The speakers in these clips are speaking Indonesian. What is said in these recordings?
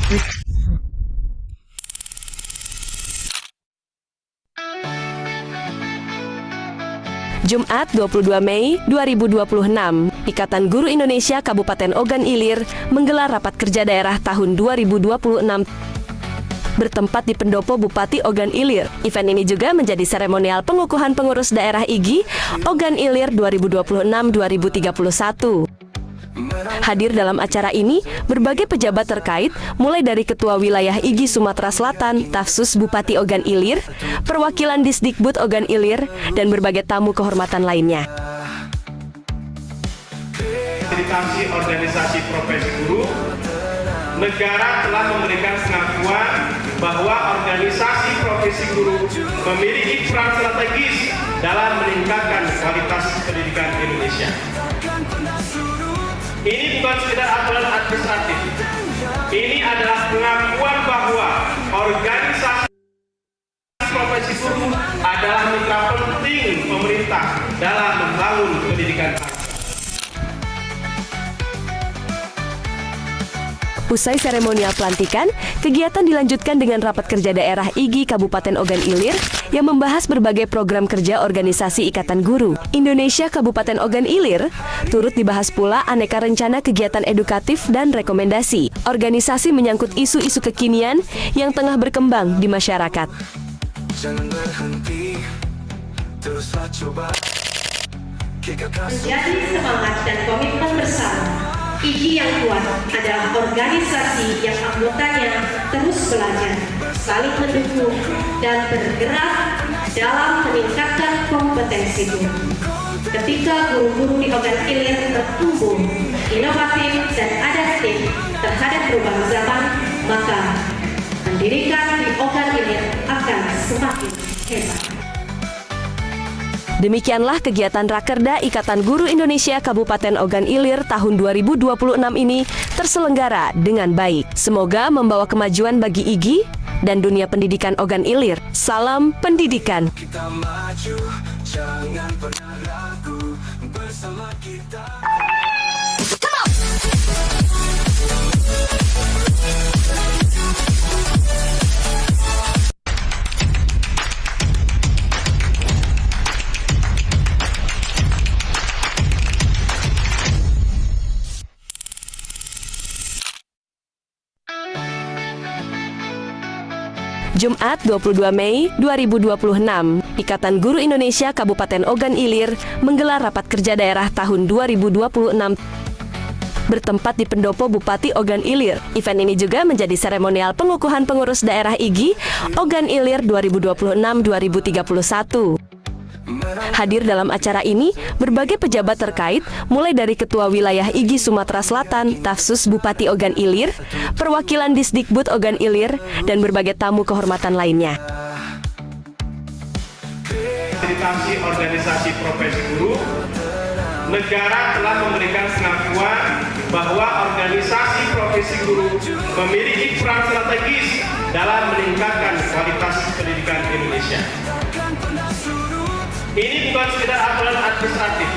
Jumat 22 Mei 2026, Ikatan Guru Indonesia Kabupaten Ogan Ilir menggelar rapat kerja daerah tahun 2026 bertempat di Pendopo Bupati Ogan Ilir. Event ini juga menjadi seremonial pengukuhan pengurus daerah IGI Ogan Ilir 2026-2031. Hadir dalam acara ini berbagai pejabat terkait, mulai dari Ketua Wilayah IGI Sumatera Selatan, Stafsus Bupati Ogan Ilir, perwakilan Disdikbud Ogan Ilir, dan berbagai tamu kehormatan lainnya. Fasilitasi organisasi profesi guru, negara telah memberikan pengakuan bahwa organisasi profesi guru memiliki peran strategis dalam meningkatkan kualitas pendidikan Indonesia. Ini bukan sekedar aturan administratif. Ini adalah pengakuan bahwa organisasi profesi guru adalah mitra penting pemerintah dalam membangun pendidikan. Usai seremonial pelantikan, kegiatan dilanjutkan dengan rapat kerja daerah IGI Kabupaten Ogan Ilir yang membahas berbagai program kerja organisasi Ikatan Guru Indonesia Kabupaten Ogan Ilir. Turut dibahas pula aneka rencana kegiatan edukatif dan rekomendasi organisasi menyangkut isu-isu kekinian yang tengah berkembang di masyarakat. Menjadi semangat dan komitmen bersama, IGI yang kuat adalah organisasi yang anggotanya terus belajar, saling mendukung, dan bergerak dalam meningkatkan kompetensi guru. Ketika guru-guru di Ogan Ilir bertumbuh, inovatif dan adaptif terhadap perubahan zaman, maka pendidikan di Ogan Ilir akan semakin hebat. Demikianlah kegiatan Rakerda Ikatan Guru Indonesia Kabupaten Ogan Ilir tahun 2026 ini terselenggara dengan baik. Semoga membawa kemajuan bagi IGI dan dunia pendidikan Ogan Ilir. Salam pendidikan. Kita maju, jangan pernah ragu, bersama kita. Jumat 22 Mei 2026, Ikatan Guru Indonesia Kabupaten Ogan Ilir menggelar rapat kerja daerah tahun 2026 bertempat di Pendopo Bupati Ogan Ilir. Event ini juga menjadi seremonial pengukuhan pengurus daerah IGI Ogan Ilir 2026-2031. Hadir dalam acara ini berbagai pejabat terkait, mulai dari Ketua Wilayah IGI Sumatera Selatan, Stafsus Bupati Ogan Ilir, perwakilan Disdikbud Ogan Ilir, dan berbagai tamu kehormatan lainnya. Fasilitasi organisasi profesi guru, negara telah memberikan pengakuan bahwa organisasi profesi guru memiliki peran strategis dalam meningkatkan kualitas pendidikan Indonesia. Ini bukan sekedar aturan administratif.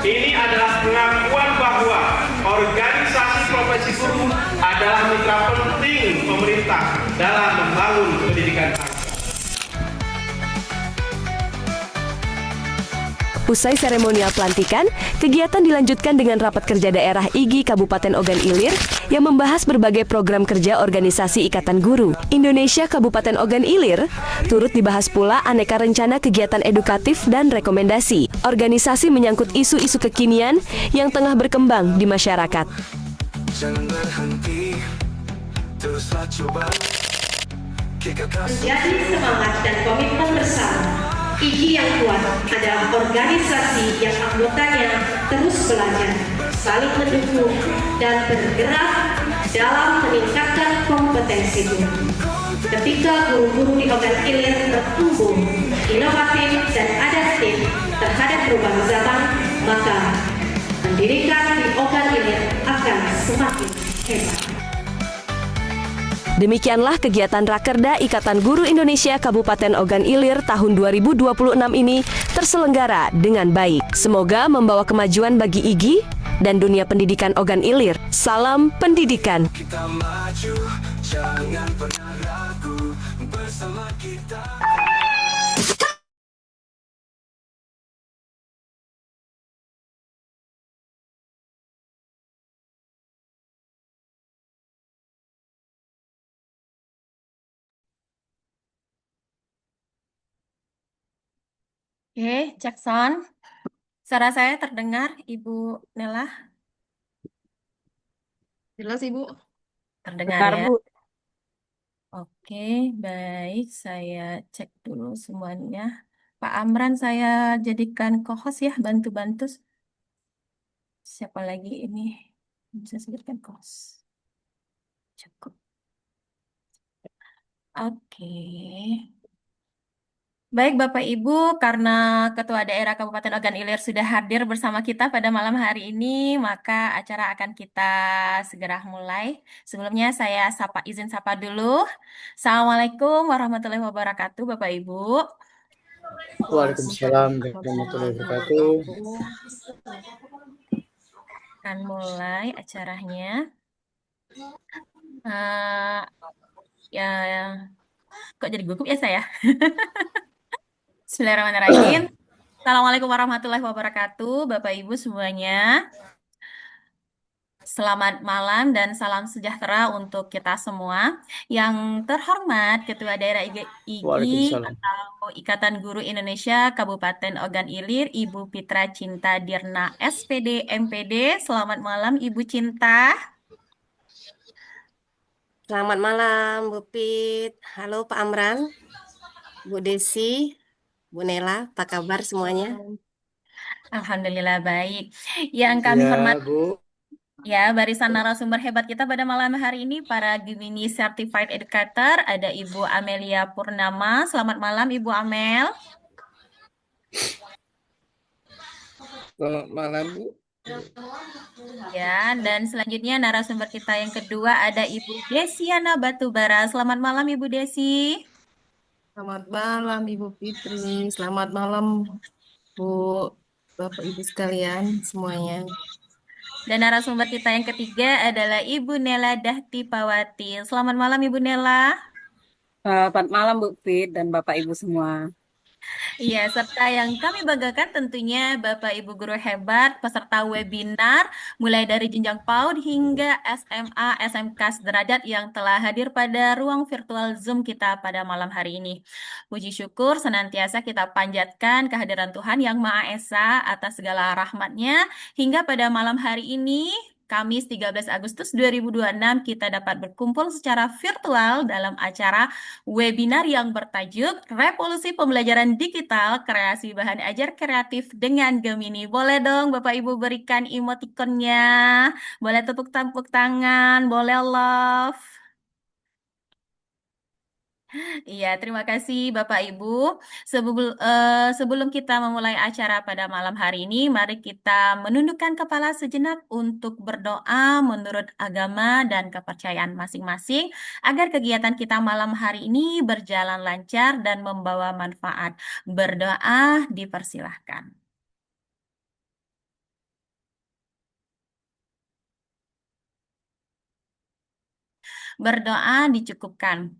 Ini adalah pengakuan bahwa organisasi profesi guru adalah mitra penting pemerintah dalam membangun pendidikan. Usai seremonial pelantikan, kegiatan dilanjutkan dengan rapat kerja daerah IGI Kabupaten Ogan Ilir yang membahas berbagai program kerja organisasi Ikatan Guru Indonesia Kabupaten Ogan Ilir. Turut dibahas pula aneka rencana kegiatan edukatif dan rekomendasi organisasi menyangkut isu-isu kekinian yang tengah berkembang di masyarakat. Jangan berhenti, teruslah coba. Menjadi semangat dan komitmen bersama, IGI yang kuat adalah organisasi yang anggotanya terus belajar, saling mendukung, dan bergerak dalam meningkatkan kompetensi guru. Ketika guru-guru di Ogan Ilir bertumbuh, inovatif dan adaptif terhadap perubahan zaman, maka pendidikan di Ogan Ilir akan semakin hebat. Demikianlah kegiatan Rakerda Ikatan Guru Indonesia Kabupaten Ogan Ilir tahun 2026 ini terselenggara dengan baik. Semoga membawa kemajuan bagi IGI dan dunia pendidikan Ogan Ilir. Salam pendidikan. Kita maju, jangan pernah ragu. Bersama kita. Oke, Jackson. Suara saya terdengar, Ibu Nela? Jelas Ibu. Terdengar Bentar, ya? Bu. Oke, baik. Saya cek dulu semuanya. Pak Amran saya jadikan co-host ya, bantu-bantu. Siapa lagi ini? Saya sebutkan co-host. Cukup. Oke. Baik Bapak Ibu, karena Ketua Daerah Kabupaten Ogan Ilir sudah hadir bersama kita pada malam hari ini, maka acara akan kita segera mulai. Sebelumnya saya izin sapa dulu. Assalamualaikum warahmatullahi wabarakatuh Bapak Ibu. Waalaikumsalam warahmatullahi wabarakatuh. Akan mulai acaranya. Ya, kok jadi gugup ya saya? Bismillahirrahmanirrahim. Assalamualaikum warahmatullahi wabarakatuh, Bapak Ibu semuanya. Selamat malam dan salam sejahtera untuk kita semua. Yang terhormat Ketua Daerah IGI Waalaikumsalam. atau Ikatan Guru Indonesia Kabupaten Ogan Ilir, Ibu Pitra Cinta Dirna SPD MPD. Selamat malam Ibu Cinta. Selamat malam Bu Pit. Halo Pak Amran, Bu Desi, Bu Nela, apa kabar semuanya? Alhamdulillah baik. Yang kami Ya, hormati Bu. ya, barisan narasumber hebat kita pada malam hari ini, para Gemini Certified Educator, ada Ibu Amelia Purnama. Selamat malam Ibu Amel. Selamat malam, Bu. Ya, dan selanjutnya narasumber kita yang kedua ada Ibu Desiana Batubara. Selamat malam Ibu Desi. Selamat malam Ibu Fitri, selamat malam Bu, Bapak Ibu sekalian semuanya. Dan narasumber kita yang ketiga adalah Ibu Nela Dahtipawati. Selamat malam Ibu Nela. Selamat malam Bu Fit dan Bapak Ibu semua. Iya, serta yang kami banggakan tentunya Bapak Ibu guru hebat, peserta webinar, mulai dari jenjang PAUD hingga SMA, SMK sederajat yang telah hadir pada ruang virtual Zoom kita pada malam hari ini. Puji syukur senantiasa kita panjatkan kehadiran Tuhan Yang Maha Esa atas segala rahmat-Nya, hingga pada malam hari ini, Kamis 13 Agustus 2026, kita dapat berkumpul secara virtual dalam acara webinar yang bertajuk Revolusi Pembelajaran Digital, Kreasi Bahan Ajar Kreatif dengan Gemini. Boleh dong Bapak Ibu berikan emotikonnya, boleh tepuk tangan, boleh love. Iya, terima kasih Bapak Ibu. Sebelum kita memulai acara pada malam hari ini, mari kita menundukkan kepala sejenak untuk berdoa menurut agama dan kepercayaan masing-masing, agar kegiatan kita malam hari ini berjalan lancar dan membawa manfaat. Berdoa dipersilahkan. Berdoa dicukupkan.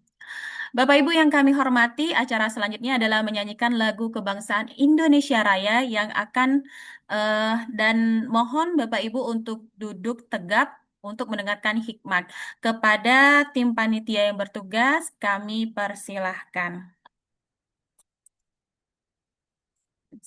Bapak Ibu yang kami hormati, acara selanjutnya adalah menyanyikan lagu kebangsaan Indonesia Raya yang akan dan mohon Bapak Ibu untuk duduk tegap untuk mendengarkan hikmat. Kepada tim panitia yang bertugas, kami persilahkan. Di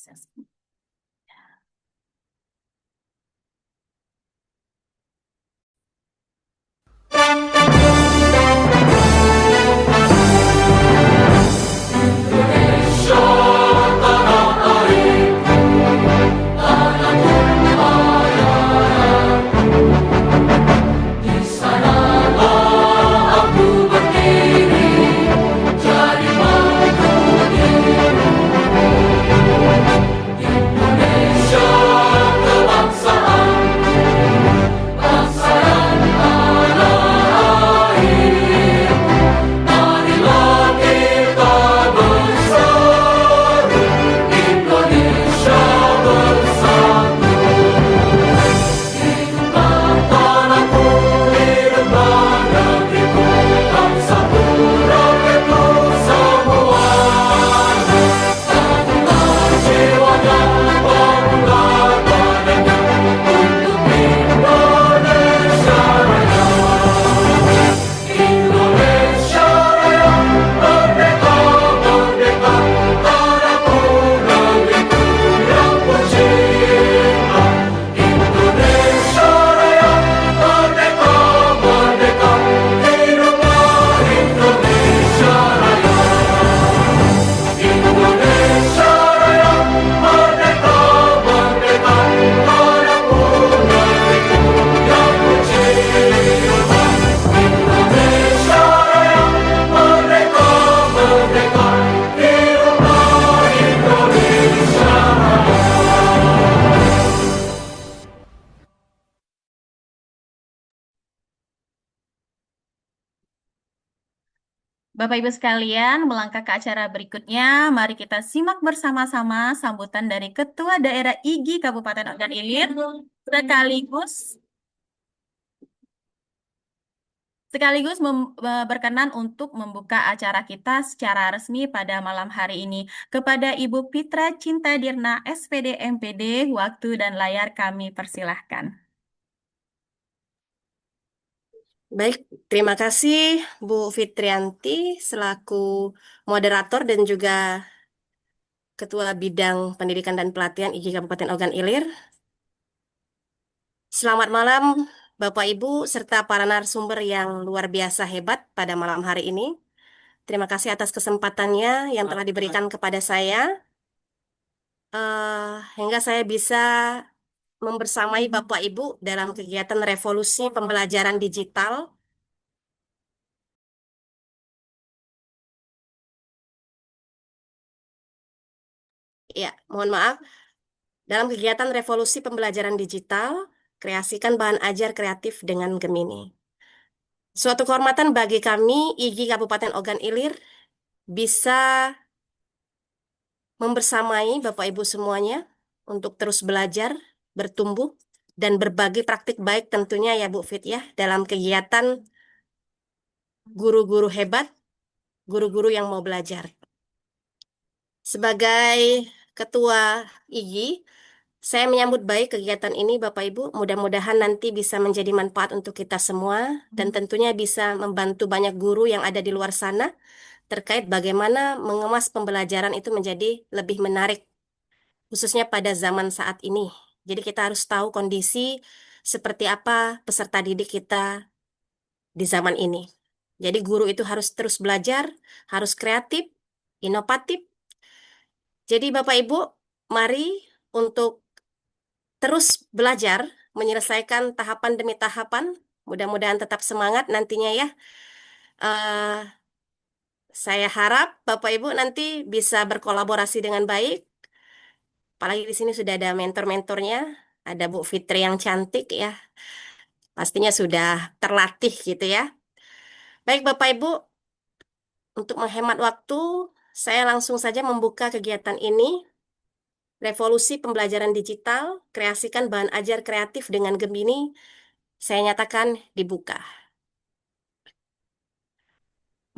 Bapak Ibu sekalian, melangkah ke acara berikutnya, mari kita simak bersama-sama sambutan dari Ketua Daerah IGI Kabupaten Ogan Ilir sekaligus berkenan untuk membuka acara kita secara resmi pada malam hari ini. Kepada Ibu Fitra Cinta Dirna, SPD MPD, waktu dan layar kami persilahkan. Baik, terima kasih Bu Fitrianti selaku moderator dan juga Ketua Bidang Pendidikan dan Pelatihan IGI Kabupaten Ogan Ilir. Selamat malam Bapak Ibu serta para narasumber yang luar biasa hebat pada malam hari ini. Terima kasih atas kesempatannya yang telah diberikan kepada saya, hingga saya bisa membersamai Bapak Ibu dalam kegiatan revolusi pembelajaran digital. Ya, mohon maaf. Dalam kegiatan revolusi pembelajaran digital, kreasikan bahan ajar kreatif dengan Gemini. Suatu kehormatan bagi kami, IGI Kabupaten Ogan Ilir, bisa membersamai Bapak Ibu semuanya untuk terus belajar, bertumbuh, dan berbagi praktik baik tentunya ya Bu Fit ya, dalam kegiatan guru-guru hebat, guru-guru yang mau belajar. Sebagai Ketua IGI, saya menyambut baik kegiatan ini Bapak Ibu, mudah-mudahan nanti bisa menjadi manfaat untuk kita semua dan tentunya bisa membantu banyak guru yang ada di luar sana terkait bagaimana mengemas pembelajaran itu menjadi lebih menarik, khususnya pada zaman saat ini. Jadi kita harus tahu kondisi seperti apa peserta didik kita di zaman ini. Jadi guru itu harus terus belajar, harus kreatif, inovatif. Jadi Bapak Ibu, mari untuk terus belajar, menyelesaikan tahapan demi tahapan. Mudah-mudahan tetap semangat nantinya ya. Eh, saya harap Bapak Ibu nanti bisa berkolaborasi dengan baik. Apalagi di sini sudah ada mentor-mentornya, ada Bu Fitri yang cantik ya. Pastinya sudah terlatih gitu ya. Baik Bapak Ibu, untuk menghemat waktu, saya langsung saja membuka kegiatan ini. Revolusi pembelajaran digital, kreasikan bahan ajar kreatif dengan Gemini, saya nyatakan dibuka.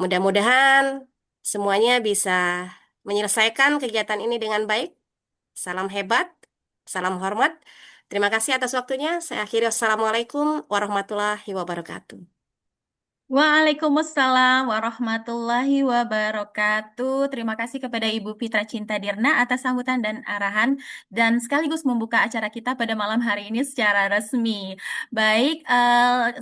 Mudah-mudahan semuanya bisa menyelesaikan kegiatan ini dengan baik. Salam hebat, salam hormat. Terima kasih atas waktunya. Saya akhiri. Wassalamualaikum warahmatullahi wabarakatuh. Waalaikumsalam warahmatullahi wabarakatuh. Terima kasih kepada Ibu Fitra Cinta Dirna atas sambutan dan arahan dan sekaligus membuka acara kita pada malam hari ini secara resmi. Baik,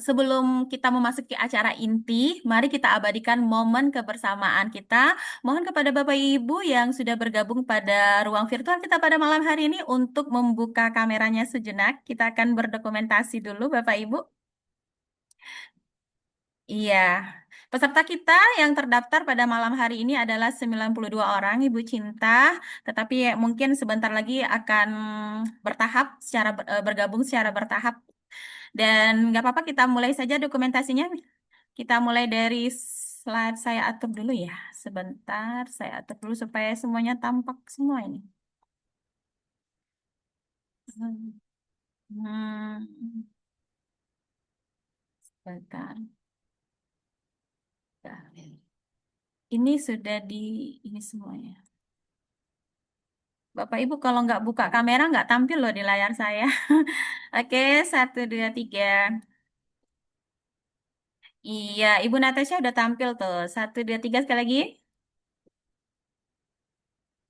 sebelum kita memasuki acara inti, mari kita abadikan momen kebersamaan kita. Mohon kepada Bapak Ibu yang sudah bergabung pada ruang virtual kita pada malam hari ini untuk membuka kameranya sejenak. Kita akan berdokumentasi dulu Bapak Ibu. Iya, peserta kita yang terdaftar pada malam hari ini adalah 92 orang, Ibu Cinta. Tetapi mungkin sebentar lagi akan bergabung secara bertahap. Dan nggak apa-apa, kita mulai saja dokumentasinya. Kita mulai dari slide saya atur dulu ya. Sebentar, saya atur dulu supaya semuanya tampak semua ini. Sebentar. Ini sudah ini semuanya. Bapak Ibu kalau nggak buka kamera nggak tampil loh di layar saya. Oke, 1, 2, 3. Iya, Ibu Natasha udah tampil tuh. 1, 2, 3 sekali lagi.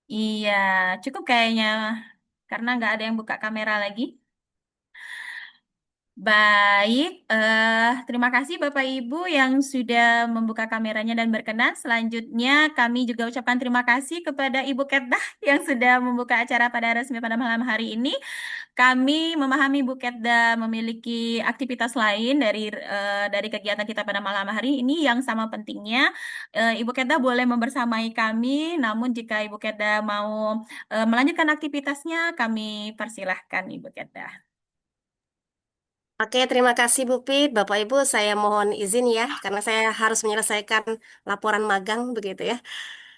Iya, cukup kayaknya karena nggak ada yang buka kamera lagi. Baik, terima kasih Bapak Ibu yang sudah membuka kameranya dan berkenan. Selanjutnya kami juga ucapkan terima kasih kepada Ibu Kedah yang sudah membuka acara pada resmi pada malam hari ini. Kami memahami Bu Ketda memiliki aktivitas lain dari kegiatan kita pada malam hari ini yang sama pentingnya. Ibu Ketda boleh membersamai kami, namun jika Ibu Ketda mau melanjutkan aktivitasnya, kami persilahkan Ibu Ketda. Oke, terima kasih Bu Pit. Bapak Ibu, saya mohon izin ya, karena saya harus menyelesaikan laporan magang begitu ya.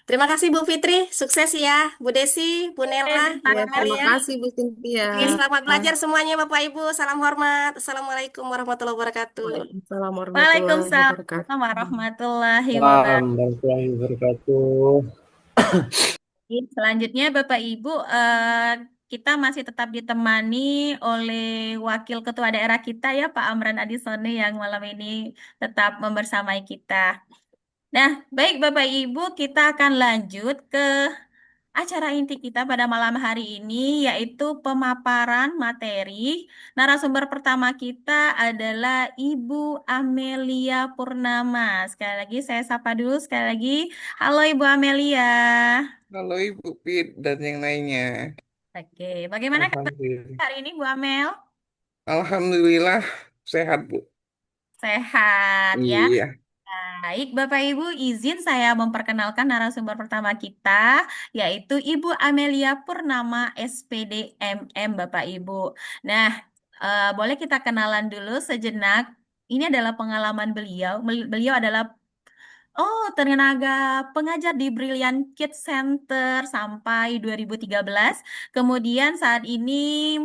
Terima kasih Bu Fitri, sukses ya. Bu Desi, Bu Nela, Bu Bentar, Ya, Mel. terima Amalia. kasih Bu Cynthia. Oke, selamat belajar semuanya Bapak Ibu. Salam hormat. Assalamualaikum warahmatullahi wabarakatuh. Waalaikumsalam warahmatullahi Waalaikumsalam wabarakatuh. warahmatullahi Salam wabarakatuh. warahmatullahi wabarakatuh. Selanjutnya, Bapak Ibu, kita masih tetap ditemani oleh Wakil Ketua Daerah kita ya, Pak Amran Adisone yang malam ini tetap membersamai kita. Nah, baik Bapak Ibu, kita akan lanjut ke acara inti kita pada malam hari ini, yaitu pemaparan materi. Narasumber pertama kita adalah Ibu Amelia Purnama. Sekali lagi saya sapa dulu, sekali lagi. Halo Ibu Amelia. Halo Ibu Pit dan yang lainnya. Oke, bagaimana kabar Alhamdulillah. hari ini Bu Amel? Alhamdulillah sehat Bu. Sehat ya. Iya. Baik, Bapak Ibu, izin saya memperkenalkan narasumber pertama kita, yaitu Ibu Amelia Purnama, SPD MM, Bapak Ibu. Nah, boleh kita kenalan dulu sejenak. Ini adalah pengalaman beliau. Beliau adalah tenaga pengajar di Brilliant Kids Center sampai 2013. Kemudian saat ini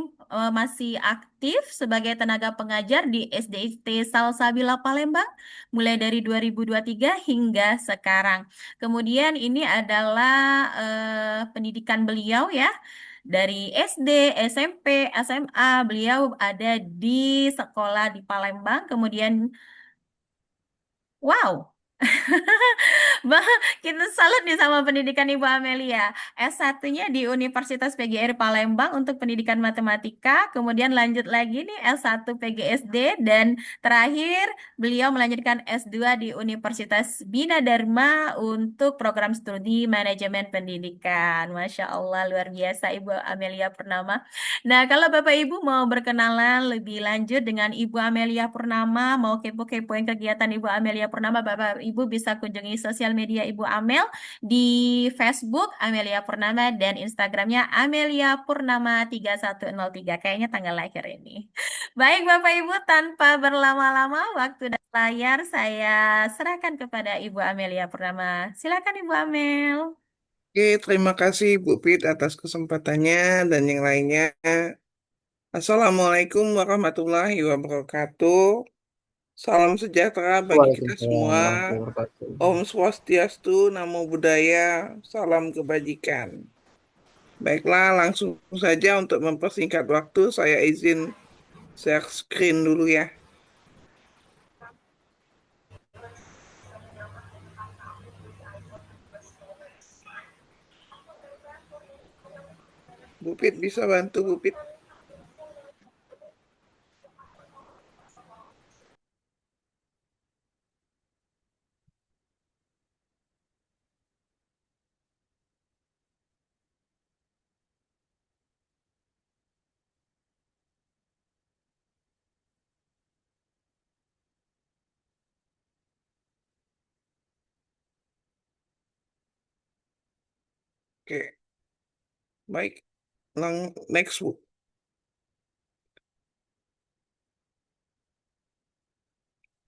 masih aktif sebagai tenaga pengajar di SDIT Salsabila Palembang mulai dari 2023 hingga sekarang. Kemudian ini adalah pendidikan beliau ya. Dari SD, SMP, SMA, beliau ada di sekolah di Palembang. Kemudian, wow, Bah, kita salut nih sama pendidikan Ibu Amelia. S1-nya di Universitas PGRI Palembang untuk pendidikan matematika, kemudian lanjut lagi nih S1 PGSD, dan terakhir beliau melanjutkan S2 di Universitas Bina Dharma untuk program studi manajemen pendidikan. Masya Allah, luar biasa Ibu Amelia Purnama. Nah, kalau Bapak Ibu mau berkenalan lebih lanjut dengan Ibu Amelia Purnama, mau kepo-kepoin kegiatan Ibu Amelia Purnama, Bapak Ibu bisa kunjungi sosial media Ibu Amel di Facebook Amelia Purnama dan Instagramnya Amelia Purnama 3103. Kayaknya tanggal lahir ini. Baik Bapak Ibu, tanpa berlama-lama, waktu dan layar saya serahkan kepada Ibu Amelia Purnama. Silakan Ibu Amel. Oke, terima kasih Bu Pit atas kesempatannya dan yang lainnya. Assalamualaikum warahmatullahi wabarakatuh. Salam sejahtera bagi kita Waalaikumsalam semua. warahmatullahi wabarakatuh. Om Swastiastu, Namo Buddhaya, salam kebajikan. Baiklah, langsung saja untuk mempersingkat waktu, saya izin share screen dulu ya. Bu Pit bisa bantu Bu Pit? Oke, baik. Next Bu.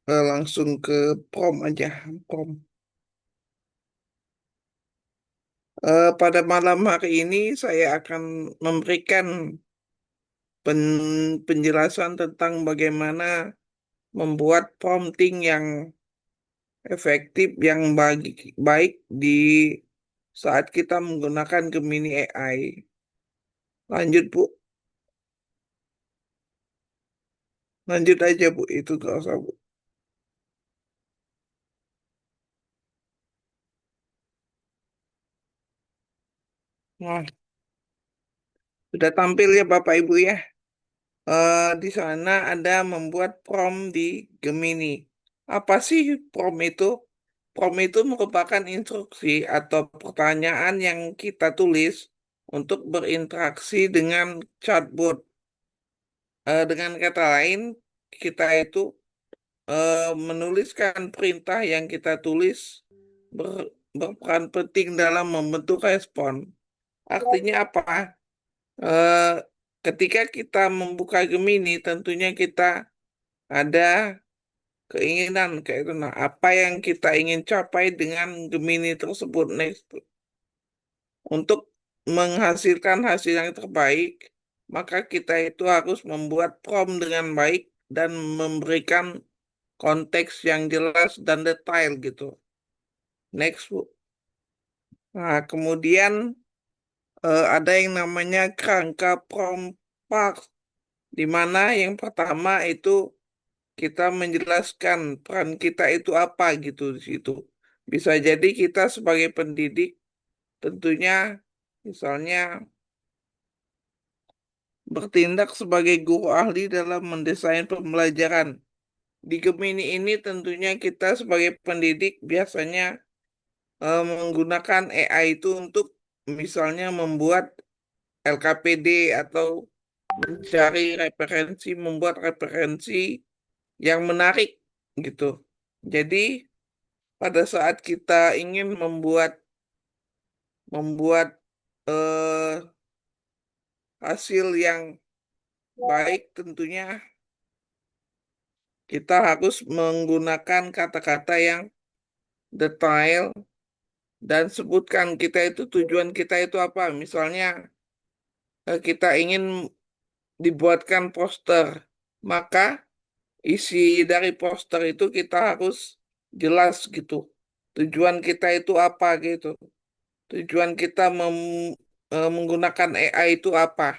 Langsung ke prom aja, prom. Pada malam hari ini saya akan memberikan penjelasan tentang bagaimana membuat prompting yang efektif, yang baik di saat kita menggunakan Gemini AI. Lanjut Bu, lanjut aja Bu, itu gak usah Bu. Nah, sudah tampil ya Bapak Ibu ya. Di sana ada membuat prompt di Gemini. Apa sih prompt itu? Prompt itu merupakan instruksi atau pertanyaan yang kita tulis untuk berinteraksi dengan chatbot. Dengan kata lain, kita itu menuliskan perintah yang kita tulis berperan penting dalam membentuk respon. Artinya apa? Eh, Ketika kita membuka Gemini, tentunya kita ada keinginan kayak itu. Nah, apa yang kita ingin capai dengan Gemini tersebut next? Untuk menghasilkan hasil yang terbaik, maka kita itu harus membuat prompt dengan baik dan memberikan konteks yang jelas dan detail gitu. Next, Bu. Nah, kemudian ada yang namanya kerangka prompt parts, di mana yang pertama itu kita menjelaskan peran kita itu apa gitu di situ. Bisa jadi kita sebagai pendidik tentunya misalnya bertindak sebagai guru ahli dalam mendesain pembelajaran. Di Gemini ini tentunya kita sebagai pendidik biasanya menggunakan AI itu untuk misalnya membuat LKPD atau mencari referensi, membuat referensi yang menarik gitu. Jadi pada saat kita ingin membuat eh, hasil yang baik, tentunya kita harus menggunakan kata-kata yang detail dan sebutkan tujuan kita itu apa. Misalnya kita ingin dibuatkan poster, maka isi dari poster itu kita harus jelas gitu. Tujuan kita itu apa gitu. Tujuan kita menggunakan AI itu apa.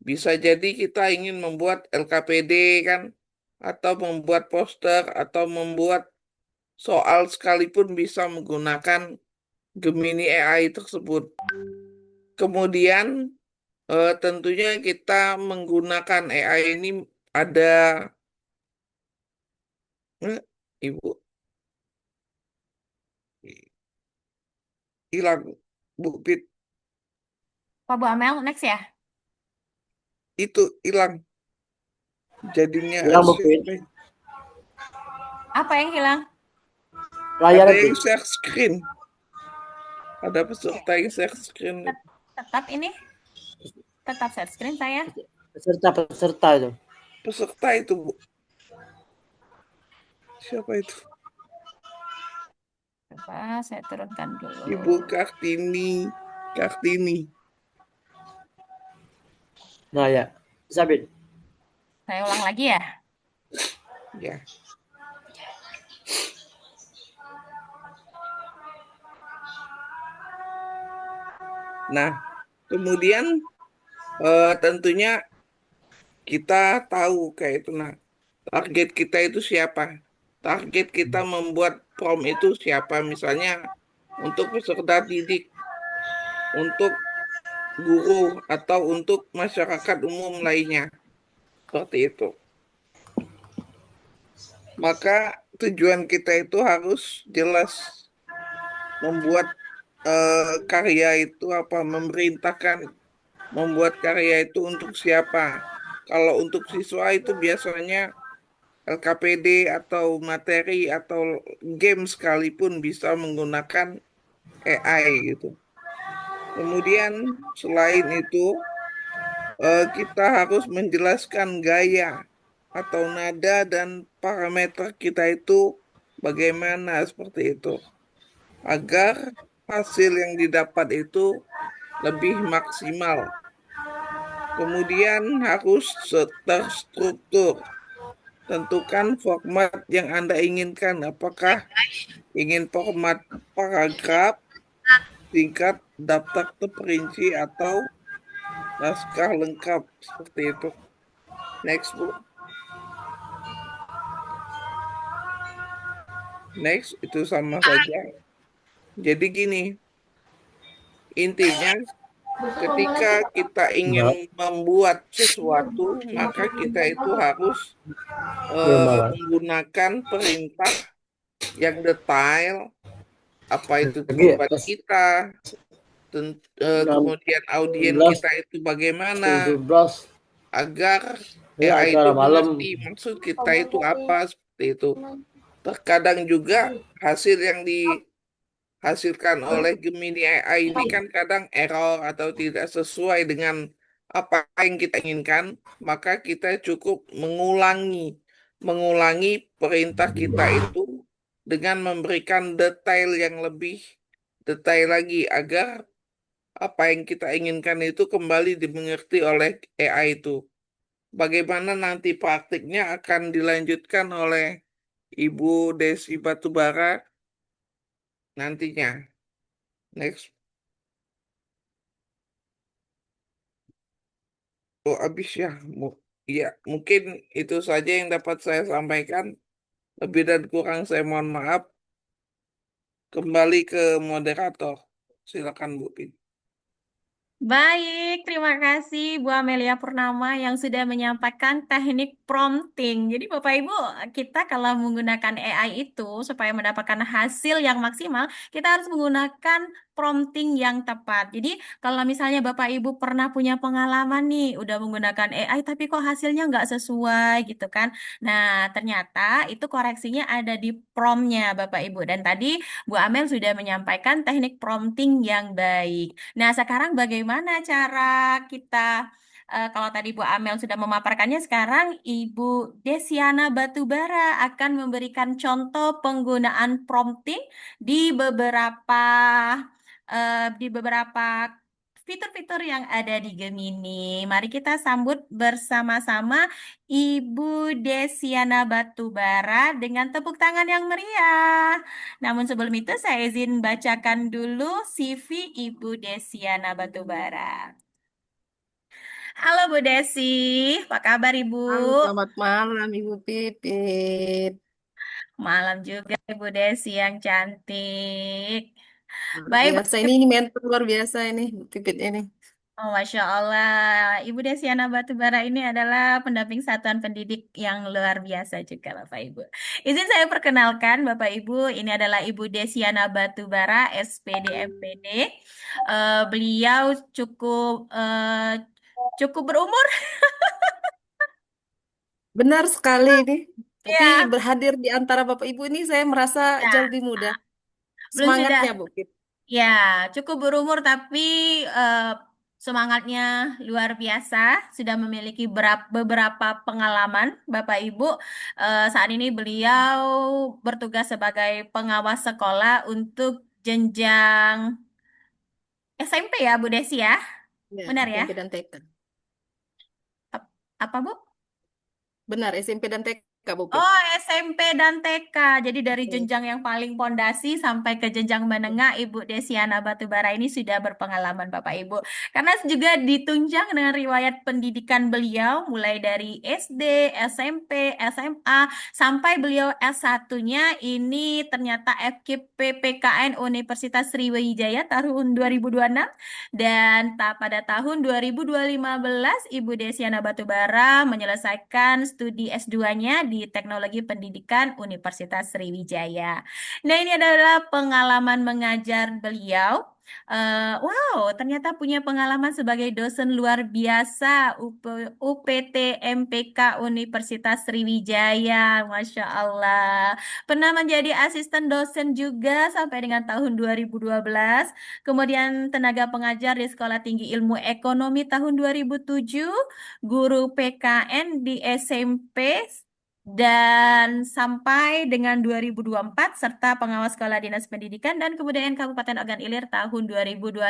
Bisa jadi kita ingin membuat LKPD kan, atau membuat poster, atau membuat soal sekalipun bisa menggunakan Gemini AI tersebut. Kemudian tentunya kita menggunakan AI ini ada Ibu hilang Bu Pit, Pak Bu Amel, next ya. itu hilang jadinya Hilang, Bu Pit. Apa yang hilang? Layar ada itu. yang share screen, ada peserta yang share screen. Tetap ini? Tetap share screen saya. Peserta itu. Peserta itu Bu, siapa itu? Coba saya turunkan dulu. Ibu Kartini. Nah ya, Sabit. Saya ulang lagi ya. Ya. Nah, kemudian tentunya kita tahu kayak itu. Nah, target kita itu siapa? Target kita membuat prompt itu siapa? Misalnya untuk peserta didik, untuk guru, atau untuk masyarakat umum lainnya. Seperti itu. Maka tujuan kita itu harus jelas. Membuat karya itu apa? Memerintahkan membuat karya itu untuk siapa? Kalau untuk siswa itu biasanya LKPD atau materi atau game sekalipun bisa menggunakan AI gitu. Kemudian selain itu kita harus menjelaskan gaya atau nada dan parameter kita itu bagaimana seperti itu. Agar hasil yang didapat itu lebih maksimal. Kemudian harus terstruktur. Tentukan format yang Anda inginkan. Apakah ingin format paragraf, singkat, daftar terperinci, atau naskah lengkap seperti itu. Next, Bu. Next, itu sama saja. Jadi gini, intinya ketika kita ingin membuat sesuatu, maka kita itu harus menggunakan perintah yang detail, apa itu tujuan kita, kemudian audien kita itu bagaimana, agar AI itu mengerti maksud kita itu apa, seperti itu. Terkadang juga hasil yang dihasilkan oleh Gemini AI ini kan kadang error atau tidak sesuai dengan apa yang kita inginkan, maka kita cukup mengulangi mengulangi perintah kita itu dengan memberikan detail yang lebih detail lagi agar apa yang kita inginkan itu kembali dimengerti oleh AI itu. Bagaimana nanti praktiknya akan dilanjutkan oleh Ibu Desi Batubara nantinya. Next. Oh, habis ya. Ya, mungkin itu saja yang dapat saya sampaikan. Lebih dan kurang saya mohon maaf. Kembali ke moderator. Silakan Bu Pin. Baik, terima kasih Bu Amelia Purnama yang sudah menyampaikan teknik prompting. Jadi Bapak Ibu, kita kalau menggunakan AI itu supaya mendapatkan hasil yang maksimal, kita harus menggunakan prompting yang tepat. Jadi kalau misalnya Bapak Ibu pernah punya pengalaman nih, udah menggunakan AI tapi kok hasilnya nggak sesuai gitu kan. Nah, ternyata itu koreksinya ada di promptnya Bapak Ibu. Dan tadi Bu Amel sudah menyampaikan teknik prompting yang baik. Nah, sekarang bagaimana cara kita, kalau tadi Bu Amel sudah memaparkannya, sekarang Ibu Desiana Batubara akan memberikan contoh penggunaan prompting di beberapa fitur-fitur yang ada di Gemini. Mari kita sambut bersama-sama Ibu Desiana Batubara dengan tepuk tangan yang meriah. Namun sebelum itu saya izin bacakan dulu CV Ibu Desiana Batubara. Halo Bu Desi, apa kabar Ibu? Halo, selamat malam Ibu Pipit. Malam juga Ibu Desi yang cantik. Luar Baik Bu biasa ini mentor luar biasa ini Bu Pipit ini. Oh, Masya Allah, Ibu Desiana Batubara ini adalah pendamping satuan pendidik yang luar biasa juga Bapak Ibu. Izin saya perkenalkan Bapak Ibu, ini adalah Ibu Desiana Batubara, SPD MPD. Beliau cukup berumur, Benar sekali ini. Tapi ya, berhadir di antara Bapak Ibu ini saya merasa jauh ya, lebih muda. belum sudah, Semangatnya Bu Pip. ya, cukup berumur tapi eh, semangatnya luar biasa, sudah memiliki beberapa pengalaman Bapak Ibu. Saat ini beliau bertugas sebagai pengawas sekolah untuk jenjang SMP ya Bu Desi ya, Ya, benar ya? SMP dan TK. Apa Bu? Benar, SMP dan TK Bu Pip. Oh, SMP dan TK. Jadi dari Betul. jenjang yang paling pondasi sampai ke jenjang menengah, Ibu Desiana Batubara ini sudah berpengalaman, Bapak Ibu. Karena juga ditunjang dengan riwayat pendidikan beliau, mulai dari SD, SMP, SMA, sampai beliau S1-nya ini ternyata FKIP PPKN Universitas Sriwijaya tahun 2026. Dan pada tahun 2015, Ibu Desiana Batubara menyelesaikan studi S2-nya di Teknologi Pendidikan Universitas Sriwijaya. Nah, ini adalah pengalaman mengajar beliau. Wow, ternyata punya pengalaman sebagai dosen luar biasa UPT MPK Universitas Sriwijaya, Masya Allah. Pernah menjadi asisten dosen juga sampai dengan tahun 2012. Kemudian tenaga pengajar di Sekolah Tinggi Ilmu Ekonomi tahun 2007, guru PKN di SMP dan sampai dengan 2024 serta pengawas sekolah dinas pendidikan dan kebudayaan Kabupaten Ogan Ilir tahun 2025.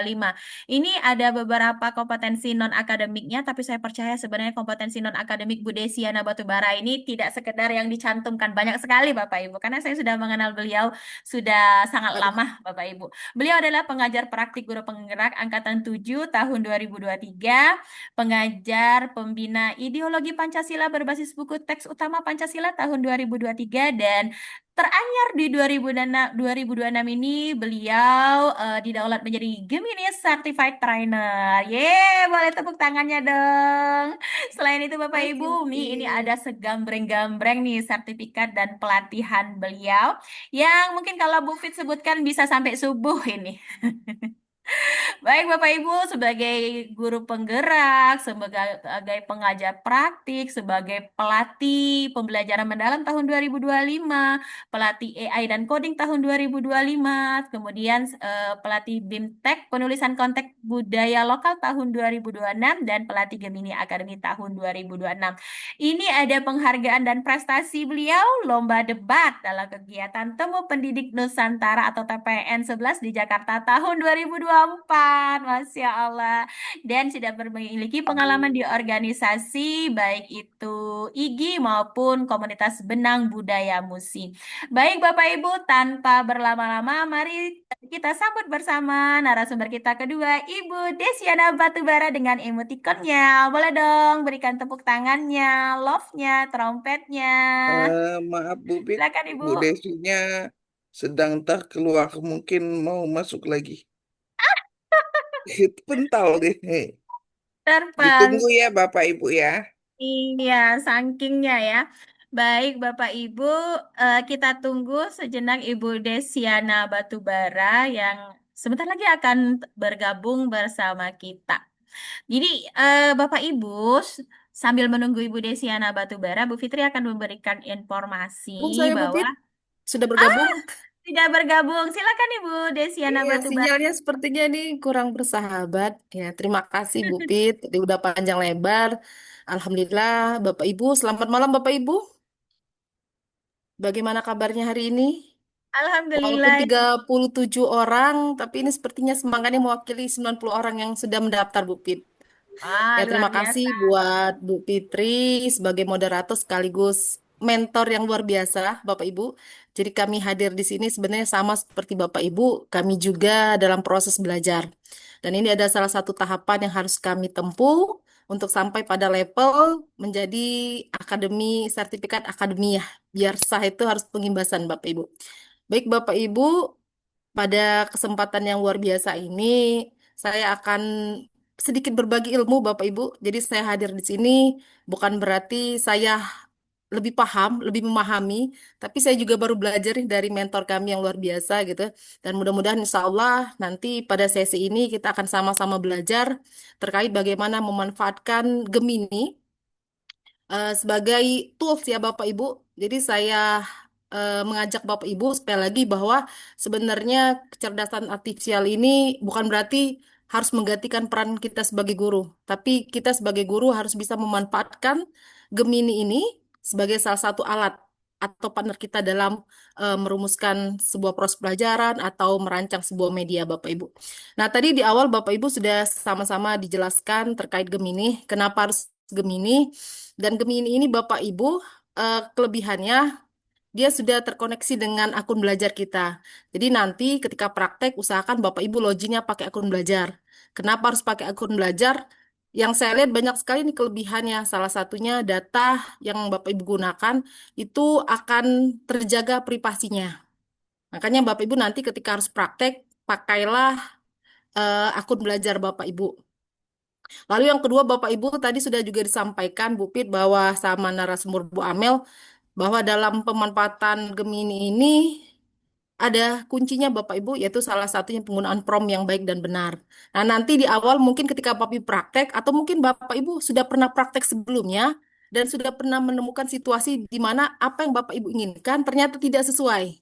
Ini ada beberapa kompetensi non akademiknya, tapi saya percaya sebenarnya kompetensi non akademik Bu Desiana Batubara ini tidak sekedar yang dicantumkan, banyak sekali Bapak Ibu, karena saya sudah mengenal beliau sudah sangat Waduh, lama Bapak Ibu. Beliau adalah pengajar praktik guru penggerak angkatan 7 tahun 2023, pengajar pembina ideologi Pancasila berbasis buku teks utama Pancasila tahun 2023, dan teranyar di 2026 ini beliau didaulat menjadi Gemini Certified Trainer. Yeay, boleh tepuk tangannya dong. Selain itu Bapak thank you Ibu, ini Pip. ada segambreng-gambreng nih sertifikat dan pelatihan beliau yang mungkin kalau Bu Fit sebutkan bisa sampai subuh ini. Baik Bapak Ibu, sebagai guru penggerak, sebagai pengajar praktik, sebagai pelatih pembelajaran mendalam tahun 2025, pelatih AI dan coding tahun 2025, kemudian pelatih BIMTEK penulisan konteks budaya lokal tahun 2026, dan pelatih Gemini Academy tahun 2026. Ini ada penghargaan dan prestasi beliau lomba debat dalam kegiatan Temu Pendidik Nusantara atau TPN 11 di Jakarta tahun 2024. Masya Allah. Dan sudah memiliki pengalaman di organisasi baik itu IGI maupun komunitas benang budaya musi. Baik Bapak Ibu, tanpa berlama-lama mari kita sambut bersama narasumber kita kedua, Ibu Desiana Batubara dengan emotikonnya. Boleh dong berikan tepuk tangannya, love-nya, trompetnya. Maaf Bu Pit, Silakan Ibu. Bu Desinya sedang terkeluar, mungkin mau masuk lagi. Pental deh. Terpang. Ditunggu ya Bapak Ibu ya. Iya, sakingnya ya. Baik, Bapak Ibu, kita tunggu sejenak Ibu Desiana Batubara yang sebentar lagi akan bergabung bersama kita. Jadi, Bapak Ibu, sambil menunggu Ibu Desiana Batubara, Bu Fitri akan memberikan informasi Saya Bu bahwa Pit sudah bergabung. tidak bergabung. Silakan Ibu Desiana Iya, Batubara. sinyalnya sepertinya ini kurang bersahabat. Ya, terima kasih Bu Pit. Tadi udah panjang lebar. Alhamdulillah, Bapak Ibu. Selamat malam Bapak Ibu. Bagaimana kabarnya hari ini? Walaupun Alhamdulillah. 37 orang, tapi ini sepertinya semangatnya mewakili 90 orang yang sudah mendaftar Bu Pit. Ya, Luar terima kasih biasa. buat Bu Fitri sebagai moderator sekaligus mentor yang luar biasa, Bapak Ibu. Jadi kami hadir di sini sebenarnya sama seperti Bapak Ibu, kami juga dalam proses belajar. Dan ini ada salah satu tahapan yang harus kami tempuh untuk sampai pada level menjadi akademi, sertifikat akademiah. Biar sah itu harus pengimbasan Bapak Ibu. Baik Bapak Ibu, pada kesempatan yang luar biasa ini, saya akan sedikit berbagi ilmu, Bapak Ibu. Jadi saya hadir di sini bukan berarti saya lebih paham, lebih memahami, tapi saya juga baru belajar nih dari mentor kami yang luar biasa gitu. Dan mudah-mudahan insya Allah nanti pada sesi ini kita akan sama-sama belajar terkait bagaimana memanfaatkan Gemini sebagai tools ya Bapak Ibu. Jadi saya mengajak Bapak Ibu sekali lagi bahwa sebenarnya kecerdasan artifisial ini bukan berarti harus menggantikan peran kita sebagai guru, tapi kita sebagai guru harus bisa memanfaatkan Gemini ini sebagai salah satu alat atau partner kita dalam merumuskan sebuah proses pelajaran atau merancang sebuah media Bapak Ibu. Nah, tadi di awal Bapak Ibu sudah sama-sama dijelaskan terkait Gemini, kenapa harus Gemini. Dan Gemini ini Bapak Ibu kelebihannya dia sudah terkoneksi dengan akun belajar kita. Jadi nanti ketika praktek usahakan Bapak Ibu loginnya pakai akun belajar. Kenapa harus pakai akun belajar? Yang saya lihat banyak sekali nih kelebihannya. Salah satunya data yang Bapak Ibu gunakan itu akan terjaga privasinya. Makanya Bapak Ibu nanti ketika harus praktek pakailah akun belajar Bapak Ibu. Lalu yang kedua Bapak Ibu tadi sudah juga disampaikan Bu Pit bahwa sama narasumber Bu Amel bahwa dalam pemanfaatan Gemini ini ada kuncinya Bapak Ibu yaitu salah satunya penggunaan prompt yang baik dan benar. Nah, nanti di awal mungkin ketika Bapak Ibu praktek atau mungkin Bapak Ibu sudah pernah praktek sebelumnya dan sudah pernah menemukan situasi di mana apa yang Bapak Ibu inginkan ternyata tidak sesuai.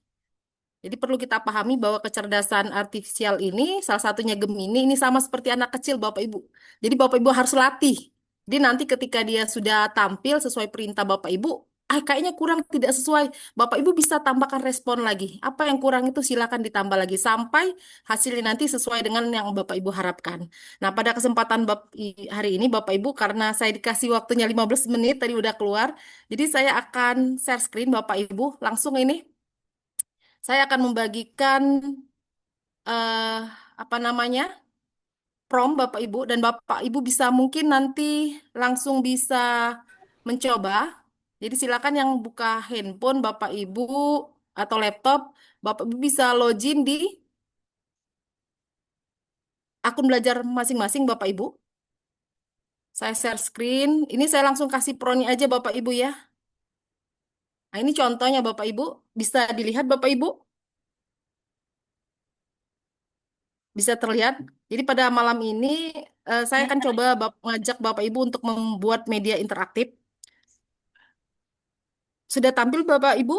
Jadi perlu kita pahami bahwa kecerdasan artifisial ini, salah satunya Gemini, ini sama seperti anak kecil Bapak Ibu. Jadi Bapak Ibu harus latih. Jadi nanti ketika dia sudah tampil sesuai perintah Bapak Ibu, kayaknya kurang tidak sesuai. Bapak Ibu bisa tambahkan respon lagi. Apa yang kurang itu silakan ditambah lagi sampai hasilnya nanti sesuai dengan yang Bapak Ibu harapkan. Nah, pada kesempatan hari ini Bapak Ibu karena saya dikasih waktunya 15 menit tadi udah keluar. Jadi saya akan share screen Bapak Ibu langsung ini. Saya akan membagikan eh apa namanya? Prompt Bapak Ibu dan Bapak Ibu bisa mungkin nanti langsung bisa mencoba. Jadi silakan yang buka handphone Bapak Ibu atau laptop, Bapak Ibu bisa login di akun belajar masing-masing Bapak Ibu. Saya share screen. Ini saya langsung kasih pro-nya aja Bapak Ibu ya. Nah, ini contohnya Bapak Ibu. Bisa dilihat Bapak Ibu. Bisa terlihat. Jadi pada malam ini saya Ya, akan coba mengajak Bapak Ibu untuk membuat media interaktif. Sudah tampil Bapak Ibu,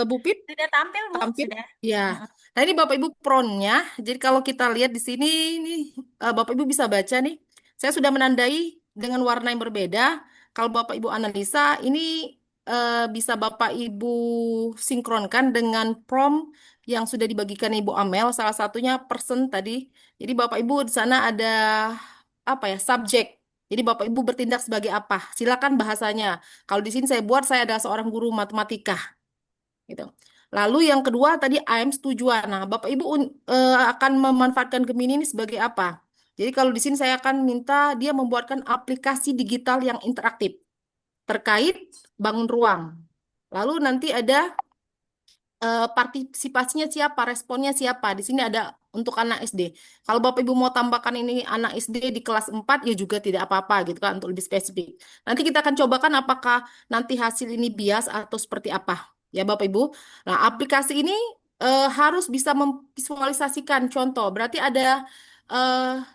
Bu Pip? sudah tampil, Bu, Tampil? sudah. Ya. Heeh. Nah ini Bapak Ibu promnya. Jadi kalau kita lihat di sini, nih, Bapak Ibu bisa baca nih. Saya sudah menandai dengan warna yang berbeda. Kalau Bapak Ibu analisa, ini bisa Bapak Ibu sinkronkan dengan prom yang sudah dibagikan Ibu Amel. Salah satunya person tadi. Jadi Bapak Ibu di sana ada apa ya, subjek. Jadi Bapak Ibu bertindak sebagai apa? Silakan bahasanya. Kalau di sini saya adalah seorang guru matematika gitu. Lalu yang kedua tadi AM tujuan. Nah, Bapak Ibu akan memanfaatkan Gemini ini sebagai apa? Jadi kalau di sini saya akan minta dia membuatkan aplikasi digital yang interaktif terkait bangun ruang. Lalu nanti ada partisipasinya siapa, responnya siapa. Di sini ada untuk anak SD. Kalau Bapak Ibu mau tambahkan ini anak SD di kelas 4 ya juga tidak apa-apa gitu kan untuk lebih spesifik. Nanti kita akan cobakan apakah nanti hasil ini bias atau seperti apa. Ya Bapak Ibu. Nah, aplikasi ini harus bisa memvisualisasikan contoh. Berarti ada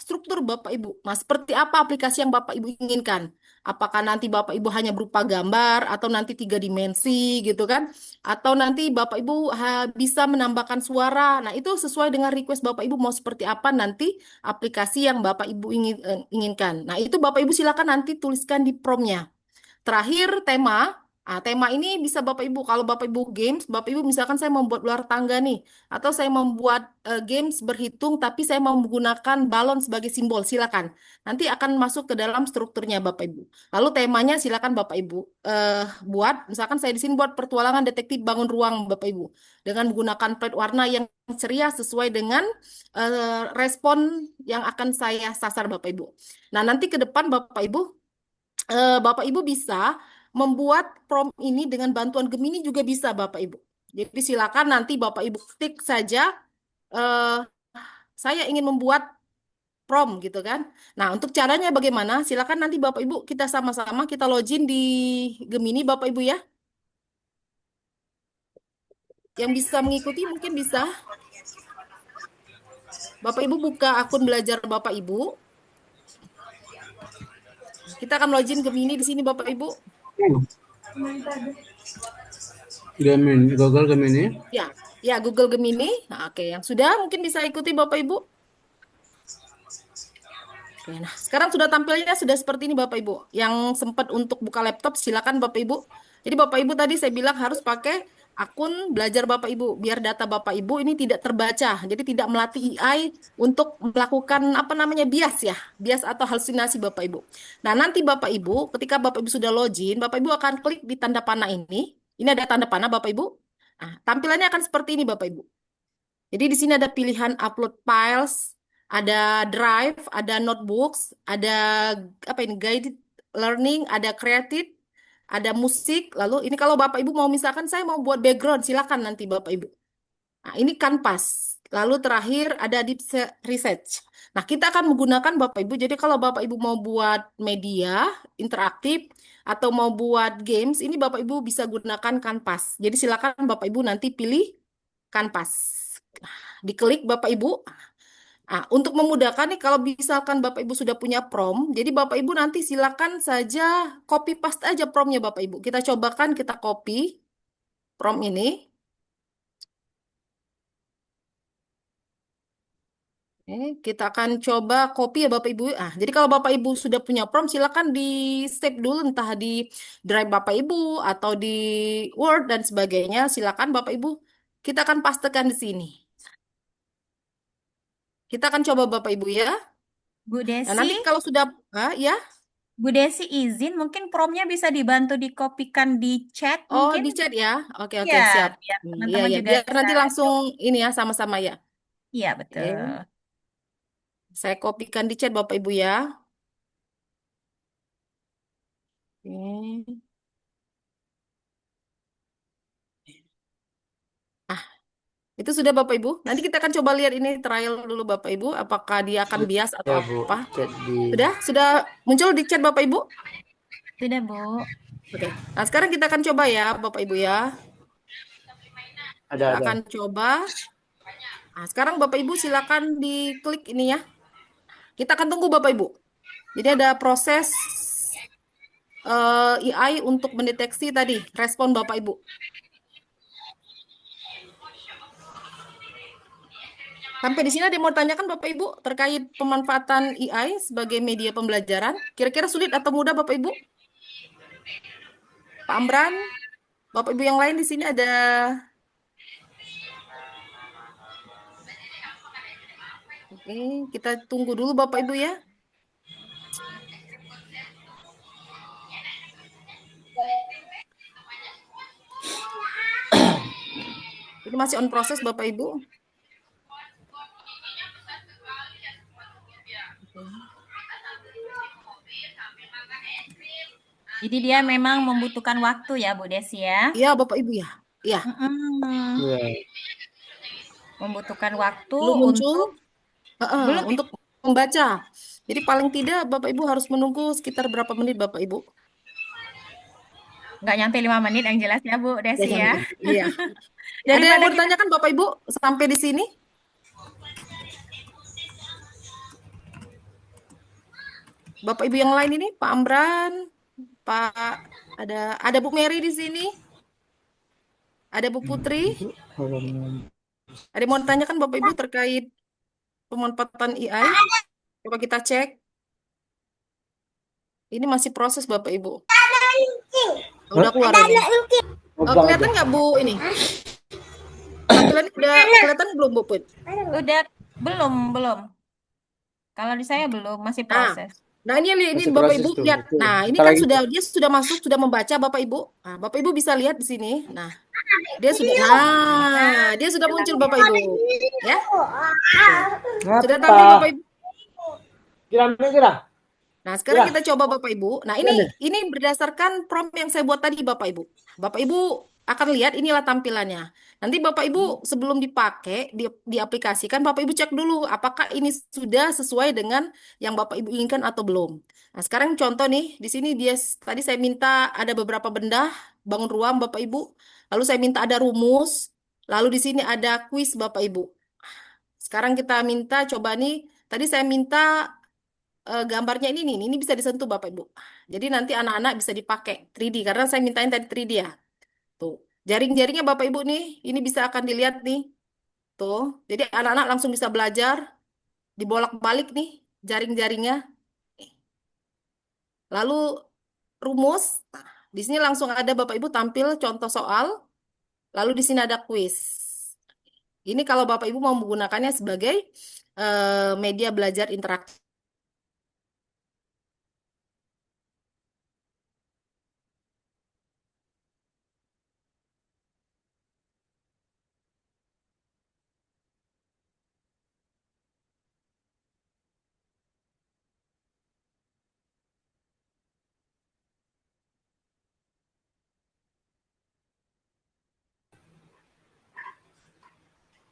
struktur Bapak Ibu. Nah, seperti apa aplikasi yang Bapak Ibu inginkan? Apakah nanti Bapak Ibu hanya berupa gambar atau nanti 3 dimensi gitu kan? Atau nanti Bapak Ibu bisa menambahkan suara. Nah, itu sesuai dengan request Bapak Ibu mau seperti apa nanti aplikasi yang Bapak Ibu inginkan. Nah, itu Bapak Ibu silakan nanti tuliskan di promnya. Terakhir tema. Tema ini bisa Bapak Ibu, kalau Bapak Ibu games, Bapak Ibu misalkan saya membuat luar tangga nih, atau saya membuat games berhitung, tapi saya mau menggunakan balon sebagai simbol, silakan. Nanti akan masuk ke dalam strukturnya Bapak Ibu. Lalu temanya silakan Bapak Ibu buat, misalkan saya di sini buat petualangan detektif bangun ruang Bapak Ibu, dengan menggunakan plat warna yang ceria sesuai dengan respon yang akan saya sasar Bapak Ibu. Nah, nanti ke depan Bapak Ibu bisa membuat prompt ini dengan bantuan Gemini juga bisa Bapak Ibu. Jadi silakan nanti Bapak Ibu ketik saja eh, saya ingin membuat prompt gitu kan. Nah, untuk caranya bagaimana? Silakan nanti Bapak Ibu kita sama-sama kita login di Gemini Bapak Ibu ya. Yang bisa mengikuti mungkin bisa. Bapak Ibu buka akun belajar Bapak Ibu. Kita akan login Gemini di sini Bapak Ibu. Gemini, Google Gemini. Ya, Google Gemini. Nah, oke, yang sudah mungkin bisa ikuti Bapak Ibu. Oke, nah, sekarang sudah tampilnya sudah seperti ini Bapak Ibu. Yang sempat untuk buka laptop silakan Bapak Ibu. Jadi Bapak Ibu tadi saya bilang harus pakai akun belajar Bapak Ibu biar data Bapak Ibu ini tidak terbaca. Jadi tidak melatih AI untuk melakukan apa namanya bias ya, bias atau halusinasi Bapak Ibu. Nah, nanti Bapak Ibu ketika Bapak Ibu sudah login, Bapak Ibu akan klik di tanda panah ini. Ini ada tanda panah Bapak Ibu. Nah, tampilannya akan seperti ini Bapak Ibu. Jadi di sini ada pilihan upload files, ada drive, ada notebooks, ada apa ini guided learning, ada creative, ada musik. Lalu ini kalau Bapak Ibu mau misalkan saya mau buat background, silakan nanti Bapak Ibu. Nah, ini Canvas. Lalu terakhir ada deep research. Nah, kita akan menggunakan Bapak Ibu. Jadi kalau Bapak Ibu mau buat media interaktif atau mau buat games, ini Bapak Ibu bisa gunakan Canvas. Jadi silakan Bapak Ibu nanti pilih Canvas. Diklik Bapak Ibu. Untuk memudahkan nih kalau misalkan Bapak Ibu sudah punya prompt, jadi Bapak Ibu nanti silakan saja copy paste aja promptnya Bapak Ibu. Kita cobakan kita copy prompt ini. Kita akan coba copy ya Bapak Ibu. Jadi kalau Bapak Ibu sudah punya prompt, silakan di save dulu entah di Drive Bapak Ibu atau di Word dan sebagainya. Silakan Bapak Ibu. Kita akan pastekan di sini. Kita akan coba Bapak Ibu ya. Bu Nah, nanti Desi, kalau sudah, ya, Bu Desi izin mungkin promnya bisa dibantu dikopikan di chat oh mungkin. di chat ya. Oke, Ya, siap. biar Iya, teman-teman ya, juga biar bisa nanti langsung jawab. ini ya sama-sama ya. Iya, Oke, betul. saya kopikan di chat Bapak Ibu ya. Oke. Itu sudah Bapak Ibu. Nanti kita akan coba lihat ini trial dulu Bapak Ibu, apakah dia akan bias atau Ya Bu, apa. chat di Sudah muncul di chat Bapak Ibu? Sudah, Bu. Oke. Nah, sekarang kita akan coba ya Bapak Ibu ya. Kita ada. akan coba. Nah, sekarang Bapak Ibu silakan diklik ini ya. Kita akan tunggu Bapak Ibu. Jadi ada proses AI untuk mendeteksi tadi respon Bapak Ibu. Sampai di sini ada yang mau tanyakan Bapak Ibu terkait pemanfaatan AI sebagai media pembelajaran. Kira-kira sulit atau mudah Bapak Ibu? Pak Amran, Bapak Ibu yang lain di sini ada. Oke, kita tunggu dulu Bapak Ibu ya. Ini masih on proses Bapak Ibu. Jadi dia memang membutuhkan waktu ya, Bu Desi ya. Iya Bapak Ibu ya. Iya. Mm-mm. Membutuhkan waktu Belum muncul untuk belum untuk membaca. Jadi paling tidak Bapak Ibu harus menunggu sekitar berapa menit Bapak Ibu? nggak nyampe 5 menit yang jelas ya, Bu Desi ya. Iya. Ada yang Daripada mau kita ditanyakan Bapak Ibu sampai di sini? Bapak Ibu yang lain ini, Pak Amran, Pak ada Bu Mary di sini, ada Bu Putri. Ada yang mau ditanyakan Bapak Ibu terkait pemanfaatan AI? Coba kita cek. Ini masih proses Bapak Ibu. Udah keluar ini. Kelihatan nggak Bu ini? Tampilannya udah kelihatan belum Bu Put? udah belum. Kalau di saya belum, masih proses. Nah ini Masih Bapak proses Ibu tuh, lihat. betul. Nah ini Ntar kan lagi. dia sudah masuk, sudah membaca Bapak Ibu. Nah, Bapak Ibu bisa lihat di sini. Nah dia sudah. Nah dia sudah muncul Bapak Ibu. Ya. Sudah tampil Bapak Ibu. Nah, sekarang kita coba Bapak Ibu. Nah, ini berdasarkan prompt yang saya buat tadi Bapak Ibu. Bapak Ibu akan lihat inilah tampilannya. Nanti Bapak Ibu sebelum dipakai, diaplikasikan, Bapak Ibu cek dulu apakah ini sudah sesuai dengan yang Bapak Ibu inginkan atau belum. Nah, sekarang contoh nih, di sini tadi saya minta ada beberapa benda, bangun ruang Bapak Ibu. Lalu saya minta ada rumus, lalu di sini ada kuis Bapak Ibu. Sekarang kita minta coba nih, tadi saya minta gambarnya ini bisa disentuh Bapak Ibu. Jadi nanti anak-anak bisa dipakai 3D karena saya mintain tadi 3D ya. Tuh. Jaring-jaringnya Bapak Ibu nih, ini bisa akan dilihat nih. Tuh. Jadi anak-anak langsung bisa belajar dibolak-balik nih jaring-jaringnya. Lalu rumus. Nah, di sini langsung ada Bapak Ibu tampil contoh soal. Lalu di sini ada kuis. Ini kalau Bapak Ibu mau menggunakannya sebagai media belajar interaktif.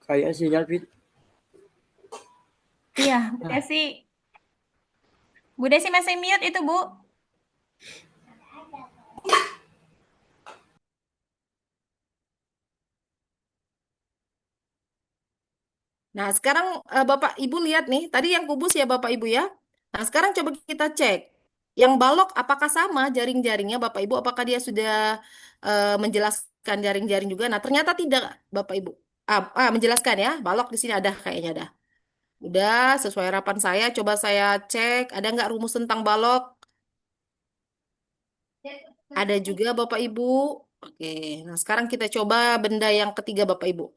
Kayak sinyal Fit. Iya, Bu Desi. Bu Desi masih mute itu, Bu. Nah, sekarang Bapak Ibu lihat nih, tadi yang kubus ya Bapak Ibu ya. Nah, sekarang coba kita cek. Yang balok apakah sama jaring-jaringnya Bapak Ibu? Apakah dia sudah menjelaskan jaring-jaring juga? Nah, ternyata tidak Bapak Ibu. Menjelaskan ya, balok di sini ada kayaknya ada. Udah sesuai harapan saya, coba saya cek ada nggak rumus tentang balok? Ada juga Bapak Ibu. Oke, nah sekarang kita coba benda yang ketiga Bapak Ibu.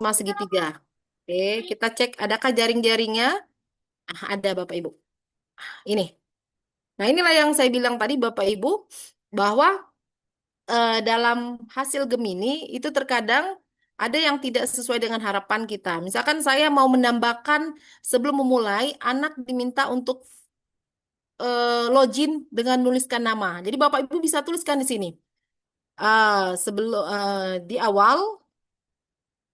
Mas segitiga. Oke, kita cek adakah jaring-jaringnya? Ada Bapak Ibu. Ini. Nah, inilah yang saya bilang tadi Bapak Ibu bahwa dalam hasil Gemini itu terkadang ada yang tidak sesuai dengan harapan kita. Misalkan saya mau menambahkan sebelum memulai anak diminta untuk login dengan menuliskan nama. Jadi Bapak Ibu bisa tuliskan di sini. Sebelum di awal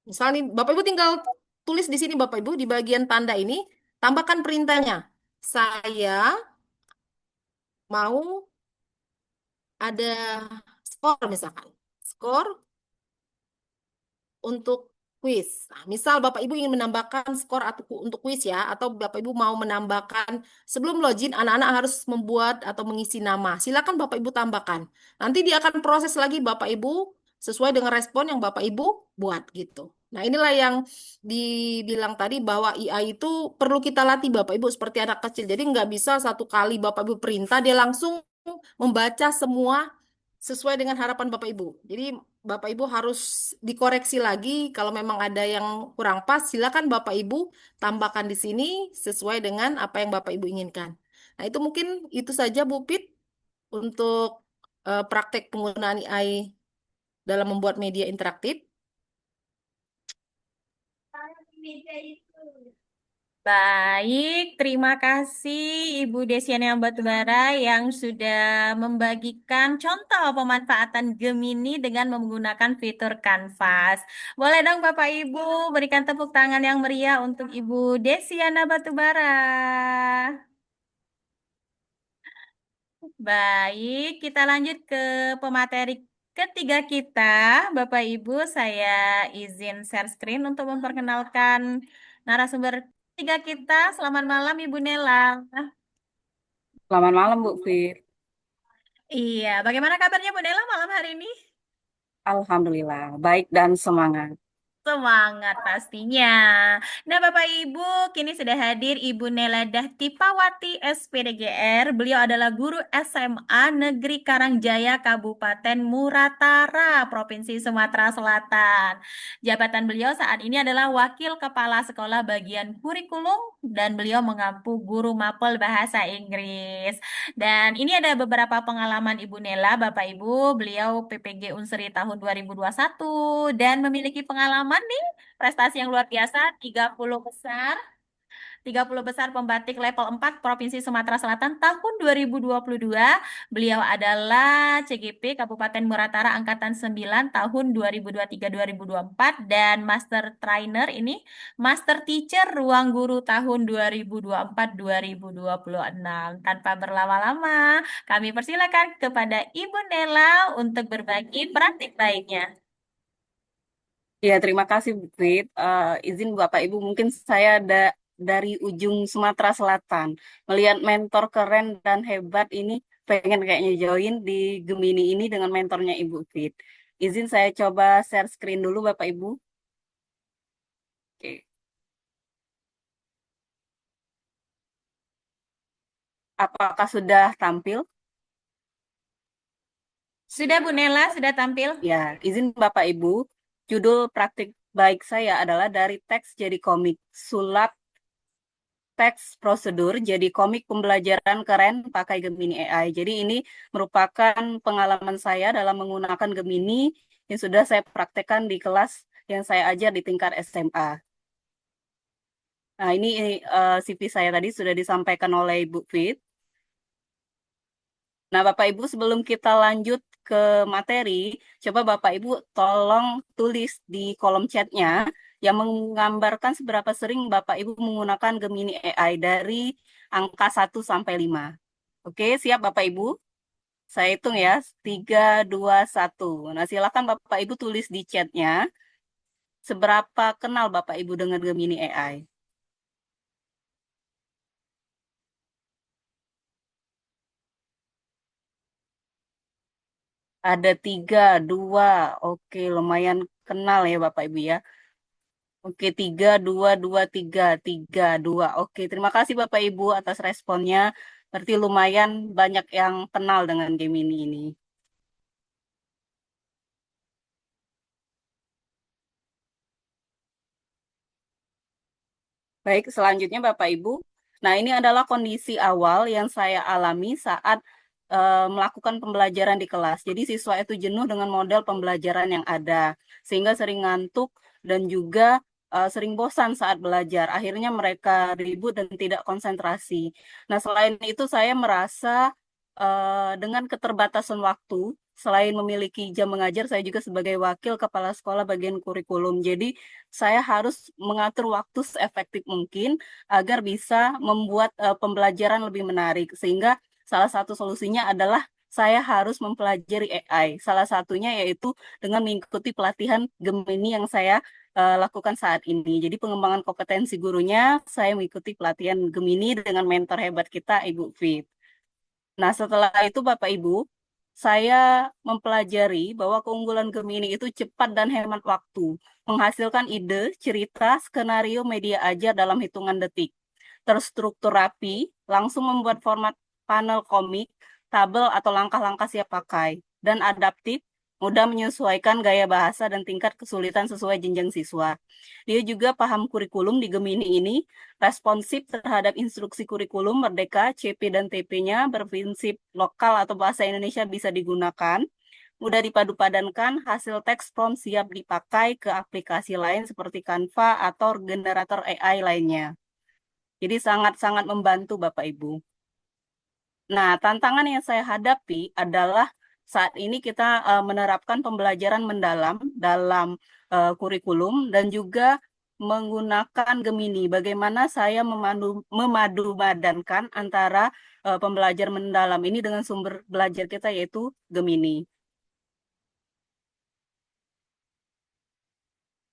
misalnya Bapak Ibu tinggal tulis di sini Bapak Ibu di bagian tanda ini tambahkan perintahnya. Saya mau ada skor misalkan. Skor untuk kuis. Nah, misal Bapak Ibu ingin menambahkan skor atau untuk kuis ya, atau Bapak Ibu mau menambahkan sebelum login anak-anak harus membuat atau mengisi nama. Silakan Bapak Ibu tambahkan. Nanti dia akan proses lagi Bapak Ibu sesuai dengan respon yang Bapak Ibu buat gitu. Nah, inilah yang dibilang tadi bahwa AI itu perlu kita latih Bapak Ibu seperti anak kecil. Jadi nggak bisa satu kali Bapak Ibu perintah dia langsung membaca semua sesuai dengan harapan Bapak Ibu. Jadi Bapak Ibu harus dikoreksi lagi kalau memang ada yang kurang pas, silakan Bapak Ibu tambahkan di sini sesuai dengan apa yang Bapak Ibu inginkan. Nah, itu mungkin itu saja Bu Pit untuk praktek penggunaan AI dalam membuat media interaktif. Baik, terima kasih Ibu Desiana Batubara yang sudah membagikan contoh pemanfaatan Gemini dengan menggunakan fitur Canvas. Boleh dong Bapak Ibu berikan tepuk tangan yang meriah untuk Ibu Desiana Batubara. Baik, kita lanjut ke pemateri ketiga kita. Bapak Ibu, saya izin share screen untuk memperkenalkan narasumber ketiga kita. Selamat malam Ibu Nela. Selamat malam Bu Fit. Iya, bagaimana kabarnya Bu Nela malam hari ini? Alhamdulillah, baik dan semangat. Semangat pastinya. Nah, Bapak Ibu, kini sudah hadir Ibu Nela Dahtipawati SPDGR. Beliau adalah guru SMA Negeri Karangjaya Kabupaten Muratara, Provinsi Sumatera Selatan. Jabatan beliau saat ini adalah Wakil Kepala Sekolah Bagian Kurikulum dan beliau mengampu guru mapel bahasa Inggris. Dan ini ada beberapa pengalaman Ibu Nela, Bapak Ibu. Beliau PPG Unsri tahun 2021 dan memiliki pengalaman nih prestasi yang luar biasa 30 besar pembatik level 4 Provinsi Sumatera Selatan tahun 2022. Beliau adalah CGP Kabupaten Muratara Angkatan 9 tahun 2023-2024 dan Master Trainer ini Master Teacher Ruang Guru tahun 2024-2026. Tanpa berlama-lama, kami persilakan kepada Ibu Nela untuk berbagi praktik baiknya. Ya, terima kasih Bu Fit. Izin Bapak Ibu, mungkin saya dari ujung Sumatera Selatan. Melihat mentor keren dan hebat ini, pengen kayaknya join di Gemini ini dengan mentornya Ibu Fit. Izin saya coba share screen dulu Bapak Ibu. Oke. Apakah sudah tampil? Sudah Bu Nela, sudah tampil? Ya, izin Bapak Ibu, judul praktik baik saya adalah dari teks jadi komik, sulap teks prosedur jadi komik pembelajaran keren pakai Gemini AI. Jadi ini merupakan pengalaman saya dalam menggunakan Gemini yang sudah saya praktekkan di kelas yang saya ajar di tingkat SMA. Nah, ini CV saya tadi sudah disampaikan oleh Ibu Fit. Nah, Bapak Ibu, sebelum kita lanjut ke materi, coba Bapak Ibu tolong tulis di kolom chatnya yang menggambarkan seberapa sering Bapak Ibu menggunakan Gemini AI dari angka 1 sampai 5. Oke, siap Bapak Ibu? Saya hitung ya, 3, 2, 1. Nah, silakan Bapak Ibu tulis di chatnya seberapa kenal Bapak Ibu dengan Gemini AI. Ada 3, 2. Oke, lumayan kenal ya Bapak Ibu ya. Oke, 3, 2, 2, 3, 3, 2. Oke, terima kasih Bapak Ibu atas responnya. Berarti lumayan banyak yang kenal dengan Gemini ini. Baik, selanjutnya Bapak Ibu. Nah, ini adalah kondisi awal yang saya alami saat melakukan pembelajaran di kelas. Jadi siswa itu jenuh dengan model pembelajaran yang ada, sehingga sering ngantuk dan juga sering bosan saat belajar. Akhirnya mereka ribut dan tidak konsentrasi. Nah, selain itu saya merasa dengan keterbatasan waktu, selain memiliki jam mengajar, saya juga sebagai wakil kepala sekolah bagian kurikulum. Jadi saya harus mengatur waktu seefektif mungkin agar bisa membuat pembelajaran lebih menarik. Sehingga salah satu solusinya adalah saya harus mempelajari AI. Salah satunya yaitu dengan mengikuti pelatihan Gemini yang saya lakukan saat ini. Jadi pengembangan kompetensi gurunya, saya mengikuti pelatihan Gemini dengan mentor hebat kita, Ibu Fit. Nah, setelah itu Bapak Ibu, saya mempelajari bahwa keunggulan Gemini itu cepat dan hemat waktu, menghasilkan ide, cerita, skenario, media ajar dalam hitungan detik. Terstruktur rapi, langsung membuat format panel komik, tabel atau langkah-langkah siap pakai, dan adaptif, mudah menyesuaikan gaya bahasa dan tingkat kesulitan sesuai jenjang siswa. Dia juga paham kurikulum di Gemini ini, responsif terhadap instruksi kurikulum merdeka, CP dan TP-nya berprinsip lokal atau bahasa Indonesia bisa digunakan, mudah dipadu-padankan, hasil teks prompt siap dipakai ke aplikasi lain seperti Canva atau generator AI lainnya. Jadi sangat-sangat membantu Bapak Ibu. Nah, tantangan yang saya hadapi adalah saat ini kita menerapkan pembelajaran mendalam dalam kurikulum dan juga menggunakan Gemini. Bagaimana saya memadupadankan antara pembelajar mendalam ini dengan sumber belajar kita yaitu Gemini.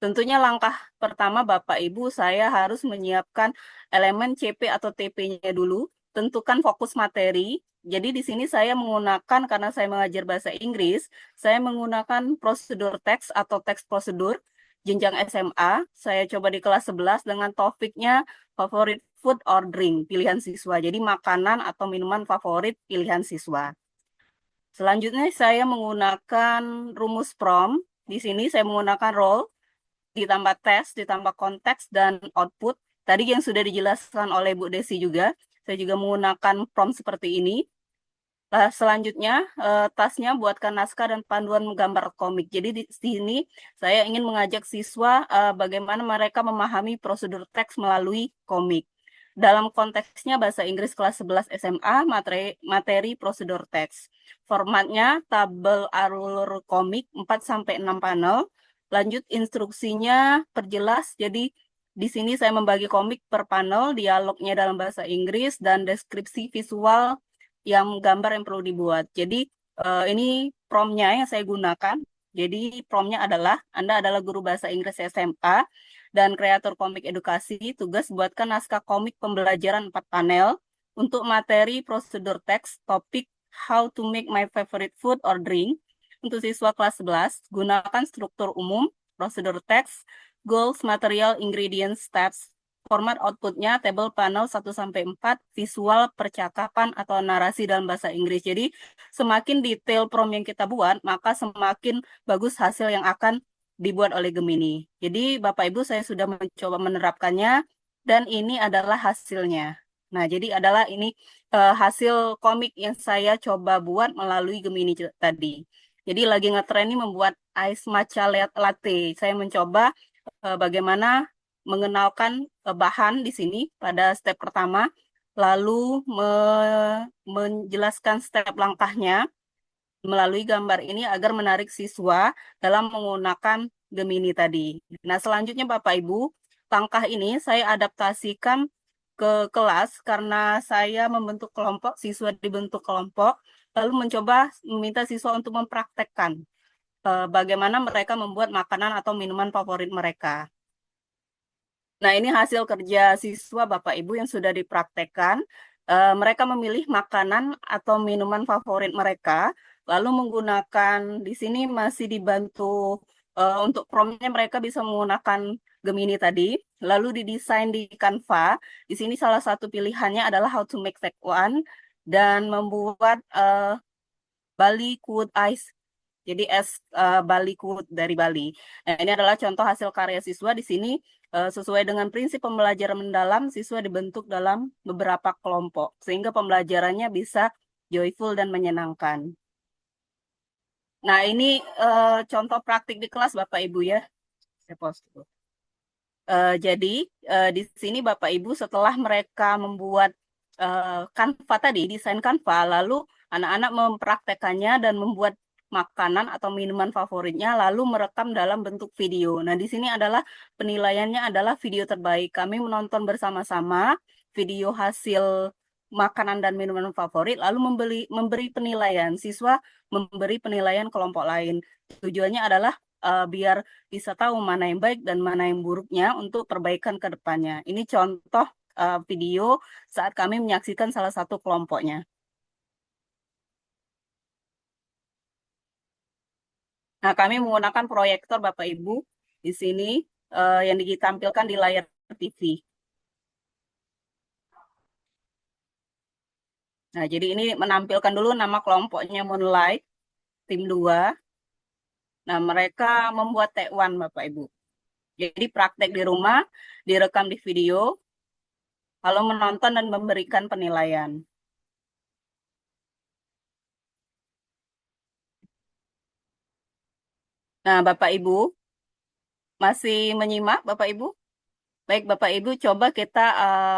Tentunya langkah pertama Bapak Ibu, saya harus menyiapkan elemen CP atau TP-nya dulu, tentukan fokus materi. Jadi di sini saya menggunakan, karena saya mengajar bahasa Inggris, saya menggunakan prosedur teks atau teks prosedur jenjang SMA. Saya coba di kelas 11 dengan topiknya favorite food or drink, pilihan siswa. Jadi makanan atau minuman favorit pilihan siswa. Selanjutnya saya menggunakan rumus prompt. Di sini saya menggunakan role, ditambah tes, ditambah konteks, dan output. Tadi yang sudah dijelaskan oleh Bu Desi juga, saya juga menggunakan prompt seperti ini. Selanjutnya, tasnya buatkan naskah dan panduan gambar komik. Jadi di sini saya ingin mengajak siswa bagaimana mereka memahami prosedur teks melalui komik. Dalam konteksnya bahasa Inggris kelas 11 SMA, materi prosedur teks. Formatnya tabel alur komik 4-6 panel. Lanjut instruksinya perjelas, jadi di sini saya membagi komik per panel, dialognya dalam bahasa Inggris, dan deskripsi visual yang gambar yang perlu dibuat. Jadi ini prompt-nya yang saya gunakan. Jadi prompt-nya adalah, Anda adalah guru bahasa Inggris SMA dan kreator komik edukasi, tugas buatkan naskah komik pembelajaran 4 panel untuk materi prosedur teks, topik how to make my favorite food or drink. Untuk siswa kelas 11, gunakan struktur umum, prosedur teks, goals, material, ingredients, steps, format outputnya, table panel 1-4, visual, percakapan, atau narasi dalam bahasa Inggris. Jadi, semakin detail prompt yang kita buat, maka semakin bagus hasil yang akan dibuat oleh Gemini. Jadi, Bapak Ibu, saya sudah mencoba menerapkannya, dan ini adalah hasilnya. Nah, jadi adalah ini hasil komik yang saya coba buat melalui Gemini tadi. Jadi lagi ngetren ini membuat ice matcha latte. Saya mencoba bagaimana mengenalkan bahan di sini pada step pertama, lalu menjelaskan step langkahnya melalui gambar ini agar menarik siswa dalam menggunakan Gemini tadi. Nah, selanjutnya Bapak Ibu, langkah ini saya adaptasikan ke kelas karena saya membentuk kelompok, siswa dibentuk kelompok, lalu mencoba meminta siswa untuk mempraktekkan bagaimana mereka membuat makanan atau minuman favorit mereka. Nah, ini hasil kerja siswa Bapak Ibu yang sudah dipraktekkan. Mereka memilih makanan atau minuman favorit mereka, lalu menggunakan, di sini masih dibantu untuk prompt-nya mereka bisa menggunakan Gemini tadi, lalu didesain di Canva. Di sini salah satu pilihannya adalah how to make take one, dan membuat Bali Quote Ice, jadi es Bali Quote dari Bali. Nah, ini adalah contoh hasil karya siswa. Di sini sesuai dengan prinsip pembelajaran mendalam, siswa dibentuk dalam beberapa kelompok, sehingga pembelajarannya bisa joyful dan menyenangkan. Nah, ini contoh praktik di kelas Bapak Ibu ya. Saya pause dulu. Jadi di sini Bapak Ibu setelah mereka membuat Canva tadi, desain Canva, lalu anak-anak mempraktekannya dan membuat makanan atau minuman favoritnya, lalu merekam dalam bentuk video. Nah, di sini adalah penilaiannya adalah video terbaik. Kami menonton bersama-sama video hasil makanan dan minuman favorit, lalu memberi penilaian. Siswa memberi penilaian kelompok lain. Tujuannya adalah biar bisa tahu mana yang baik dan mana yang buruknya untuk perbaikan ke depannya. Ini contoh video saat kami menyaksikan salah satu kelompoknya. Nah, kami menggunakan proyektor Bapak Ibu di sini yang ditampilkan di layar TV. Nah, jadi ini menampilkan dulu nama kelompoknya Moonlight, tim 2. Nah, mereka membuat T1 Bapak Ibu. Jadi praktek di rumah, direkam di video, lalu menonton dan memberikan penilaian. Nah, Bapak Ibu, masih menyimak Bapak Ibu? Baik, Bapak Ibu, coba kita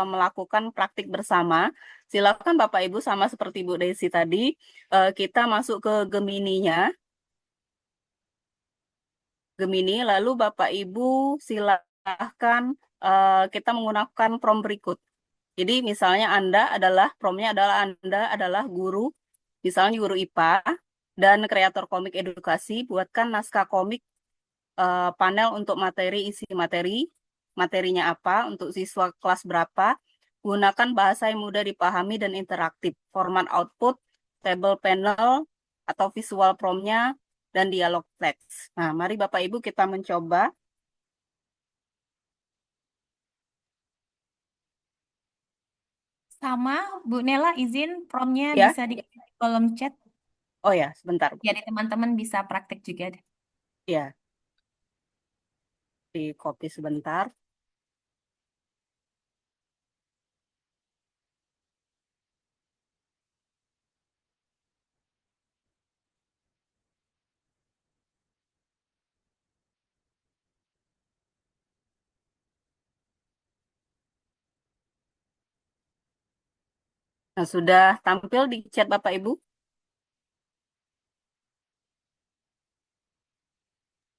melakukan praktik bersama. Silakan Bapak Ibu, sama seperti Bu Desi tadi, kita masuk ke Gemini-nya. Gemini, lalu Bapak Ibu silahkan kita menggunakan prompt berikut. Jadi misalnya promnya adalah Anda adalah guru, misalnya guru IPA, dan kreator komik edukasi, buatkan naskah komik panel untuk isi materinya apa, untuk siswa kelas berapa, gunakan bahasa yang mudah dipahami dan interaktif, format output, table panel, atau visual promnya, dan dialog teks. Nah, mari Bapak Ibu kita mencoba. Sama, Bu Nela izin promnya Ya. bisa di kolom chat. Oh ya, sebentar. Jadi teman-teman bisa praktek juga. Ya. Di copy sebentar. Nah, sudah tampil di chat Bapak Ibu?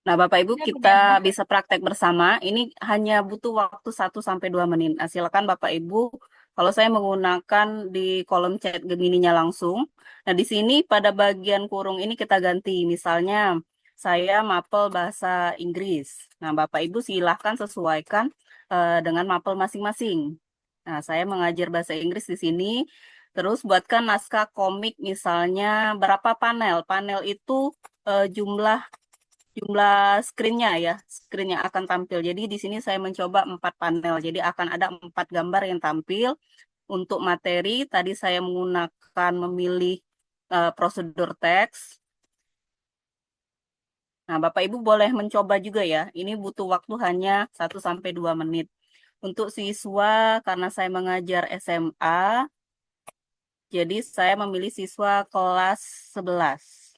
Nah, Bapak Ibu, kita bisa praktek bersama. Ini hanya butuh waktu 1-2 menit. Nah, silakan Bapak Ibu, kalau saya menggunakan di kolom chat Gemininya langsung. Nah, di sini pada bagian kurung ini kita ganti. Misalnya, saya mapel bahasa Inggris. Nah, Bapak Ibu silahkan sesuaikan dengan mapel masing-masing. Nah, saya mengajar bahasa Inggris di sini. Terus buatkan naskah komik misalnya berapa panel. Panel itu jumlah screen-nya ya, screen-nya akan tampil. Jadi di sini saya mencoba 4 panel. Jadi akan ada 4 gambar yang tampil. Untuk materi, tadi saya memilih prosedur teks. Nah, Bapak Ibu boleh mencoba juga ya. Ini butuh waktu hanya 1-2 menit. Untuk siswa, karena saya mengajar SMA, jadi saya memilih siswa kelas 11.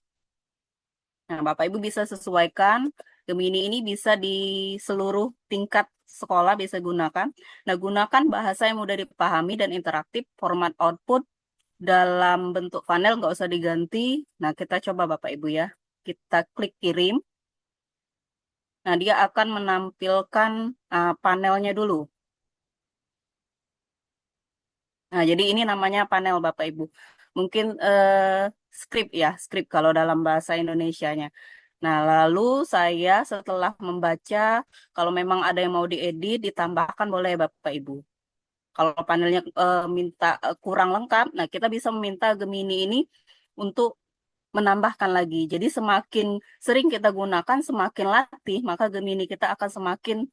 Nah, Bapak Ibu bisa sesuaikan. Gemini ini bisa di seluruh tingkat sekolah bisa gunakan. Nah, gunakan bahasa yang mudah dipahami dan interaktif, format output dalam bentuk panel nggak usah diganti. Nah, kita coba Bapak Ibu ya. Kita klik kirim. Nah, dia akan menampilkan panelnya dulu. Nah, jadi ini namanya panel Bapak Ibu. Mungkin skrip ya, skrip kalau dalam bahasa Indonesianya. Nah, lalu saya setelah membaca, kalau memang ada yang mau diedit, ditambahkan boleh Bapak Ibu. Kalau panelnya minta kurang lengkap, nah kita bisa meminta Gemini ini untuk menambahkan lagi. Jadi semakin sering kita gunakan, semakin latih, maka Gemini kita akan semakin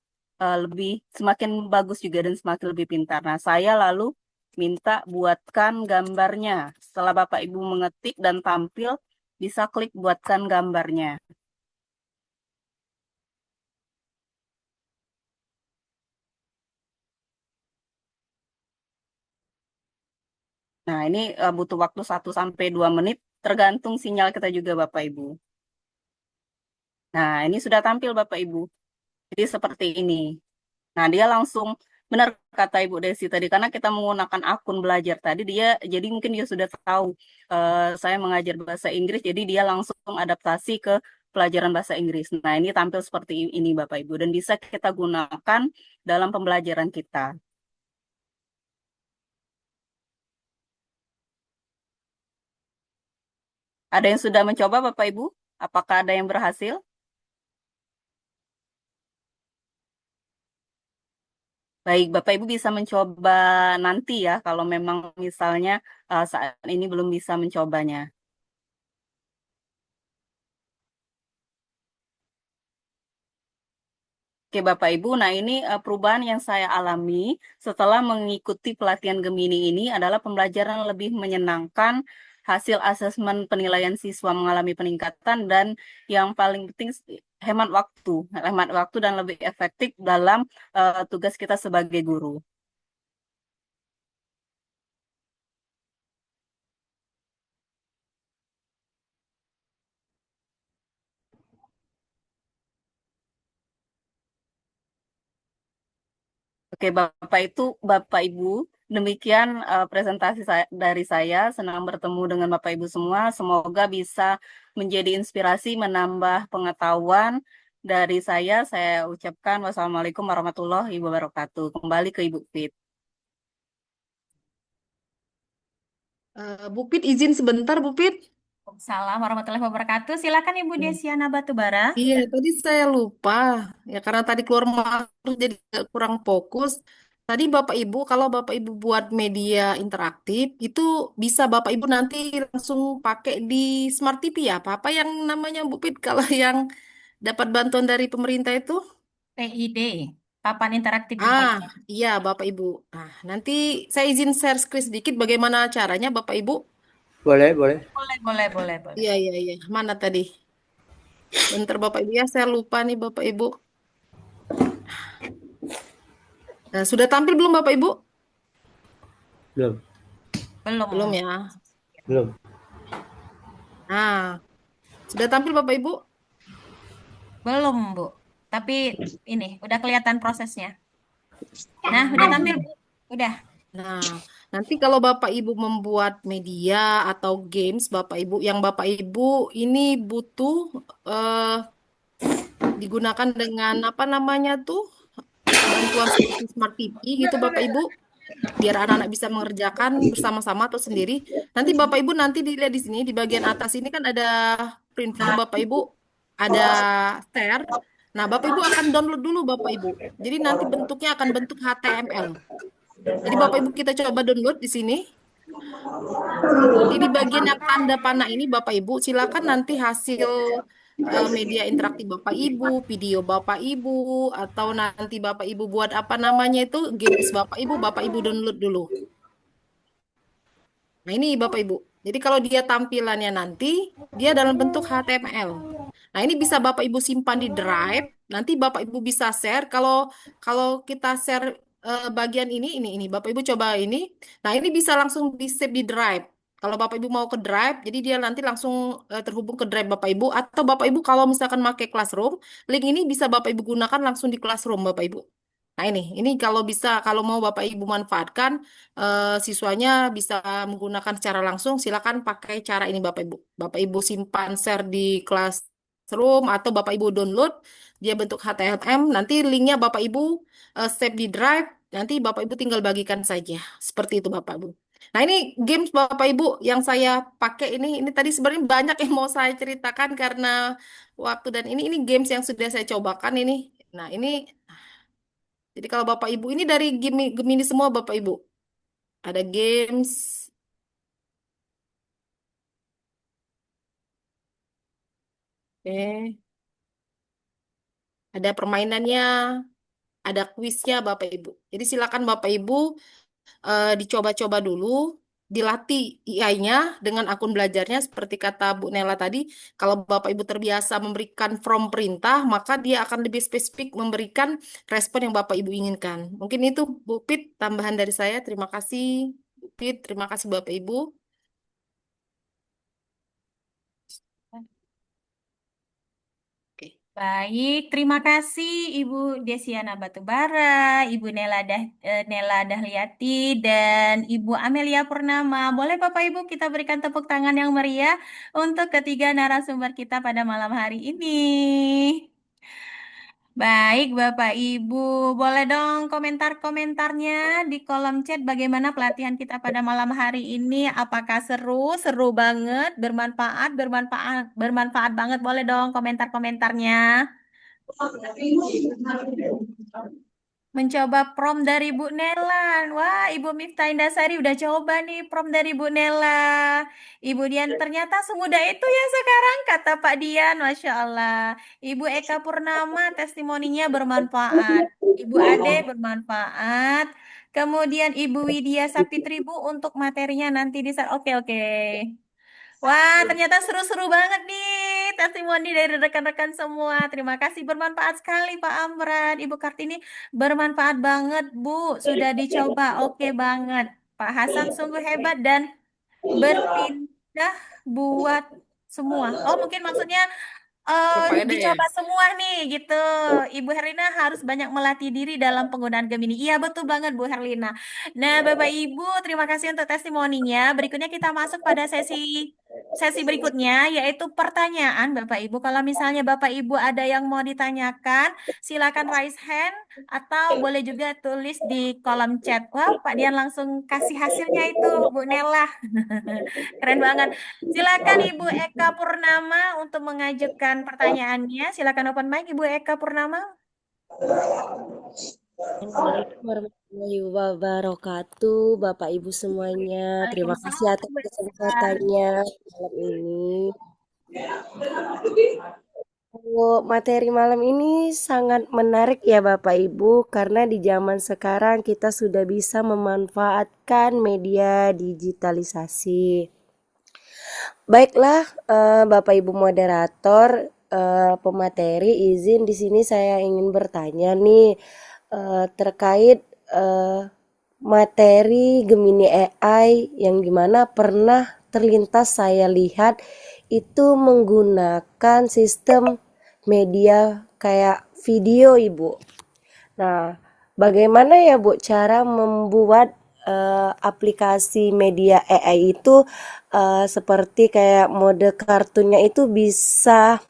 bagus juga dan semakin lebih pintar. Nah, saya lalu minta buatkan gambarnya. Setelah Bapak Ibu mengetik dan tampil, bisa klik buatkan gambarnya. Nah, ini butuh waktu 1-2 menit, tergantung sinyal kita juga Bapak Ibu. Nah, ini sudah tampil Bapak Ibu. Jadi seperti ini. Nah, dia langsung, benar kata Ibu Desi tadi, karena kita menggunakan akun belajar tadi, jadi mungkin dia sudah tahu saya mengajar bahasa Inggris, jadi dia langsung adaptasi ke pelajaran bahasa Inggris. Nah, ini tampil seperti ini Bapak Ibu, dan bisa kita gunakan dalam pembelajaran kita. Ada yang sudah mencoba, Bapak Ibu? Apakah ada yang berhasil? Baik, Bapak Ibu bisa mencoba nanti ya, kalau memang misalnya saat ini belum bisa mencobanya. Oke, Bapak Ibu, nah ini perubahan yang saya alami setelah mengikuti pelatihan Gemini ini adalah pembelajaran lebih menyenangkan, hasil asesmen penilaian siswa mengalami peningkatan, dan yang paling penting hemat waktu dan lebih efektif dalam tugas kita sebagai guru. Oke, Bapak Ibu, demikian presentasi dari saya. Senang bertemu dengan Bapak Ibu semua. Semoga bisa menjadi inspirasi, menambah pengetahuan dari saya. Saya ucapkan wassalamualaikum warahmatullahi wabarakatuh. Kembali ke Ibu Fit. Bu Pit izin sebentar, Bu Pit. Salam warahmatullahi wabarakatuh. Silakan Ibu Desiana Batubara. Iya, tadi saya lupa. Ya karena tadi keluar masuk jadi kurang fokus. Tadi Bapak Ibu, kalau Bapak Ibu buat media interaktif, itu bisa Bapak Ibu nanti langsung pakai di Smart TV ya. Apa yang namanya Bu Pit kalau yang dapat bantuan dari pemerintah itu? PID, papan interaktif Ah, digital. iya Bapak Ibu. Nah, nanti saya izin share screen sedikit bagaimana caranya Bapak Ibu. Boleh, boleh. Boleh. Iya, iya, iya. Mana tadi? Bentar Bapak Ibu ya, saya lupa nih Bapak Ibu. Nah, sudah tampil belum Bapak Ibu? Belum, Belum Belum. ya. belum. Nah, sudah tampil Bapak Ibu? Belum, Bu. Tapi ini udah kelihatan prosesnya. Nah, udah tampil, Bu. Udah. Nah, nanti kalau Bapak Ibu membuat media atau games Bapak Ibu, yang Bapak Ibu ini butuh eh, digunakan dengan apa namanya tuh bantuan seperti Smart TV gitu Bapak Ibu, biar anak-anak bisa mengerjakan bersama-sama atau sendiri. Nanti Bapak Ibu nanti dilihat di sini di bagian atas ini kan ada print view Bapak Ibu, ada share. Nah, Bapak Ibu akan download dulu Bapak Ibu. Jadi nanti bentuknya akan bentuk HTML. Jadi Bapak Ibu kita coba download di sini. Jadi di bagian yang tanda panah ini Bapak Ibu silakan nanti hasil media interaktif Bapak Ibu, video Bapak Ibu, atau nanti Bapak Ibu buat apa namanya itu games Bapak Ibu download dulu. Nah ini Bapak Ibu. Jadi kalau dia tampilannya nanti dia dalam bentuk HTML. Nah ini bisa Bapak Ibu simpan di Drive. Nanti Bapak Ibu bisa share. Kalau kalau kita share bagian ini Bapak Ibu coba ini. Nah ini bisa langsung di save di Drive. Kalau Bapak Ibu mau ke Drive, jadi dia nanti langsung terhubung ke Drive Bapak Ibu. Atau Bapak Ibu kalau misalkan pakai Classroom, link ini bisa Bapak Ibu gunakan langsung di Classroom Bapak Ibu. Nah ini kalau bisa, kalau mau Bapak Ibu manfaatkan, siswanya bisa menggunakan secara langsung, silakan pakai cara ini Bapak Ibu. Bapak Ibu simpan share di Classroom atau Bapak Ibu download, dia bentuk HTML, nanti linknya Bapak Ibu save di Drive, nanti Bapak Ibu tinggal bagikan saja. Seperti itu Bapak Ibu. Nah ini games Bapak Ibu yang saya pakai ini tadi sebenarnya banyak yang mau saya ceritakan karena waktu dan ini games yang sudah saya cobakan ini. Nah ini jadi kalau Bapak Ibu ini dari Gemini semua Bapak Ibu. Ada games, ada permainannya, ada kuisnya Bapak Ibu. Jadi silakan Bapak Ibu dicoba-coba dulu, dilatih AI-nya dengan akun belajarnya seperti kata Bu Nela tadi. Kalau Bapak Ibu terbiasa memberikan from perintah, maka dia akan lebih spesifik memberikan respon yang Bapak Ibu inginkan. Mungkin itu Bu Pit tambahan dari saya. Terima kasih Bu Pit, terima kasih Bapak Ibu. Oke. Baik, terima kasih Ibu Desiana Batubara, Ibu Nela Dahliati, dan Ibu Amelia Purnama. Boleh Bapak Ibu kita berikan tepuk tangan yang meriah untuk ketiga narasumber kita pada malam hari ini. Baik, Bapak Ibu. Boleh dong komentar-komentarnya di kolom chat bagaimana pelatihan kita pada malam hari ini? Apakah seru? Seru banget, bermanfaat, bermanfaat, bermanfaat banget. Boleh dong komentar-komentarnya. Mencoba prom dari Bu Nelan. Wah, Ibu Miftah Indasari udah coba nih prom dari Bu Nela. Ibu Dian ternyata semudah itu ya sekarang, kata Pak Dian. Masya Allah. Ibu Eka Purnama testimoninya bermanfaat. Ibu Ade bermanfaat. Kemudian Ibu Widya Sapitribu untuk materinya nanti di saat. Oke, oke. Wah, ternyata seru-seru banget nih testimoni dari rekan-rekan semua. Terima kasih, bermanfaat sekali Pak Amran. Ibu Kartini bermanfaat banget, Bu. Sudah dicoba, oke banget. Pak Hasan sungguh hebat dan berpindah buat semua. Oh, mungkin maksudnya Berfaedah ya. dicoba semua nih gitu. Ibu Herlina harus banyak melatih diri dalam penggunaan Gemini. Iya betul banget Bu Herlina. Nah, Bapak Ibu, terima kasih untuk testimoninya. Berikutnya kita masuk pada sesi sesi berikutnya yaitu pertanyaan Bapak Ibu. Kalau misalnya Bapak Ibu ada yang mau ditanyakan, silakan raise hand atau boleh juga tulis di kolom chat. Wah, Pak Dian langsung kasih hasilnya itu, Bu Nela. Keren banget. Silakan Ibu Eka Purnama untuk mengajukan pertanyaannya. Silakan open mic Ibu Eka Purnama. Assalamualaikum warahmatullahi wabarakatuh, Bapak Ibu semuanya. Terima kasih Waalaikumsalam atas Bu Eka. kesempatannya malam ini. Materi malam ini sangat menarik ya Bapak Ibu, karena di zaman sekarang kita sudah bisa memanfaatkan media digitalisasi. Baiklah, Bapak Ibu moderator, pemateri, izin di sini saya ingin bertanya nih terkait eh, materi Gemini AI yang dimana pernah terlintas saya lihat itu menggunakan sistem media kayak video Ibu. Nah, bagaimana ya Bu cara membuat aplikasi media AI itu seperti kayak mode kartunnya itu bisa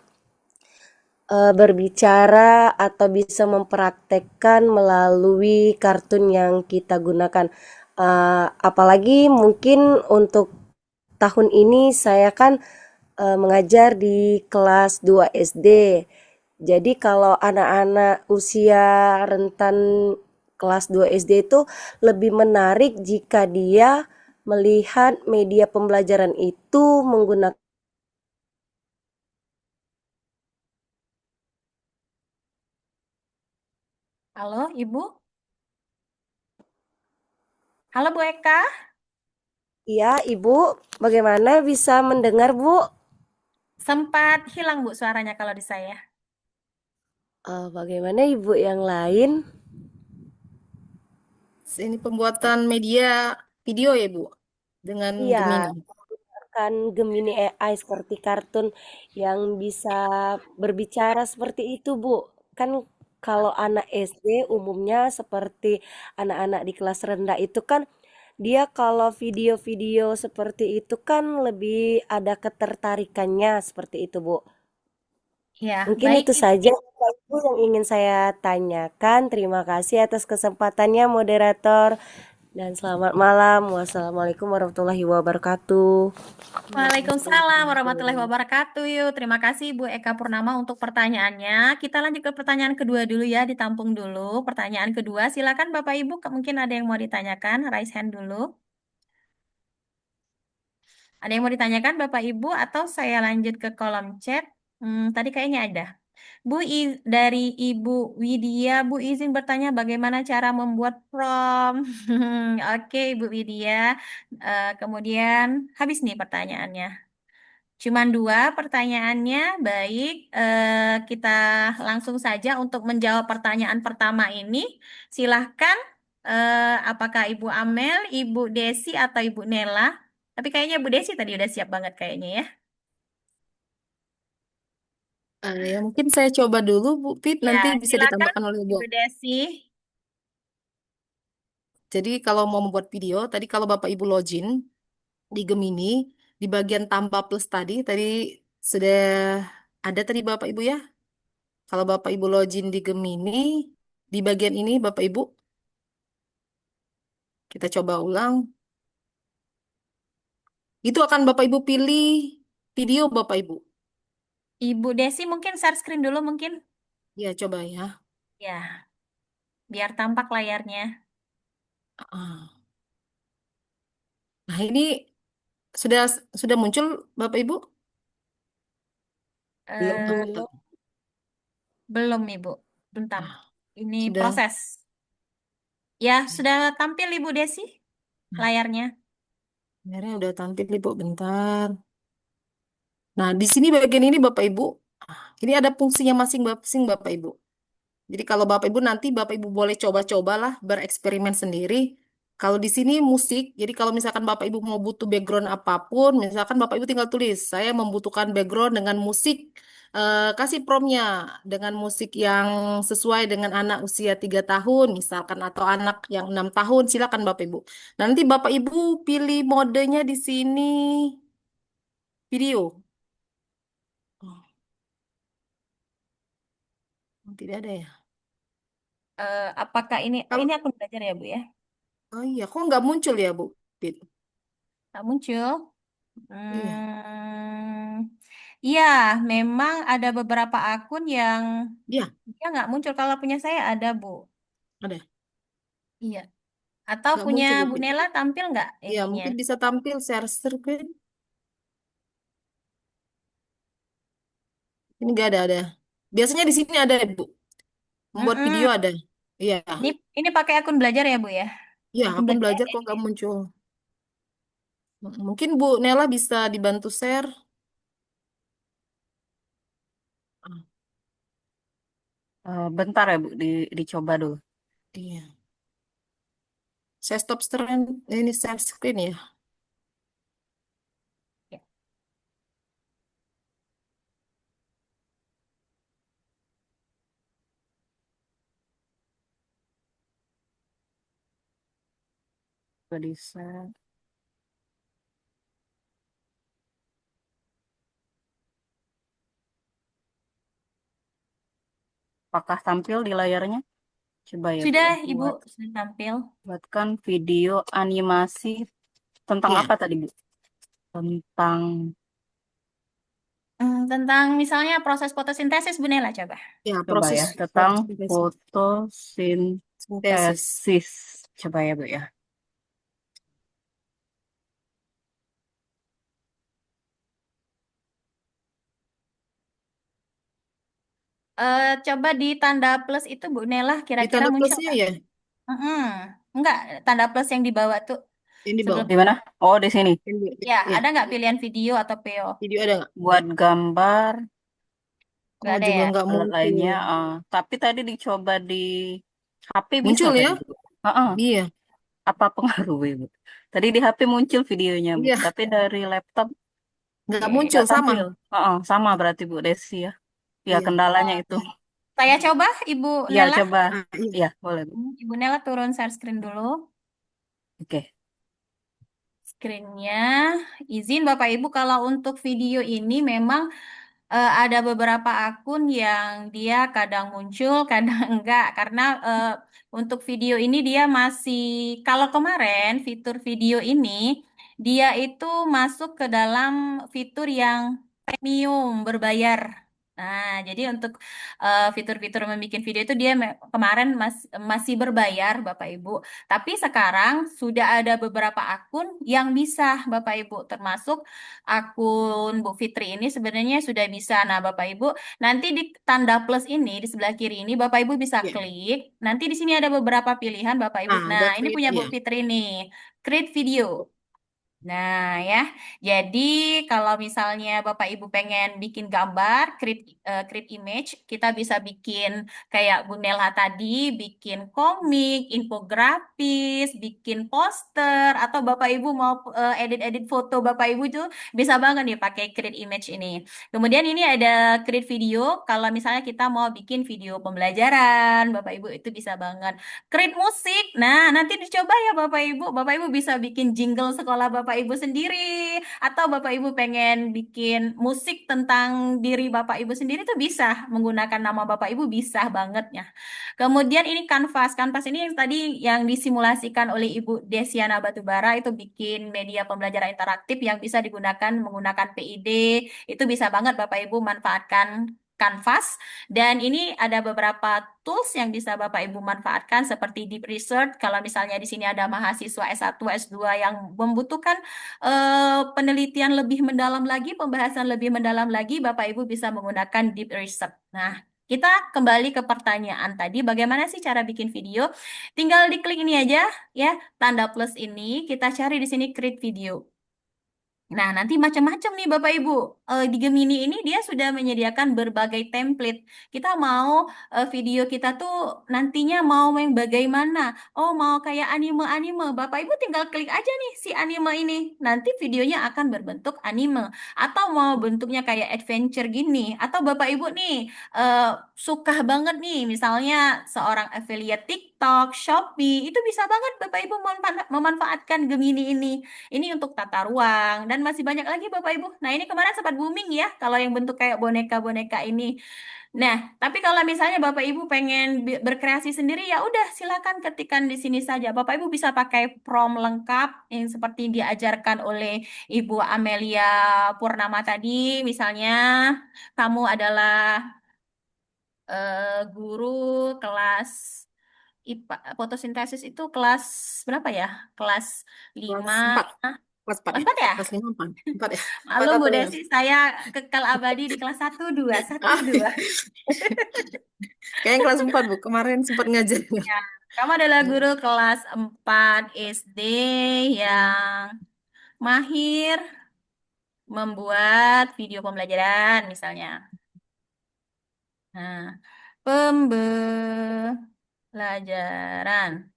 berbicara atau bisa mempraktekkan melalui kartun yang kita gunakan. Apalagi mungkin untuk tahun ini saya kan mengajar di kelas 2 SD. Jadi kalau anak-anak usia rentan kelas 2 SD itu lebih menarik jika dia melihat media pembelajaran itu menggunakan. Halo, Ibu. Halo Bu Eka. Iya, Ibu, bagaimana bisa mendengar, Bu? Sempat hilang Bu suaranya kalau di saya. Bagaimana Ibu yang lain? Ini pembuatan media video ya, Bu, dengan Iya, Gemini. kan Gemini AI seperti kartun yang bisa berbicara seperti itu, Bu. Kan kalau anak SD umumnya seperti anak-anak di kelas rendah itu kan dia kalau video-video seperti itu kan lebih ada ketertarikannya seperti itu, Bu. Ya, Mungkin baik itu Ibu. saja Bapak Ibu yang ingin saya tanyakan. Terima kasih atas kesempatannya moderator dan selamat malam. Wassalamualaikum warahmatullahi wabarakatuh. Waalaikumsalam warahmatullahi wabarakatuh. Yuk, terima kasih Bu Eka Purnama untuk pertanyaannya. Kita lanjut ke pertanyaan kedua dulu ya, ditampung dulu. Pertanyaan kedua, silakan Bapak Ibu, mungkin ada yang mau ditanyakan, raise hand dulu. Ada yang mau ditanyakan Bapak Ibu atau saya lanjut ke kolom chat? Tadi kayaknya ada. Dari Ibu Widya, Bu izin bertanya bagaimana cara membuat prom. Oke, Ibu Widya. Kemudian habis nih pertanyaannya. Cuman dua pertanyaannya. Baik, kita langsung saja untuk menjawab pertanyaan pertama ini. Silahkan, apakah Ibu Amel, Ibu Desi, atau Ibu Nela? Tapi kayaknya Bu Desi tadi udah siap banget kayaknya ya. Ya mungkin saya coba dulu, Bu Pit, Ya, nanti bisa silakan ditambahkan oleh Bu. Ibu Desi. Jadi kalau mau membuat video, tadi kalau Bapak Ibu login di Gemini, di bagian tambah plus tadi sudah ada tadi Bapak Ibu ya. Kalau Bapak Ibu login di Gemini, di bagian ini Bapak Ibu, kita coba ulang. Itu akan Bapak Ibu pilih video Bapak Ibu. Ibu Desi mungkin share screen dulu mungkin. Ya, coba ya. Ya, biar tampak layarnya. Ah. Nah, ini sudah sudah muncul Bapak Ibu? Belum, Eh, belum. belum, Ibu. Bentar. Ah, Ini sudah. proses. Ya, sudah tampil Ibu Desi Nah, layarnya. sebenarnya udah tampil Ibu, bentar. Nah, di sini bagian ini Bapak Ibu, ini ada fungsinya masing-masing Bapak Ibu. Jadi kalau Bapak Ibu nanti Bapak Ibu boleh coba-cobalah bereksperimen sendiri. Kalau di sini musik, jadi kalau misalkan Bapak Ibu mau butuh background apapun, misalkan Bapak Ibu tinggal tulis, saya membutuhkan background dengan musik, kasih promptnya dengan musik yang sesuai dengan anak usia 3 tahun, misalkan, atau anak yang 6 tahun, silakan Bapak Ibu. Nanti Bapak Ibu pilih modenya di sini video. Oh, tidak ada ya? Apakah ini Kalau, ini akun belajar ya, Bu ya? oh iya, kok nggak muncul ya Bu? Tak muncul. Iya, Iya, memang ada beberapa akun yang iya, dia nggak muncul. Kalau punya saya ada, Bu. ada. Iya. Atau Nggak punya muncul ya, Bu Fit? Nela tampil nggak Ya, ininya? mungkin bisa tampil share screen. Ini nggak ada. Biasanya di sini ada, Bu. Membuat video Mm-mm. ada. Iya, Ini pakai akun belajar ya, Bu ya? iya, Akun akun belajar belajar kok nggak muncul. Mungkin Bu Nela bisa dibantu share. Ah, Bentar ya Bu, dicoba dulu. iya. Saya stop screen, ini share screen ya. Ya. Coba di-share. Apakah tampil di layarnya? Coba ya Bu Sudah, ya. Ibu, sudah tampil. Buatkan video animasi tentang Iya, apa tadi Bu? Tentang Tentang misalnya proses fotosintesis, Bu Nela, coba. ya, coba ya, proses tentang fotosintesis. Sintesis. fotosintesis. Coba ya Bu ya. Coba di tanda plus itu, Bu Nela, Di kira-kira tanda muncul plusnya nggak? ya, Mm-mm. Enggak, tanda plus yang di bawah tuh. ini di bawah. Sebelum Di mana? Oh, di sini. ya, Ya, ada nggak pilihan video atau PO? video ada nggak? Buat gambar Nggak Oh, ada juga ya? nggak alat muncul. lainnya. Tapi tadi dicoba di HP bisa Muncul tadi ya? Bu. Heeh. Iya, Apa pengaruh Bu? Tadi di HP muncul videonya Bu, iya, tapi dari laptop nggak nggak muncul sama. tampil. Sama berarti Bu Desi ya. Ya Iya. kendalanya itu. Saya coba, Ibu Ya Nela. coba. Iya. Ya boleh Bu. Ibu Nela turun share screen dulu. Oke. Screennya. Izin Bapak Ibu, kalau untuk video ini memang ada beberapa akun yang dia kadang muncul, kadang enggak. Karena untuk video ini dia masih, kalau kemarin fitur video ini, dia itu masuk ke dalam fitur yang premium berbayar. Nah, jadi untuk fitur-fitur membuat video itu dia kemarin masih berbayar, Bapak Ibu. Tapi sekarang sudah ada beberapa akun yang bisa, Bapak Ibu, termasuk akun Bu Fitri ini sebenarnya sudah bisa. Nah, Bapak Ibu, nanti di tanda plus ini di sebelah kiri ini Bapak Ibu bisa Iya. klik. Nanti di sini ada beberapa pilihan Bapak Ibu. Ah, Nah, ada ini create punya Bu ya. Fitri nih. Create video. Nah, ya. Jadi kalau misalnya Bapak Ibu pengen bikin gambar, create image, kita bisa bikin kayak Bu Nela tadi, bikin komik, infografis, bikin poster, atau Bapak Ibu mau edit-edit foto Bapak Ibu tuh bisa banget nih pakai create image ini. Kemudian ini ada create video, kalau misalnya kita mau bikin video pembelajaran, Bapak Ibu itu bisa banget. Create musik, nah nanti dicoba ya Bapak Ibu bisa bikin jingle sekolah Bapak Bapak Ibu sendiri, atau Bapak Ibu pengen bikin musik tentang diri Bapak Ibu sendiri tuh bisa menggunakan nama Bapak Ibu, bisa banget ya. Kemudian ini Canvas. Canvas ini yang tadi yang disimulasikan oleh Ibu Desiana Batubara itu bikin media pembelajaran interaktif yang bisa digunakan menggunakan PID. Itu bisa banget Bapak Ibu manfaatkan Canvas. Dan ini ada beberapa tools yang bisa Bapak Ibu manfaatkan seperti Deep Research. Kalau misalnya di sini ada mahasiswa S1, S2 yang membutuhkan penelitian lebih mendalam lagi, pembahasan lebih mendalam lagi, Bapak Ibu bisa menggunakan Deep Research. Nah, kita kembali ke pertanyaan tadi, bagaimana sih cara bikin video? Tinggal diklik ini aja ya, tanda plus ini, kita cari di sini create video. Nah, nanti macam-macam nih Bapak Ibu. Di Gemini ini dia sudah menyediakan berbagai template. Kita mau video kita tuh nantinya mau yang bagaimana? Oh, mau kayak anime-anime. Bapak Ibu tinggal klik aja nih si anime ini. Nanti videonya akan berbentuk anime. Atau mau bentuknya kayak adventure gini. Atau Bapak Ibu nih suka banget nih misalnya seorang affiliate TikTok, Shopee. Itu bisa banget Bapak Ibu memanfaatkan Gemini ini. Ini untuk tata ruang dan masih banyak lagi Bapak Ibu. Nah, ini kemarin sempat booming ya kalau yang bentuk kayak boneka-boneka ini. Nah, tapi kalau misalnya Bapak Ibu pengen berkreasi sendiri ya udah silakan ketikkan di sini saja. Bapak Ibu bisa pakai prompt lengkap yang seperti diajarkan oleh Ibu Amelia Purnama tadi. Misalnya kamu adalah guru kelas IPA, fotosintesis itu kelas berapa ya? Kelas Kelas 5. 4. Kelas 4 Kelas ya? 4 ya? Kelas 5 4. 4 ya? 4 Maklum Bu atau 5? Desi, saya kekal abadi di kelas 1, 2, 1, Ah, 2. kayaknya kelas 4 Bu. Kemarin sempat ngajar. Ya, kamu adalah guru kelas 4 SD yang mahir membuat video pembelajaran misalnya. Nah, pembelajaran.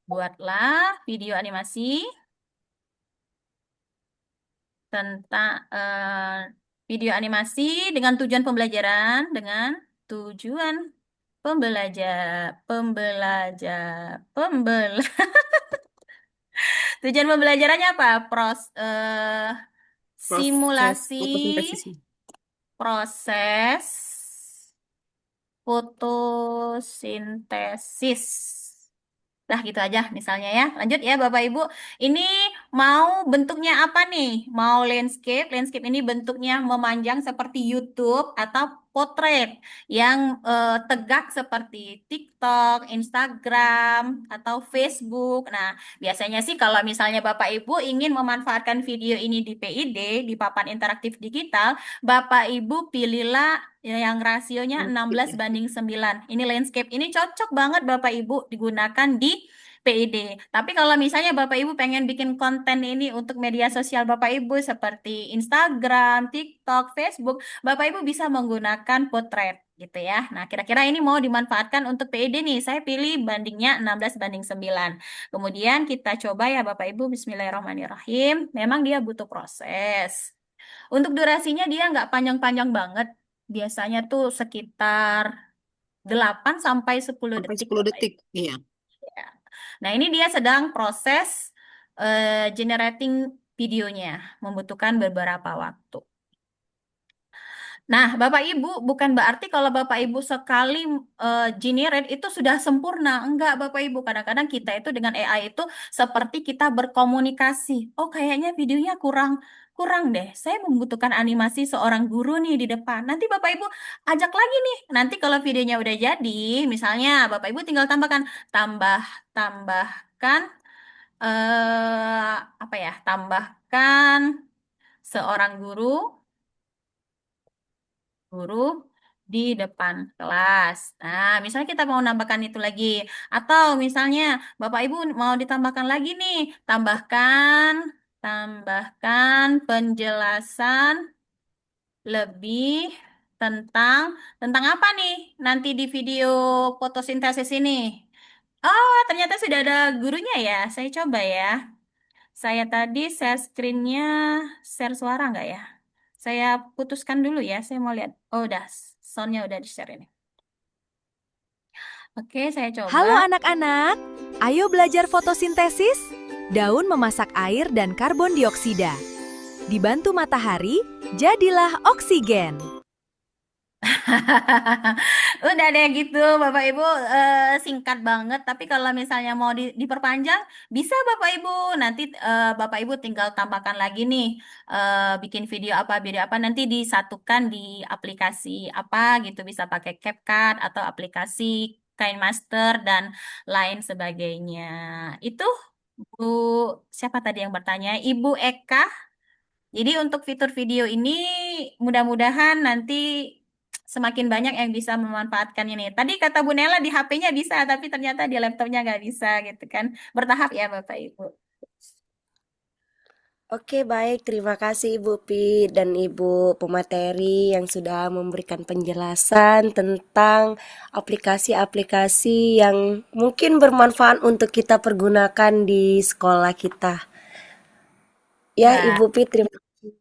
Buatlah video animasi tentang video animasi dengan tujuan pembelajaran, dengan tujuan pembelajar. Tujuan pembelajarannya apa? Proses Simulasi fotosintesis. proses fotosintesis. Nah, gitu aja misalnya ya. Lanjut ya Bapak Ibu. Ini mau bentuknya apa nih? Mau landscape. Landscape ini bentuknya memanjang seperti YouTube atau potret yang tegak seperti TikTok, Instagram, atau Facebook. Nah, biasanya sih kalau misalnya Bapak Ibu ingin memanfaatkan video ini di PID, di papan interaktif digital, Bapak Ibu pilihlah yang rasionya 16:9. Ini landscape. Ini cocok banget Bapak Ibu digunakan di PID. Tapi kalau misalnya Bapak Ibu pengen bikin konten ini untuk media sosial Bapak Ibu seperti Instagram, TikTok, Facebook, Bapak Ibu bisa menggunakan potret gitu ya. Nah, kira-kira ini mau dimanfaatkan untuk PID nih. Saya pilih bandingnya 16:9. Kemudian kita coba ya Bapak Ibu, Bismillahirrahmanirrahim. Memang dia butuh proses. Untuk durasinya dia nggak panjang-panjang banget. Biasanya tuh sekitar 8 sampai 10 Sampai detik 10 Bapak detik. Ibu. Iya. Ya. Nah, ini dia sedang proses generating videonya, membutuhkan beberapa waktu. Nah, Bapak Ibu, bukan berarti kalau Bapak Ibu sekali generate itu sudah sempurna. Enggak, Bapak Ibu. Kadang-kadang kita itu dengan AI itu seperti kita berkomunikasi. Oh, kayaknya videonya kurang kurang deh. Saya membutuhkan animasi seorang guru nih di depan. Nanti Bapak Ibu ajak lagi nih. Nanti kalau videonya udah jadi, misalnya Bapak Ibu tinggal tambahkan apa ya? Tambahkan seorang guru di depan kelas. Nah, misalnya kita mau nambahkan itu lagi. Atau misalnya Bapak Ibu mau ditambahkan lagi nih, tambahkan penjelasan lebih tentang apa nih nanti di video fotosintesis ini. Oh, ternyata sudah ada gurunya ya. Saya coba ya. Saya tadi share screen-nya, share suara nggak ya? Saya putuskan dulu ya, saya mau lihat. Oh, udah, sound-nya udah di-share ini. Oke, saya coba. Halo anak-anak, Ayo belajar fotosintesis. Daun memasak air dan karbon dioksida. Dibantu matahari, jadilah oksigen. Udah deh gitu Bapak Ibu, singkat banget, tapi kalau misalnya mau diperpanjang bisa Bapak Ibu. Nanti Bapak Ibu tinggal tambahkan lagi nih, bikin video apa nanti disatukan di aplikasi apa gitu, bisa pakai CapCut atau aplikasi KineMaster dan lain sebagainya. Itu Bu, siapa tadi yang bertanya? Ibu Eka. Jadi untuk fitur video ini mudah-mudahan nanti semakin banyak yang bisa memanfaatkan ini. Tadi kata Bu Nela di HP-nya bisa, tapi ternyata di laptopnya nggak bisa gitu kan. Bertahap ya Bapak Ibu. Oke, baik. Terima kasih Ibu Pi dan Ibu pemateri yang sudah memberikan penjelasan tentang aplikasi-aplikasi yang mungkin bermanfaat untuk kita pergunakan di sekolah kita. Ya, Ya, Ibu Pi, terima kasih.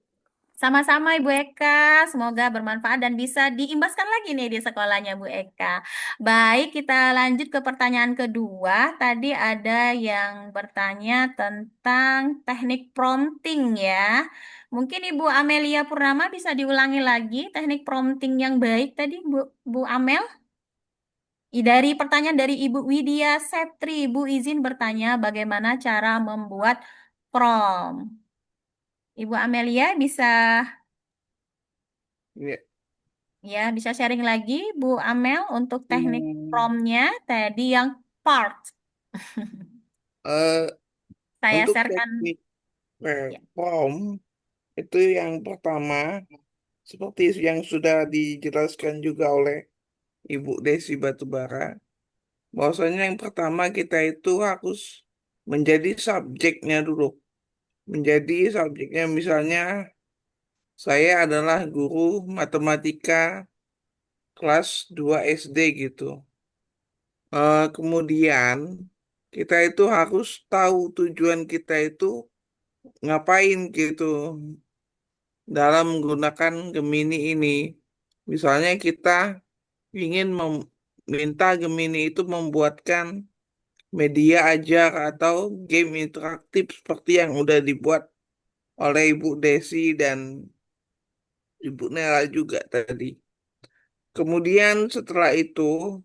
sama-sama Ibu Eka. Semoga bermanfaat dan bisa diimbaskan lagi nih di sekolahnya Bu Eka. Baik, kita lanjut ke pertanyaan kedua. Tadi ada yang bertanya tentang teknik prompting ya. Mungkin Ibu Amelia Purnama bisa diulangi lagi teknik prompting yang baik tadi Bu Amel. Dari pertanyaan dari Ibu Widya Septri, Ibu izin bertanya bagaimana cara membuat prompt. Ibu Amelia bisa Ya. ya bisa sharing lagi Bu Amel untuk teknik Hmm, promptnya tadi yang part. eh, Saya untuk sharekan teknik ya. prompt itu yang pertama, seperti yang sudah dijelaskan juga oleh Ibu Desi Batubara, bahwasanya yang pertama kita itu harus menjadi subjeknya dulu. Menjadi subjeknya misalnya saya adalah guru matematika kelas 2 SD gitu. Kemudian kita itu harus tahu tujuan kita itu ngapain gitu dalam menggunakan Gemini ini. Misalnya kita ingin meminta Gemini itu membuatkan media ajar atau game interaktif seperti yang udah dibuat oleh Ibu Desi dan Ibu Nela juga tadi. Kemudian setelah itu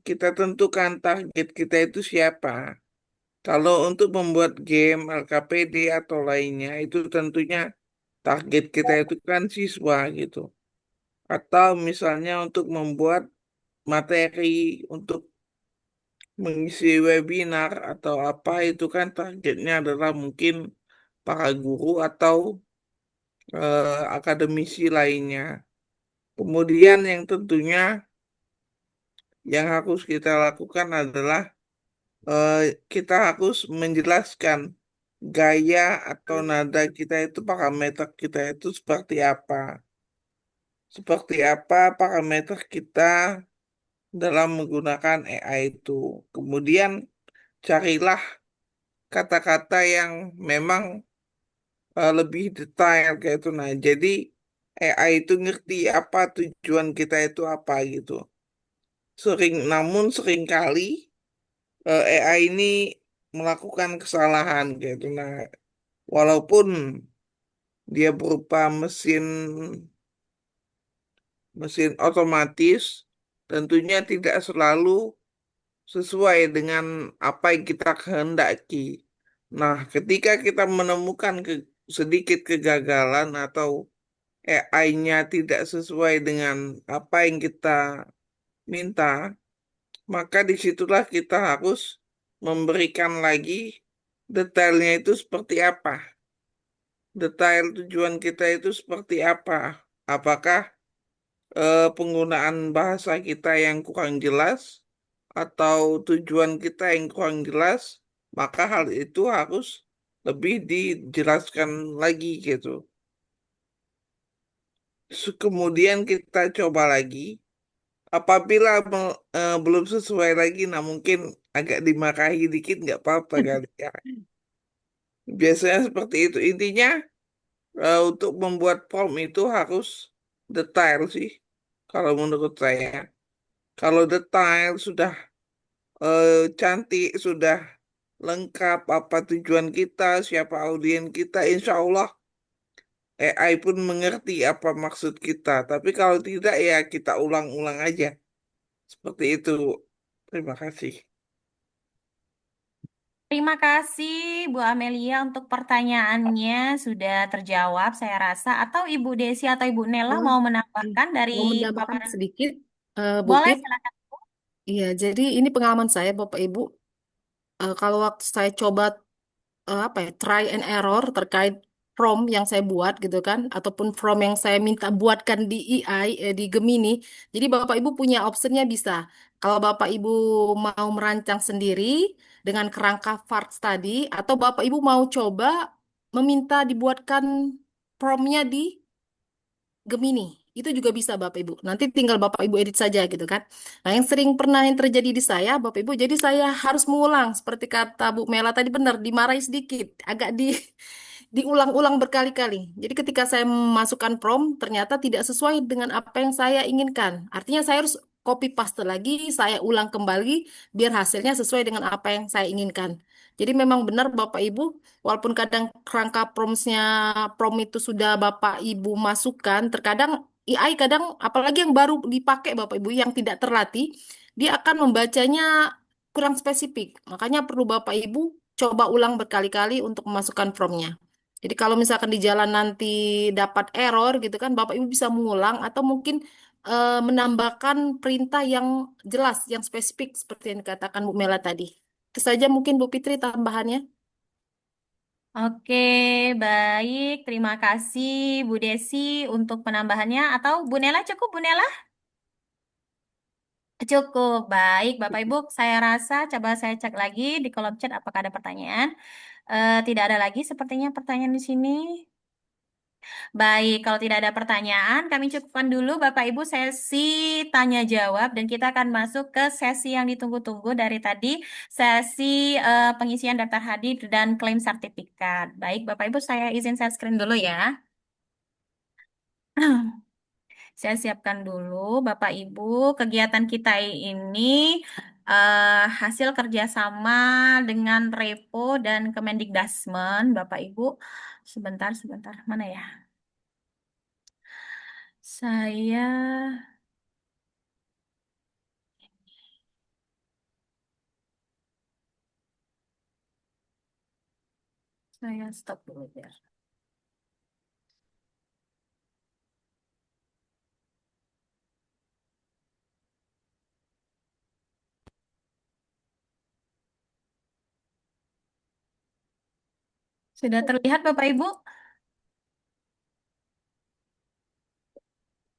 kita tentukan target kita itu siapa. Kalau untuk membuat game LKPD atau lainnya itu tentunya target kita itu kan siswa gitu. Atau misalnya untuk membuat materi untuk mengisi webinar atau apa itu kan targetnya adalah mungkin para guru atau akademisi lainnya. Kemudian yang tentunya yang harus kita lakukan adalah eh, kita harus menjelaskan gaya atau nada kita itu parameter kita itu seperti apa. Seperti apa parameter kita dalam menggunakan AI itu. Kemudian carilah kata-kata yang memang lebih detail kayak itu. Nah, jadi AI itu ngerti apa tujuan kita itu apa gitu. Namun seringkali AI ini melakukan kesalahan gitu. Nah, walaupun dia berupa mesin otomatis, tentunya tidak selalu sesuai dengan apa yang kita kehendaki. Nah, ketika kita menemukan sedikit kegagalan atau AI-nya tidak sesuai dengan apa yang kita minta, maka disitulah kita harus memberikan lagi detailnya itu seperti apa. Detail tujuan kita itu seperti apa. Apakah penggunaan bahasa kita yang kurang jelas atau tujuan kita yang kurang jelas, maka hal itu harus lebih dijelaskan lagi gitu. Kemudian kita coba lagi. Apabila belum sesuai lagi, nah mungkin agak dimarahi dikit nggak apa-apa kali ya. Biasanya seperti itu. Intinya untuk membuat prompt itu harus detail sih, kalau menurut saya. Kalau detail sudah cantik, sudah lengkap apa tujuan kita, siapa audien kita, insya Allah AI pun mengerti apa maksud kita. Tapi kalau tidak ya kita ulang-ulang aja. Seperti itu. Terima kasih. Terima kasih Bu Amelia untuk pertanyaannya sudah terjawab saya rasa. Atau Ibu Desi atau Ibu Nela Oh, mau menambahkan dari mau menambahkan paparan? sedikit, Bu Boleh, Pit. silakan. Iya, jadi ini pengalaman saya, Bapak Ibu. Kalau waktu saya coba apa ya, try and error terkait prompt yang saya buat gitu kan, ataupun prompt yang saya minta buatkan di AI, di Gemini. Jadi Bapak Ibu punya optionnya bisa. Kalau Bapak Ibu mau merancang sendiri dengan kerangka VARTS tadi, atau Bapak Ibu mau coba meminta dibuatkan promptnya di Gemini. Itu juga bisa Bapak Ibu. Nanti tinggal Bapak Ibu edit saja gitu kan. Nah, yang sering pernah yang terjadi di saya, Bapak Ibu, jadi saya harus mengulang seperti kata Bu Mela tadi benar, dimarahi sedikit, agak diulang-ulang berkali-kali. Jadi ketika saya memasukkan prompt ternyata tidak sesuai dengan apa yang saya inginkan. Artinya saya harus copy paste lagi, saya ulang kembali biar hasilnya sesuai dengan apa yang saya inginkan. Jadi memang benar Bapak Ibu, walaupun kadang kerangka prompt itu sudah Bapak Ibu masukkan, terkadang AI kadang apalagi yang baru dipakai Bapak Ibu yang tidak terlatih, dia akan membacanya kurang spesifik. Makanya perlu Bapak Ibu coba ulang berkali-kali untuk memasukkan promptnya. Jadi kalau misalkan di jalan nanti dapat error gitu kan, Bapak Ibu bisa mengulang atau mungkin menambahkan perintah yang jelas, yang spesifik seperti yang dikatakan Bu Mela tadi. Itu saja mungkin Bu Fitri tambahannya. Oke, baik. Terima kasih Bu Desi untuk penambahannya. Atau Bu Nela cukup, Bu Nela? Cukup, baik. Bapak Ibu, saya rasa coba saya cek lagi di kolom chat apakah ada pertanyaan. Tidak ada lagi sepertinya pertanyaan di sini. Baik, kalau tidak ada pertanyaan, kami cukupkan dulu Bapak Ibu sesi tanya jawab dan kita akan masuk ke sesi yang ditunggu-tunggu dari tadi, sesi pengisian daftar hadir dan klaim sertifikat. Baik, Bapak Ibu saya izin share screen dulu ya. Saya siapkan dulu Bapak Ibu kegiatan kita ini hasil kerjasama dengan Repo dan Kemendikbudrismen, Bapak Ibu. Sebentar, sebentar, mana ya? Saya stop dulu ya. Sudah terlihat Bapak Ibu?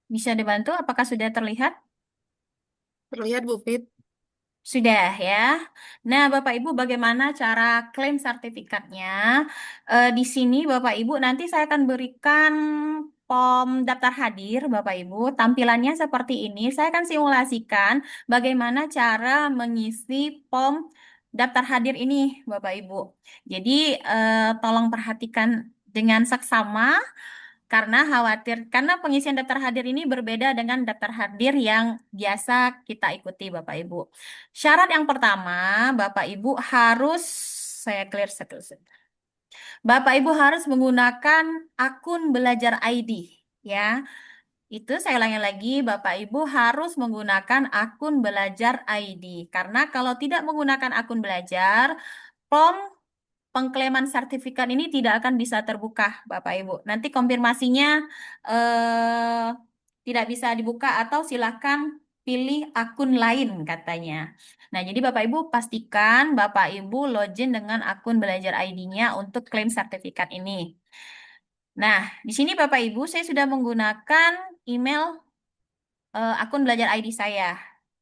Bisa dibantu? Apakah sudah terlihat? Terlihat Bu Fit. Sudah ya. Nah, Bapak Ibu, bagaimana cara klaim sertifikatnya? Di sini, Bapak Ibu, nanti saya akan berikan form daftar hadir, Bapak Ibu. Tampilannya seperti ini. Saya akan simulasikan bagaimana cara mengisi form daftar hadir ini, Bapak Ibu. Jadi, tolong perhatikan dengan seksama karena pengisian daftar hadir ini berbeda dengan daftar hadir yang biasa kita ikuti Bapak Ibu. Syarat yang pertama, Bapak Ibu harus saya clear satu. Bapak Ibu harus menggunakan akun belajar ID ya. Itu saya ulangi lagi, Bapak Ibu harus menggunakan akun belajar ID. Karena kalau tidak menggunakan akun belajar, form pengklaiman sertifikat ini tidak akan bisa terbuka, Bapak Ibu. Nanti konfirmasinya eh, tidak bisa dibuka atau silakan pilih akun lain katanya. Nah, jadi Bapak Ibu pastikan Bapak Ibu login dengan akun belajar ID-nya untuk klaim sertifikat ini. Nah, di sini Bapak Ibu saya sudah menggunakan email akun belajar ID saya.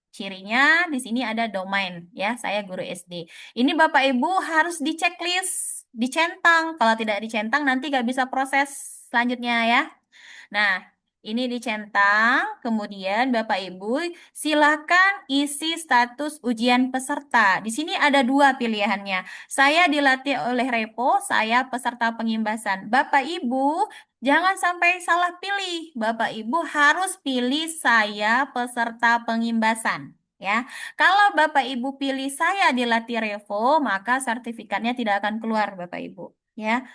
Cirinya di sini ada domain ya, saya guru SD. Ini Bapak Ibu harus di checklist, dicentang. Kalau tidak dicentang nanti nggak bisa proses selanjutnya ya. Nah, ini dicentang, kemudian Bapak Ibu silakan isi status ujian peserta. Di sini ada dua pilihannya. Saya dilatih oleh Repo, saya peserta pengimbasan. Bapak Ibu jangan sampai salah pilih. Bapak Ibu harus pilih saya peserta pengimbasan. ya. Kalau Bapak Ibu pilih saya di Latirevo, maka sertifikatnya tidak akan keluar Bapak Ibu, ya.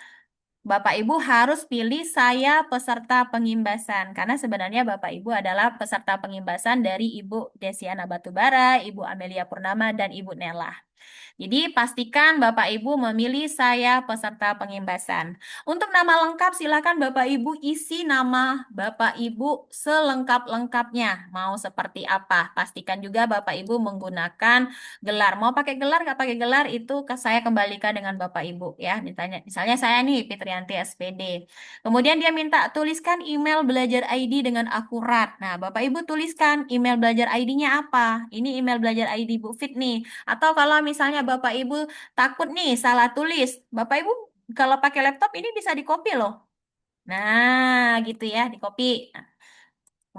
Bapak Ibu harus pilih saya peserta pengimbasan karena sebenarnya Bapak Ibu adalah peserta pengimbasan dari Ibu Desiana Batubara, Ibu Amelia Purnama, dan Ibu Nela. Jadi pastikan Bapak Ibu memilih saya peserta pengimbasan. Untuk nama lengkap silakan Bapak Ibu isi nama Bapak Ibu selengkap-lengkapnya. Mau seperti apa? Pastikan juga Bapak Ibu menggunakan gelar. Mau pakai gelar nggak pakai gelar itu saya kembalikan dengan Bapak Ibu ya. Misalnya saya nih Fitrianti SPD. Kemudian dia minta tuliskan email belajar ID dengan akurat. Nah, Bapak Ibu tuliskan email belajar ID-nya apa? Ini email belajar ID Bu Fit nih. Atau kalau misalnya Bapak Ibu takut nih salah tulis, Bapak Ibu kalau pakai laptop ini bisa di-copy loh. Nah, gitu ya, di-copy. Nah,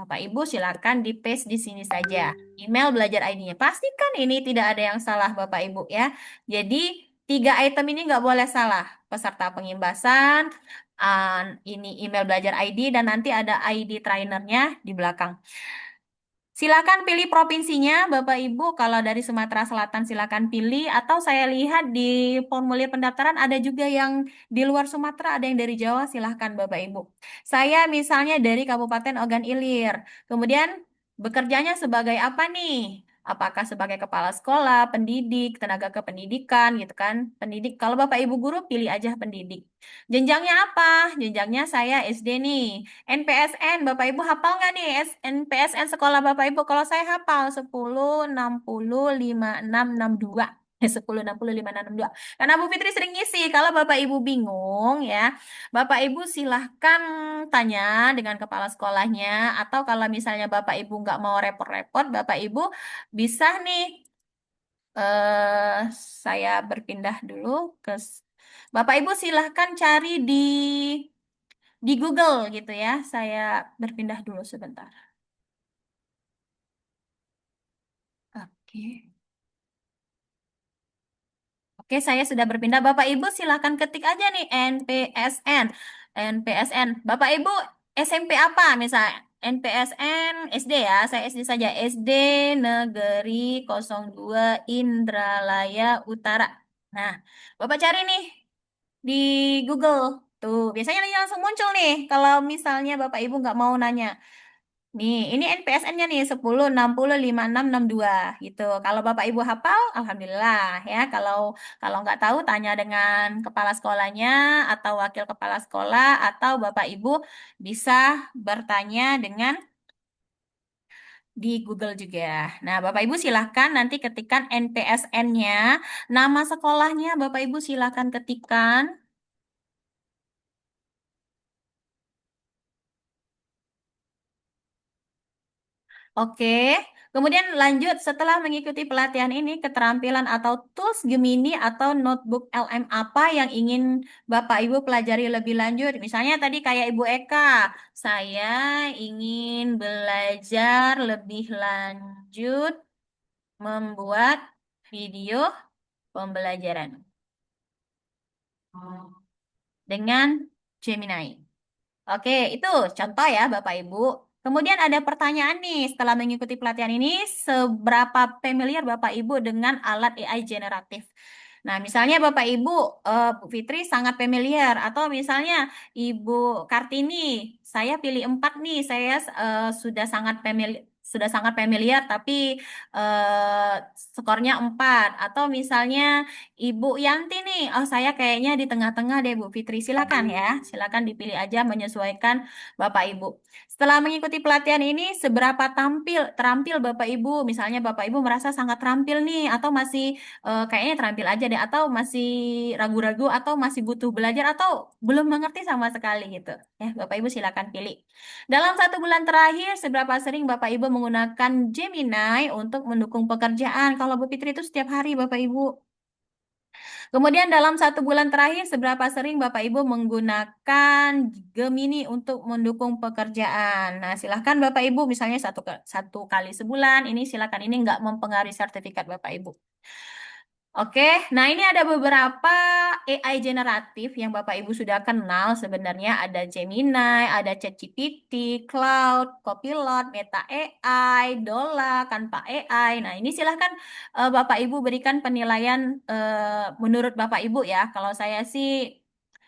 Bapak Ibu silakan di-paste di sini saja. Email belajar ID-nya. Pastikan ini tidak ada yang salah Bapak Ibu ya. Jadi 3 item ini nggak boleh salah. Peserta pengimbasan, ini email belajar ID, dan nanti ada ID trainernya di belakang. Silakan pilih provinsinya, Bapak Ibu. Kalau dari Sumatera Selatan silakan pilih. Atau saya lihat di formulir pendaftaran ada juga yang di luar Sumatera, ada yang dari Jawa. Silahkan Bapak Ibu. Saya misalnya dari Kabupaten Ogan Ilir. Kemudian bekerjanya sebagai apa nih? Apakah sebagai kepala sekolah, pendidik, tenaga kependidikan gitu kan? Pendidik. Kalau Bapak Ibu guru pilih aja pendidik. Jenjangnya apa? Jenjangnya saya SD nih. NPSN, Bapak Ibu hafal nggak nih NPSN sekolah Bapak Ibu? Kalau saya hafal 10, 60, 56, 62. 10, 60, 56, 62. Karena Bu Fitri sering ngisi. Kalau Bapak Ibu bingung ya, Bapak Ibu silahkan tanya dengan kepala sekolahnya. Atau kalau misalnya Bapak Ibu nggak mau repot-repot, Bapak Ibu bisa nih, saya berpindah dulu ke... Bapak Ibu silahkan cari di Google gitu ya. Saya berpindah dulu sebentar. Oke. Oke, saya sudah berpindah. Bapak Ibu silahkan ketik aja nih NPSN. NPSN. Bapak Ibu SMP apa misalnya? NPSN SD ya. Saya SD saja. SD Negeri 02 Indralaya Utara. Nah, Bapak cari nih di Google. Tuh, biasanya langsung muncul nih. Kalau misalnya Bapak Ibu nggak mau nanya. Nih, ini NPSN-nya nih 10, 60, 56, 62 gitu. Kalau Bapak Ibu hafal, alhamdulillah ya. Kalau kalau nggak tahu tanya dengan kepala sekolahnya atau wakil kepala sekolah atau Bapak Ibu bisa bertanya dengan di Google juga. Nah, Bapak Ibu silahkan nanti ketikkan NPSN-nya, nama sekolahnya Bapak Ibu silahkan ketikkan. Oke, kemudian lanjut setelah mengikuti pelatihan ini, keterampilan atau tools Gemini atau notebook LM apa yang ingin Bapak Ibu pelajari lebih lanjut? Misalnya tadi kayak Ibu Eka, saya ingin belajar lebih lanjut membuat video pembelajaran dengan Gemini. Oke, itu contoh ya Bapak Ibu. Kemudian ada pertanyaan nih, setelah mengikuti pelatihan ini, seberapa familiar Bapak Ibu dengan alat AI generatif? Nah, misalnya Bapak Ibu, Bu Fitri sangat familiar, atau misalnya Ibu Kartini, saya pilih 4 nih, saya sudah sangat familiar, tapi eh, skornya 4. Atau misalnya Ibu Yanti nih, oh saya kayaknya di tengah-tengah deh Bu Fitri, silakan ya, silakan dipilih aja menyesuaikan Bapak Ibu. Setelah mengikuti pelatihan ini, seberapa terampil Bapak Ibu? Misalnya Bapak Ibu merasa sangat terampil nih, atau masih kayaknya terampil aja deh, atau masih ragu-ragu, atau masih butuh belajar, atau belum mengerti sama sekali gitu. Ya, Bapak Ibu silakan pilih. Dalam 1 bulan terakhir, seberapa sering Bapak Ibu menggunakan Gemini untuk mendukung pekerjaan? Kalau Bu Fitri itu setiap hari Bapak Ibu. Kemudian dalam 1 bulan terakhir, seberapa sering Bapak Ibu menggunakan Gemini untuk mendukung pekerjaan? Nah, silahkan Bapak Ibu, misalnya satu kali sebulan, ini silahkan, ini nggak mempengaruhi sertifikat Bapak Ibu. Oke, nah ini ada beberapa AI generatif yang Bapak Ibu sudah kenal sebenarnya. Ada Gemini, ada ChatGPT, Cloud, Copilot, Meta AI, Dola, Canva AI. Nah ini silahkan Bapak Ibu berikan penilaian menurut Bapak Ibu ya. Kalau saya sih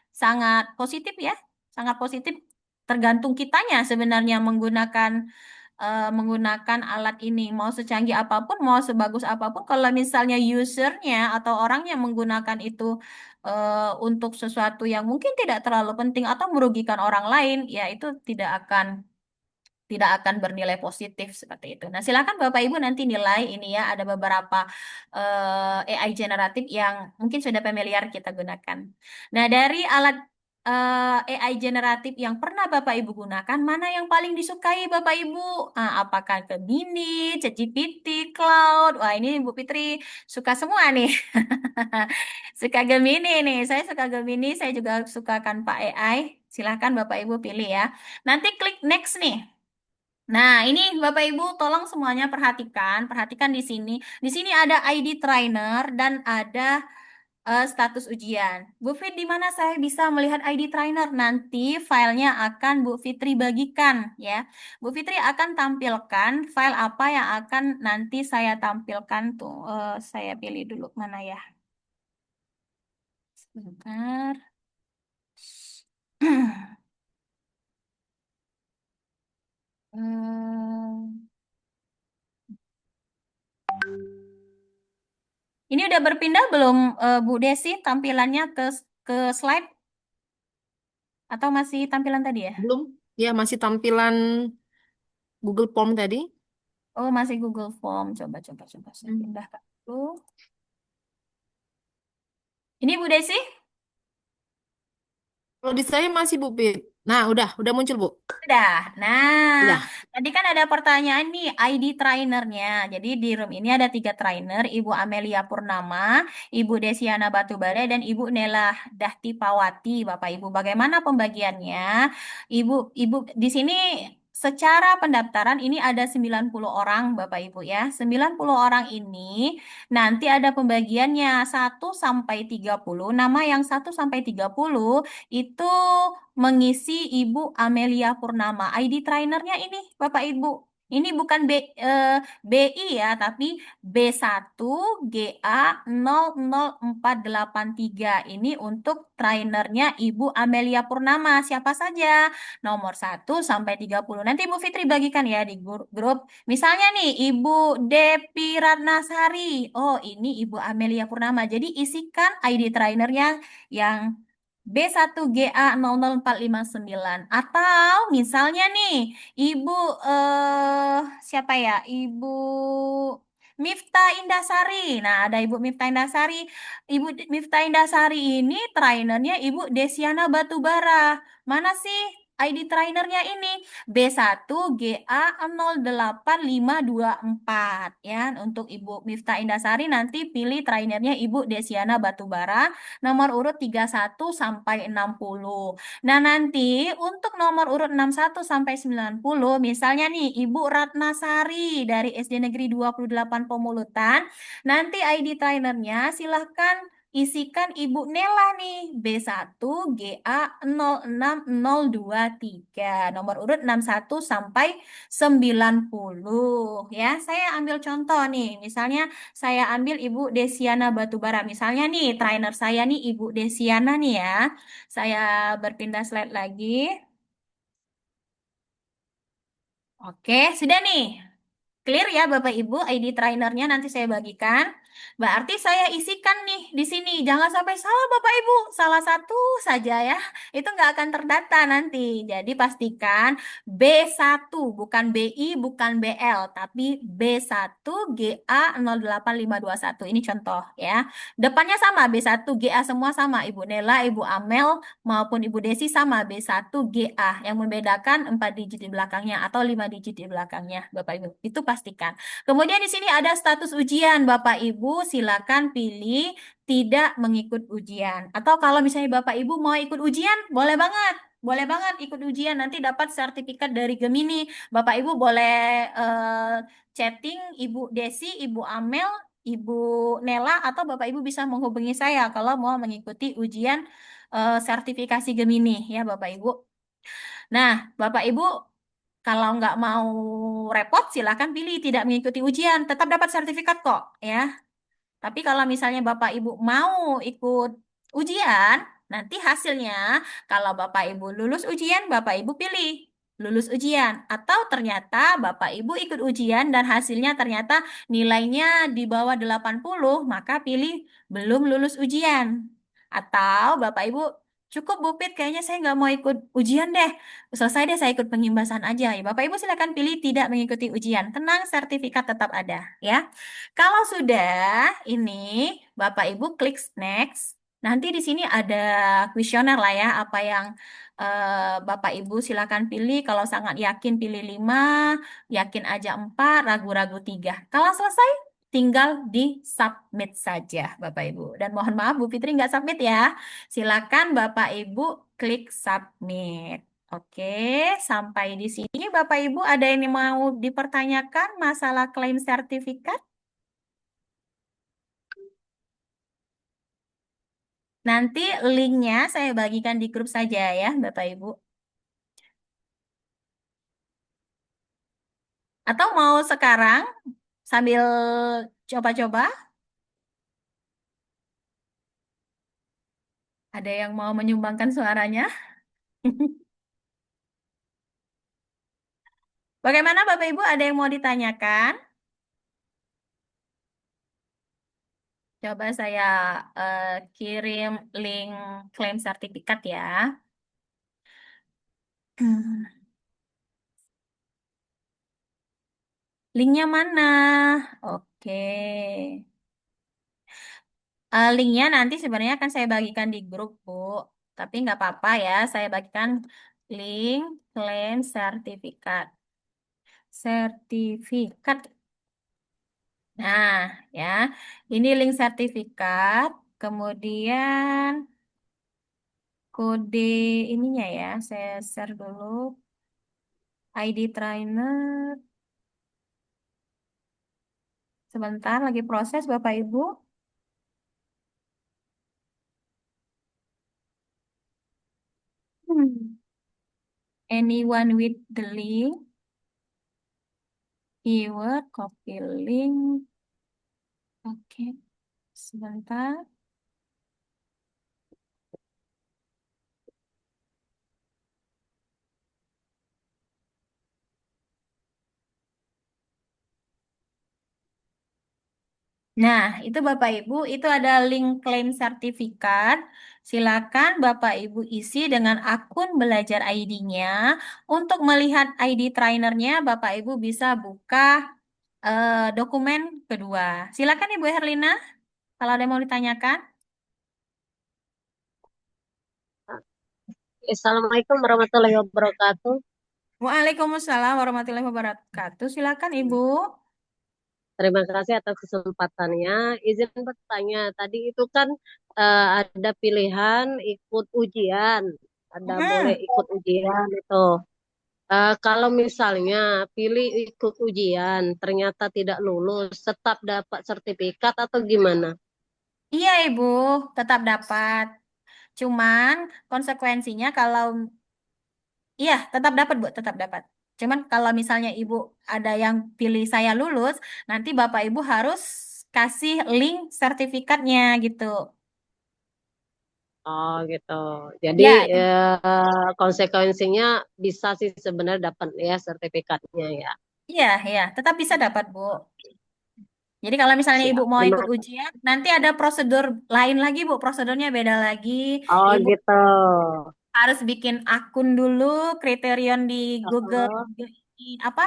sangat positif ya, sangat positif. Tergantung kitanya sebenarnya menggunakan alat ini. Mau secanggih apapun, mau sebagus apapun, kalau misalnya usernya atau orang yang menggunakan itu untuk sesuatu yang mungkin tidak terlalu penting atau merugikan orang lain, ya itu tidak akan bernilai positif seperti itu. Nah, silakan Bapak Ibu nanti nilai ini ya, ada beberapa AI generatif yang mungkin sudah familiar kita gunakan. Nah, dari alat AI generatif yang pernah Bapak Ibu gunakan, mana yang paling disukai Bapak Ibu? Apakah Gemini, ChatGPT, Cloud? Wah, ini Bu Fitri suka semua nih. Suka Gemini nih, saya suka Gemini, saya juga suka Canva AI. Silahkan Bapak Ibu pilih ya. Nanti klik next nih. Nah, ini Bapak Ibu tolong semuanya perhatikan di sini. Di sini ada ID trainer dan ada status ujian. Bu Fit, di mana saya bisa melihat ID trainer? Nanti filenya akan Bu Fitri bagikan ya. Bu Fitri akan tampilkan file apa yang akan nanti saya tampilkan tuh. Saya pilih dulu mana ya. Sebentar. Hmm. Ini udah berpindah belum Bu Desi tampilannya ke slide atau masih tampilan tadi ya? Belum? Ya, masih tampilan Google Form tadi. Oh, masih Google Form. Coba saya pindahkan dulu. Ini Bu Desi? Kalau di saya masih Bu Pit. Nah, udah muncul Bu. Sudah. Nah, Udah. tadi kan ada pertanyaan nih ID trainernya. Jadi di room ini ada 3 trainer, Ibu Amelia Purnama, Ibu Desiana Batubara, dan Ibu Nela Dahtipawati. Bapak Ibu, bagaimana pembagiannya? Ibu di sini secara pendaftaran ini ada 90 orang Bapak Ibu ya. 90 orang ini nanti ada pembagiannya 1 sampai 30. Nama yang 1 sampai 30 itu mengisi Ibu Amelia Purnama. ID trainernya ini, Bapak Ibu. Ini bukan BI ya, tapi B1GA00483. Ini untuk trainernya Ibu Amelia Purnama. Siapa saja? Nomor 1 sampai 30. Nanti Bu Fitri bagikan ya di grup. Misalnya nih, Ibu Depi Ratnasari. Oh, ini Ibu Amelia Purnama. Jadi isikan ID trainernya yang B1GA00459. Atau misalnya nih, Ibu siapa ya? Ibu Miftah Indasari. Nah, ada Ibu Miftah Indasari. Ibu Miftah Indasari ini trainernya Ibu Desiana Batubara. Mana sih ID trainernya ini? B1GA08524 ya. Untuk Ibu Miftah Indasari nanti pilih trainernya Ibu Desiana Batubara nomor urut 31 sampai 60. Nah, nanti untuk nomor urut 61 sampai 90, misalnya nih Ibu Ratnasari dari SD Negeri 28 Pemulutan, nanti ID trainernya silahkan isikan Ibu Nela nih, B1GA06023, nomor urut 61 sampai 90 ya. Saya ambil contoh nih, misalnya saya ambil Ibu Desiana Batubara. Misalnya nih, trainer saya nih Ibu Desiana nih ya. Saya berpindah slide lagi. Oke, sudah nih. Clear ya Bapak Ibu, ID trainernya nanti saya bagikan. Berarti saya isikan nih di sini. Jangan sampai salah Bapak Ibu, salah satu saja ya. Itu nggak akan terdata nanti. Jadi pastikan B1, bukan BI, bukan BL, tapi B1GA08521. Ini contoh ya. Depannya sama, B1GA semua sama. Ibu Nela, Ibu Amel, maupun Ibu Desi sama B1GA. Yang membedakan 4 digit di belakangnya atau 5 digit di belakangnya Bapak Ibu. Itu pastikan. Kemudian di sini ada status ujian. Bapak Ibu silakan pilih tidak mengikut ujian. Atau kalau misalnya Bapak Ibu mau ikut ujian, boleh banget. Boleh banget ikut ujian, nanti dapat sertifikat dari Gemini. Bapak Ibu boleh chatting Ibu Desi, Ibu Amel, Ibu Nela atau Bapak Ibu bisa menghubungi saya kalau mau mengikuti ujian sertifikasi Gemini ya Bapak Ibu. Nah, Bapak Ibu kalau nggak mau repot silakan pilih tidak mengikuti ujian, tetap dapat sertifikat kok ya. Tapi kalau misalnya Bapak Ibu mau ikut ujian, nanti hasilnya kalau Bapak Ibu lulus ujian, Bapak Ibu pilih lulus ujian. Atau ternyata Bapak Ibu ikut ujian dan hasilnya ternyata nilainya di bawah 80, maka pilih belum lulus ujian. Atau Bapak Ibu cukup Bu Pit, kayaknya saya nggak mau ikut ujian deh. Selesai deh saya ikut pengimbasan aja. Ya, Bapak Ibu silakan pilih tidak mengikuti ujian. Tenang, sertifikat tetap ada ya. Kalau sudah ini Bapak Ibu klik next. Nanti di sini ada kuesioner lah ya, apa yang Bapak Ibu silakan pilih. Kalau sangat yakin pilih 5, yakin aja 4, ragu-ragu 3. Kalau selesai tinggal di submit saja Bapak Ibu. Dan mohon maaf Bu Fitri nggak submit ya. Silakan Bapak Ibu klik submit. Oke, sampai di sini Bapak Ibu ada yang mau dipertanyakan masalah klaim sertifikat? Nanti linknya saya bagikan di grup saja ya, Bapak Ibu. Atau mau sekarang sambil coba-coba? Ada yang mau menyumbangkan suaranya? Bagaimana Bapak Ibu? Ada yang mau ditanyakan? Coba saya kirim link klaim sertifikat ya. Linknya mana? Oke. Linknya nanti sebenarnya akan saya bagikan di grup, Bu. Tapi nggak apa-apa ya, saya bagikan link klaim sertifikat. Sertifikat. Nah, ya, ini link sertifikat. Kemudian kode ininya ya, saya share dulu. ID trainer. Sebentar, lagi proses Bapak Ibu. Anyone with the link, keyword, copy link. Oke, sebentar. Nah, itu Bapak Ibu, itu ada link klaim sertifikat. Silakan Bapak Ibu isi dengan akun belajar ID-nya. Untuk melihat ID trainernya, Bapak Ibu bisa buka dokumen kedua. Silakan Ibu Herlina, kalau ada yang mau ditanyakan. Assalamualaikum warahmatullahi wabarakatuh. Waalaikumsalam warahmatullahi wabarakatuh. Silakan Ibu. Terima kasih atas kesempatannya. Izin bertanya, tadi itu kan ada pilihan ikut ujian, ada boleh ikut ujian itu. Kalau misalnya pilih ikut ujian, ternyata tidak lulus, tetap dapat sertifikat atau gimana? Iya Ibu, tetap dapat. Cuman konsekuensinya kalau iya, tetap dapat, Bu, tetap dapat. Cuman kalau misalnya Ibu ada yang pilih saya lulus, nanti Bapak Ibu harus kasih link sertifikatnya gitu. Oh gitu. Jadi Ya, konsekuensinya bisa sih sebenarnya dapat ya sertifikatnya ya. iya, iya, tetap bisa dapat, Bu. Jadi kalau misalnya Ibu Siap. mau Terima ikut ujian, nanti ada prosedur lain lagi, Bu. Prosedurnya beda lagi. Oh Ibu gitu. harus bikin akun dulu, kriterion di Google, Oh, di apa?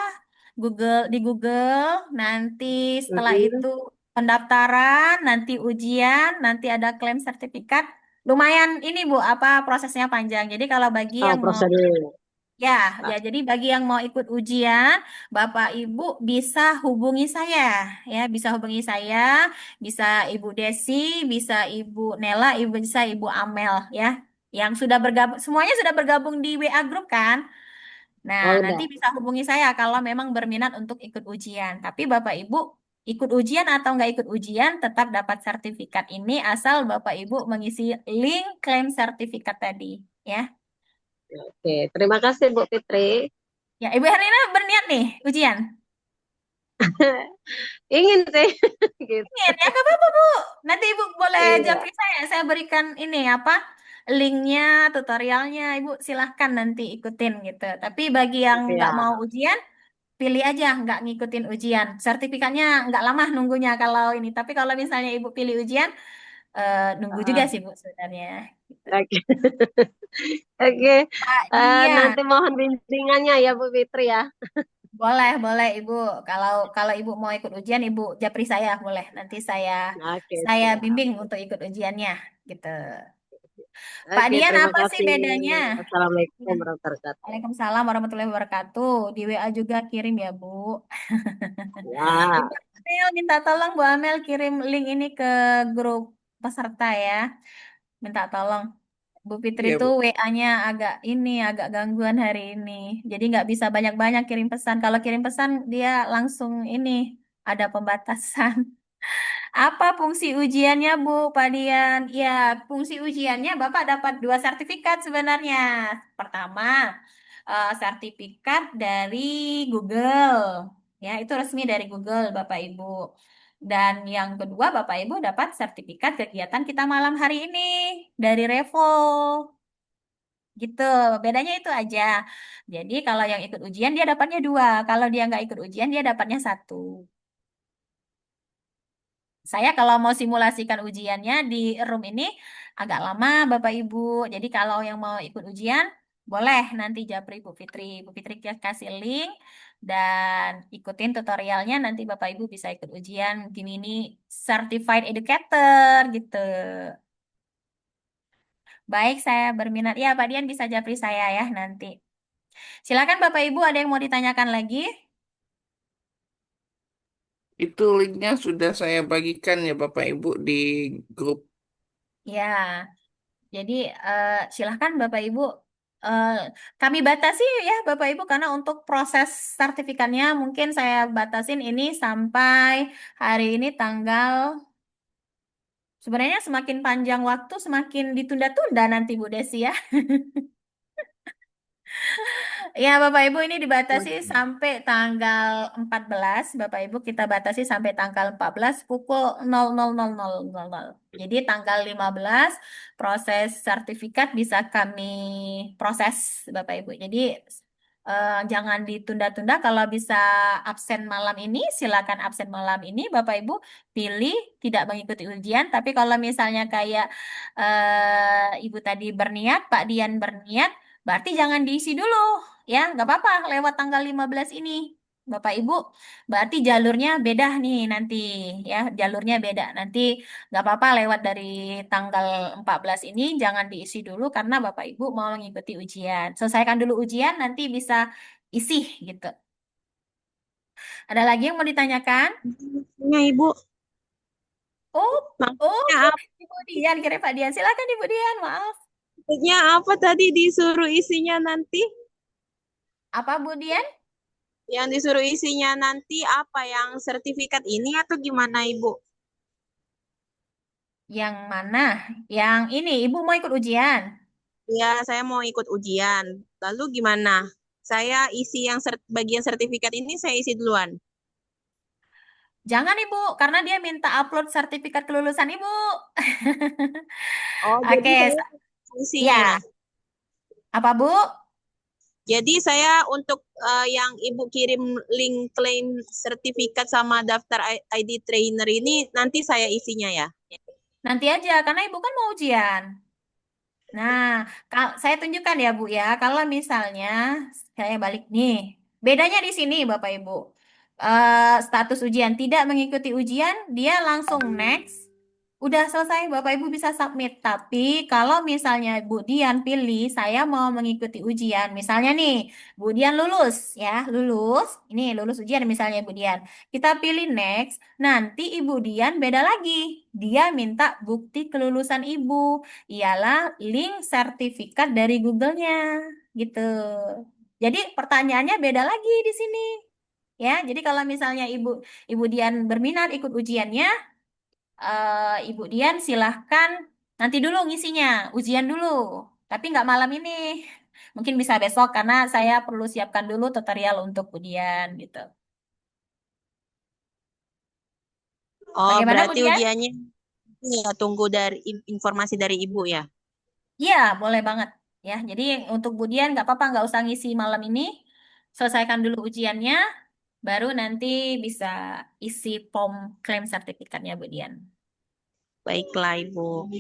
Google, nanti setelah itu mm-mm. pendaftaran, nanti ujian, nanti ada klaim sertifikat. Lumayan ini Bu, apa prosesnya panjang. Jadi kalau bagi Oh, yang mau prosedur. ya, jadi bagi yang mau ikut ujian, Bapak Ibu bisa hubungi saya, ya, bisa hubungi saya, bisa Ibu Desi, bisa Ibu Nela, bisa Ibu Amel, ya, yang sudah bergabung, semuanya sudah bergabung di WA Group kan? Nah, Oh, nanti udah. bisa hubungi saya kalau memang berminat untuk ikut ujian. Tapi Bapak Ibu ikut ujian atau nggak ikut ujian, tetap dapat sertifikat ini asal Bapak Ibu mengisi link klaim sertifikat tadi, ya. Oke, terima kasih Bu Fitri. Ya, Ibu Herlina berniat nih ujian. Ingin sih, gitu. Ingin ya, nggak apa-apa Bu. Nanti Ibu boleh Iya. japri saya berikan ini apa linknya, tutorialnya, Ibu silahkan nanti ikutin gitu. Tapi bagi yang nggak Ya. mau ujian, pilih aja nggak ngikutin ujian. Sertifikatnya nggak lama nunggunya kalau ini. Tapi kalau misalnya Ibu pilih ujian, nunggu juga Ah, sih Bu sebenarnya. Gitu. oke. Oke. Pak Dian, Nanti mohon bimbingannya ya Bu Fitri ya. boleh Ibu. Kalau kalau Ibu mau ikut ujian, Ibu japri saya boleh. Nanti Oke, saya siap. bimbing untuk ikut ujiannya gitu. Pak Oke, Dian, terima apa sih kasih. bedanya? Assalamualaikum Ya. warahmatullahi wabarakatuh. Waalaikumsalam warahmatullahi wabarakatuh. Di WA juga kirim ya, Bu. Ya. Ibu Amel, minta tolong Bu Amel kirim link ini ke grup peserta ya. Minta tolong. Bu Fitri Iya, tuh Bu. WA-nya agak gangguan hari ini. Jadi nggak bisa banyak-banyak kirim pesan. Kalau kirim pesan dia langsung ini ada pembatasan. Apa fungsi ujiannya, Bu Padian? Ya, fungsi ujiannya Bapak dapat 2 sertifikat sebenarnya. Pertama, sertifikat dari Google. Ya, itu resmi dari Google, Bapak Ibu. Dan yang kedua, Bapak Ibu dapat sertifikat kegiatan kita malam hari ini dari Revo. Gitu, bedanya itu aja. Jadi kalau yang ikut ujian dia dapatnya 2. Kalau dia nggak ikut ujian dia dapatnya 1. Saya kalau mau simulasikan ujiannya di room ini agak lama, Bapak Ibu. Jadi kalau yang mau ikut ujian, boleh nanti japri Bu Fitri. Bu Fitri kasih link dan ikutin tutorialnya. Nanti Bapak Ibu bisa ikut ujian Gemini Certified Educator gitu. Baik, saya berminat. Ya, Pak Dian bisa japri saya ya nanti. Silakan Bapak Ibu, ada yang mau ditanyakan lagi? Itu linknya sudah saya bagikan ya Bapak Ibu di grup. Ya, jadi silahkan Bapak Ibu. eh, Kami batasi ya Bapak Ibu karena untuk proses sertifikatnya mungkin saya batasin ini sampai hari ini tanggal. Sebenarnya semakin panjang waktu semakin ditunda-tunda nanti Bu Desi ya. Ya, Bapak Ibu ini dibatasi sampai tanggal 14. Bapak Ibu kita batasi sampai tanggal 14 pukul 00.00. Jadi tanggal 15 proses sertifikat bisa kami proses Bapak Ibu. Jadi jangan ditunda-tunda kalau bisa absen malam ini silakan absen malam ini Bapak Ibu pilih tidak mengikuti ujian. Tapi kalau misalnya kayak Ibu tadi berniat, Pak Dian berniat, berarti jangan diisi dulu. Ya, nggak apa-apa lewat tanggal 15 ini. Bapak Ibu, berarti jalurnya beda nih nanti ya, jalurnya beda. Nanti nggak apa-apa lewat dari tanggal 14 ini jangan diisi dulu karena Bapak Ibu mau mengikuti ujian. Selesaikan dulu ujian nanti bisa isi gitu. Ada lagi yang mau ditanyakan? Ya, Ibu. Oh, oh, Maksudnya apa? Ibu Dian, kira Pak Dian. Silakan Ibu Dian, maaf. Maksudnya apa tadi disuruh isinya nanti? Apa Bu Dian? Yang disuruh isinya nanti apa? Yang sertifikat ini atau gimana, Ibu? Yang mana? Yang ini, Ibu mau ikut ujian? Ya, saya mau ikut ujian. Lalu gimana? Saya isi yang bagian sertifikat ini saya isi duluan. Jangan Ibu, karena dia minta upload sertifikat kelulusan Ibu. Oh, jadi Oke, saya isinya ya. ya. Apa Bu? Jadi saya untuk yang Ibu kirim link klaim sertifikat sama daftar ID trainer ini nanti saya isinya ya. Nanti aja, karena Ibu kan mau ujian. Nah, saya tunjukkan ya Bu ya, kalau misalnya saya balik nih, bedanya di sini Bapak Ibu. Status ujian tidak mengikuti ujian, dia langsung next. Udah selesai, Bapak Ibu bisa submit. Tapi kalau misalnya Bu Dian pilih, saya mau mengikuti ujian. Misalnya nih, Bu Dian lulus ya, lulus. Ini lulus ujian misalnya Bu Dian. Kita pilih next, nanti Ibu Dian beda lagi. Dia minta bukti kelulusan Ibu. Ialah link sertifikat dari Google-nya. Gitu. Jadi pertanyaannya beda lagi di sini. Ya, jadi kalau misalnya Ibu Dian berminat ikut ujiannya, Ibu Dian silahkan nanti dulu ngisinya, ujian dulu. Tapi nggak malam ini. Mungkin bisa besok karena saya perlu siapkan dulu tutorial untuk ujian gitu. Oh, Bagaimana Bu berarti Dian? ujiannya ya tunggu dari informasi dari Ibu ya. Iya, boleh banget. Ya, jadi untuk Bu Dian nggak apa-apa, nggak usah ngisi malam ini. Selesaikan dulu ujiannya, baru nanti bisa isi form klaim sertifikatnya Bu Dian. Baiklah, Ibu.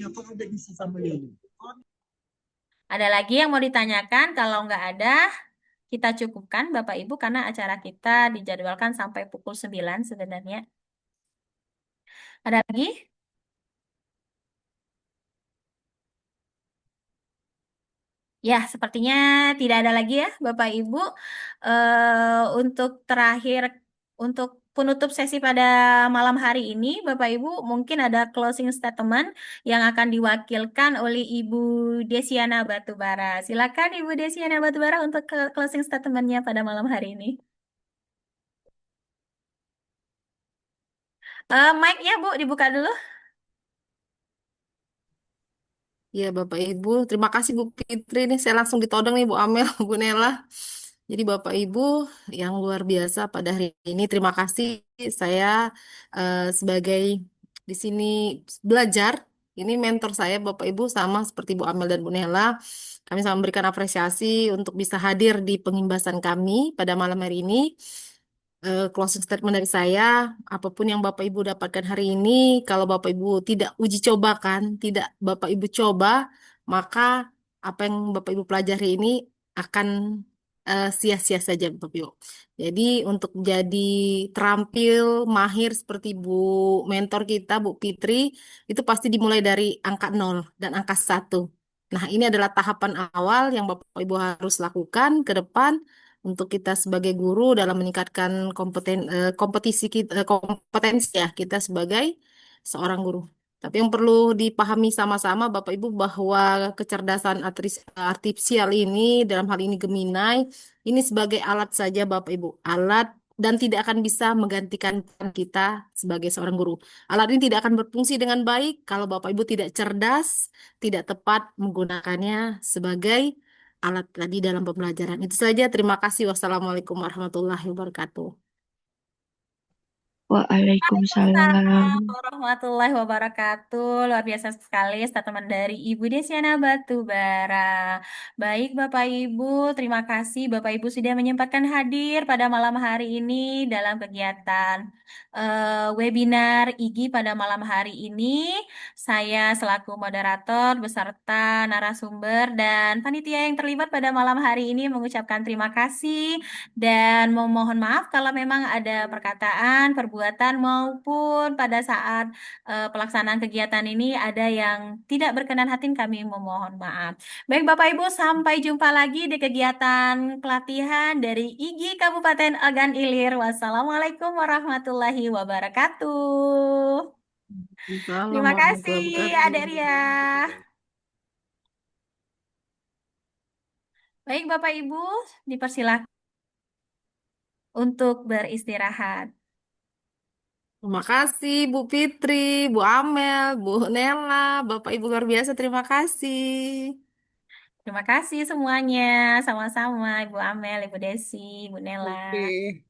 Ada lagi yang mau ditanyakan? Kalau nggak ada, kita cukupkan Bapak Ibu karena acara kita dijadwalkan sampai pukul 9 sebenarnya. Ada lagi? Ya, sepertinya tidak ada lagi ya Bapak Ibu. Untuk terakhir, untuk penutup sesi pada malam hari ini, Bapak Ibu mungkin ada closing statement yang akan diwakilkan oleh Ibu Desiana Batubara. Silakan Ibu Desiana Batubara untuk closing statementnya pada malam hari ini. Mic-nya Bu, dibuka dulu. Ya, Bapak Ibu, terima kasih Bu Fitri nih. Saya langsung ditodong nih Bu Amel, Bu Nela. Jadi Bapak Ibu yang luar biasa pada hari ini, terima kasih saya sebagai di sini belajar. Ini mentor saya Bapak Ibu sama seperti Bu Amel dan Bu Nela. Kami sama memberikan apresiasi untuk bisa hadir di pengimbasan kami pada malam hari ini. Closing statement dari saya, apapun yang Bapak Ibu dapatkan hari ini, kalau Bapak Ibu tidak uji cobakan, tidak Bapak Ibu coba, maka apa yang Bapak Ibu pelajari ini akan sia-sia saja Bapak Ibu. Jadi untuk jadi terampil, mahir seperti Bu mentor kita, Bu Fitri, itu pasti dimulai dari angka 0 dan angka 1. Nah, ini adalah tahapan awal yang Bapak Ibu harus lakukan ke depan untuk kita sebagai guru dalam meningkatkan kompetensi ya kita sebagai seorang guru. Tapi yang perlu dipahami sama-sama Bapak Ibu bahwa kecerdasan artifisial ini dalam hal ini Gemini ini sebagai alat saja Bapak Ibu, alat dan tidak akan bisa menggantikan peran kita sebagai seorang guru. Alat ini tidak akan berfungsi dengan baik kalau Bapak Ibu tidak cerdas, tidak tepat menggunakannya sebagai alat tadi dalam pembelajaran. Itu saja. Terima kasih. Wassalamualaikum warahmatullahi wabarakatuh. Waalaikumsalam warahmatullahi wabarakatuh. Luar biasa sekali statement dari Ibu Desiana Batubara. Baik Bapak Ibu, terima kasih Bapak Ibu sudah menyempatkan hadir pada malam hari ini dalam kegiatan webinar IGI pada malam hari ini. Saya selaku moderator beserta narasumber dan panitia yang terlibat pada malam hari ini mengucapkan terima kasih dan memohon maaf kalau memang ada perkataan, perbuatan maupun pada saat pelaksanaan kegiatan ini ada yang tidak berkenan hati, kami memohon maaf. Baik Bapak Ibu, sampai jumpa lagi di kegiatan pelatihan dari IGI Kabupaten Ogan Ilir. Wassalamualaikum warahmatullahi wabarakatuh. Assalamualaikum Terima kasih warahmatullahi wabarakatuh. Adek Ria. Baik Bapak Ibu, dipersilakan untuk beristirahat. Terima kasih Bu Fitri, Bu Amel, Bu Nela, Bapak Ibu luar biasa. Terima kasih. Terima kasih semuanya. Sama-sama Ibu Amel, Ibu Desi, Ibu Nela. Oke.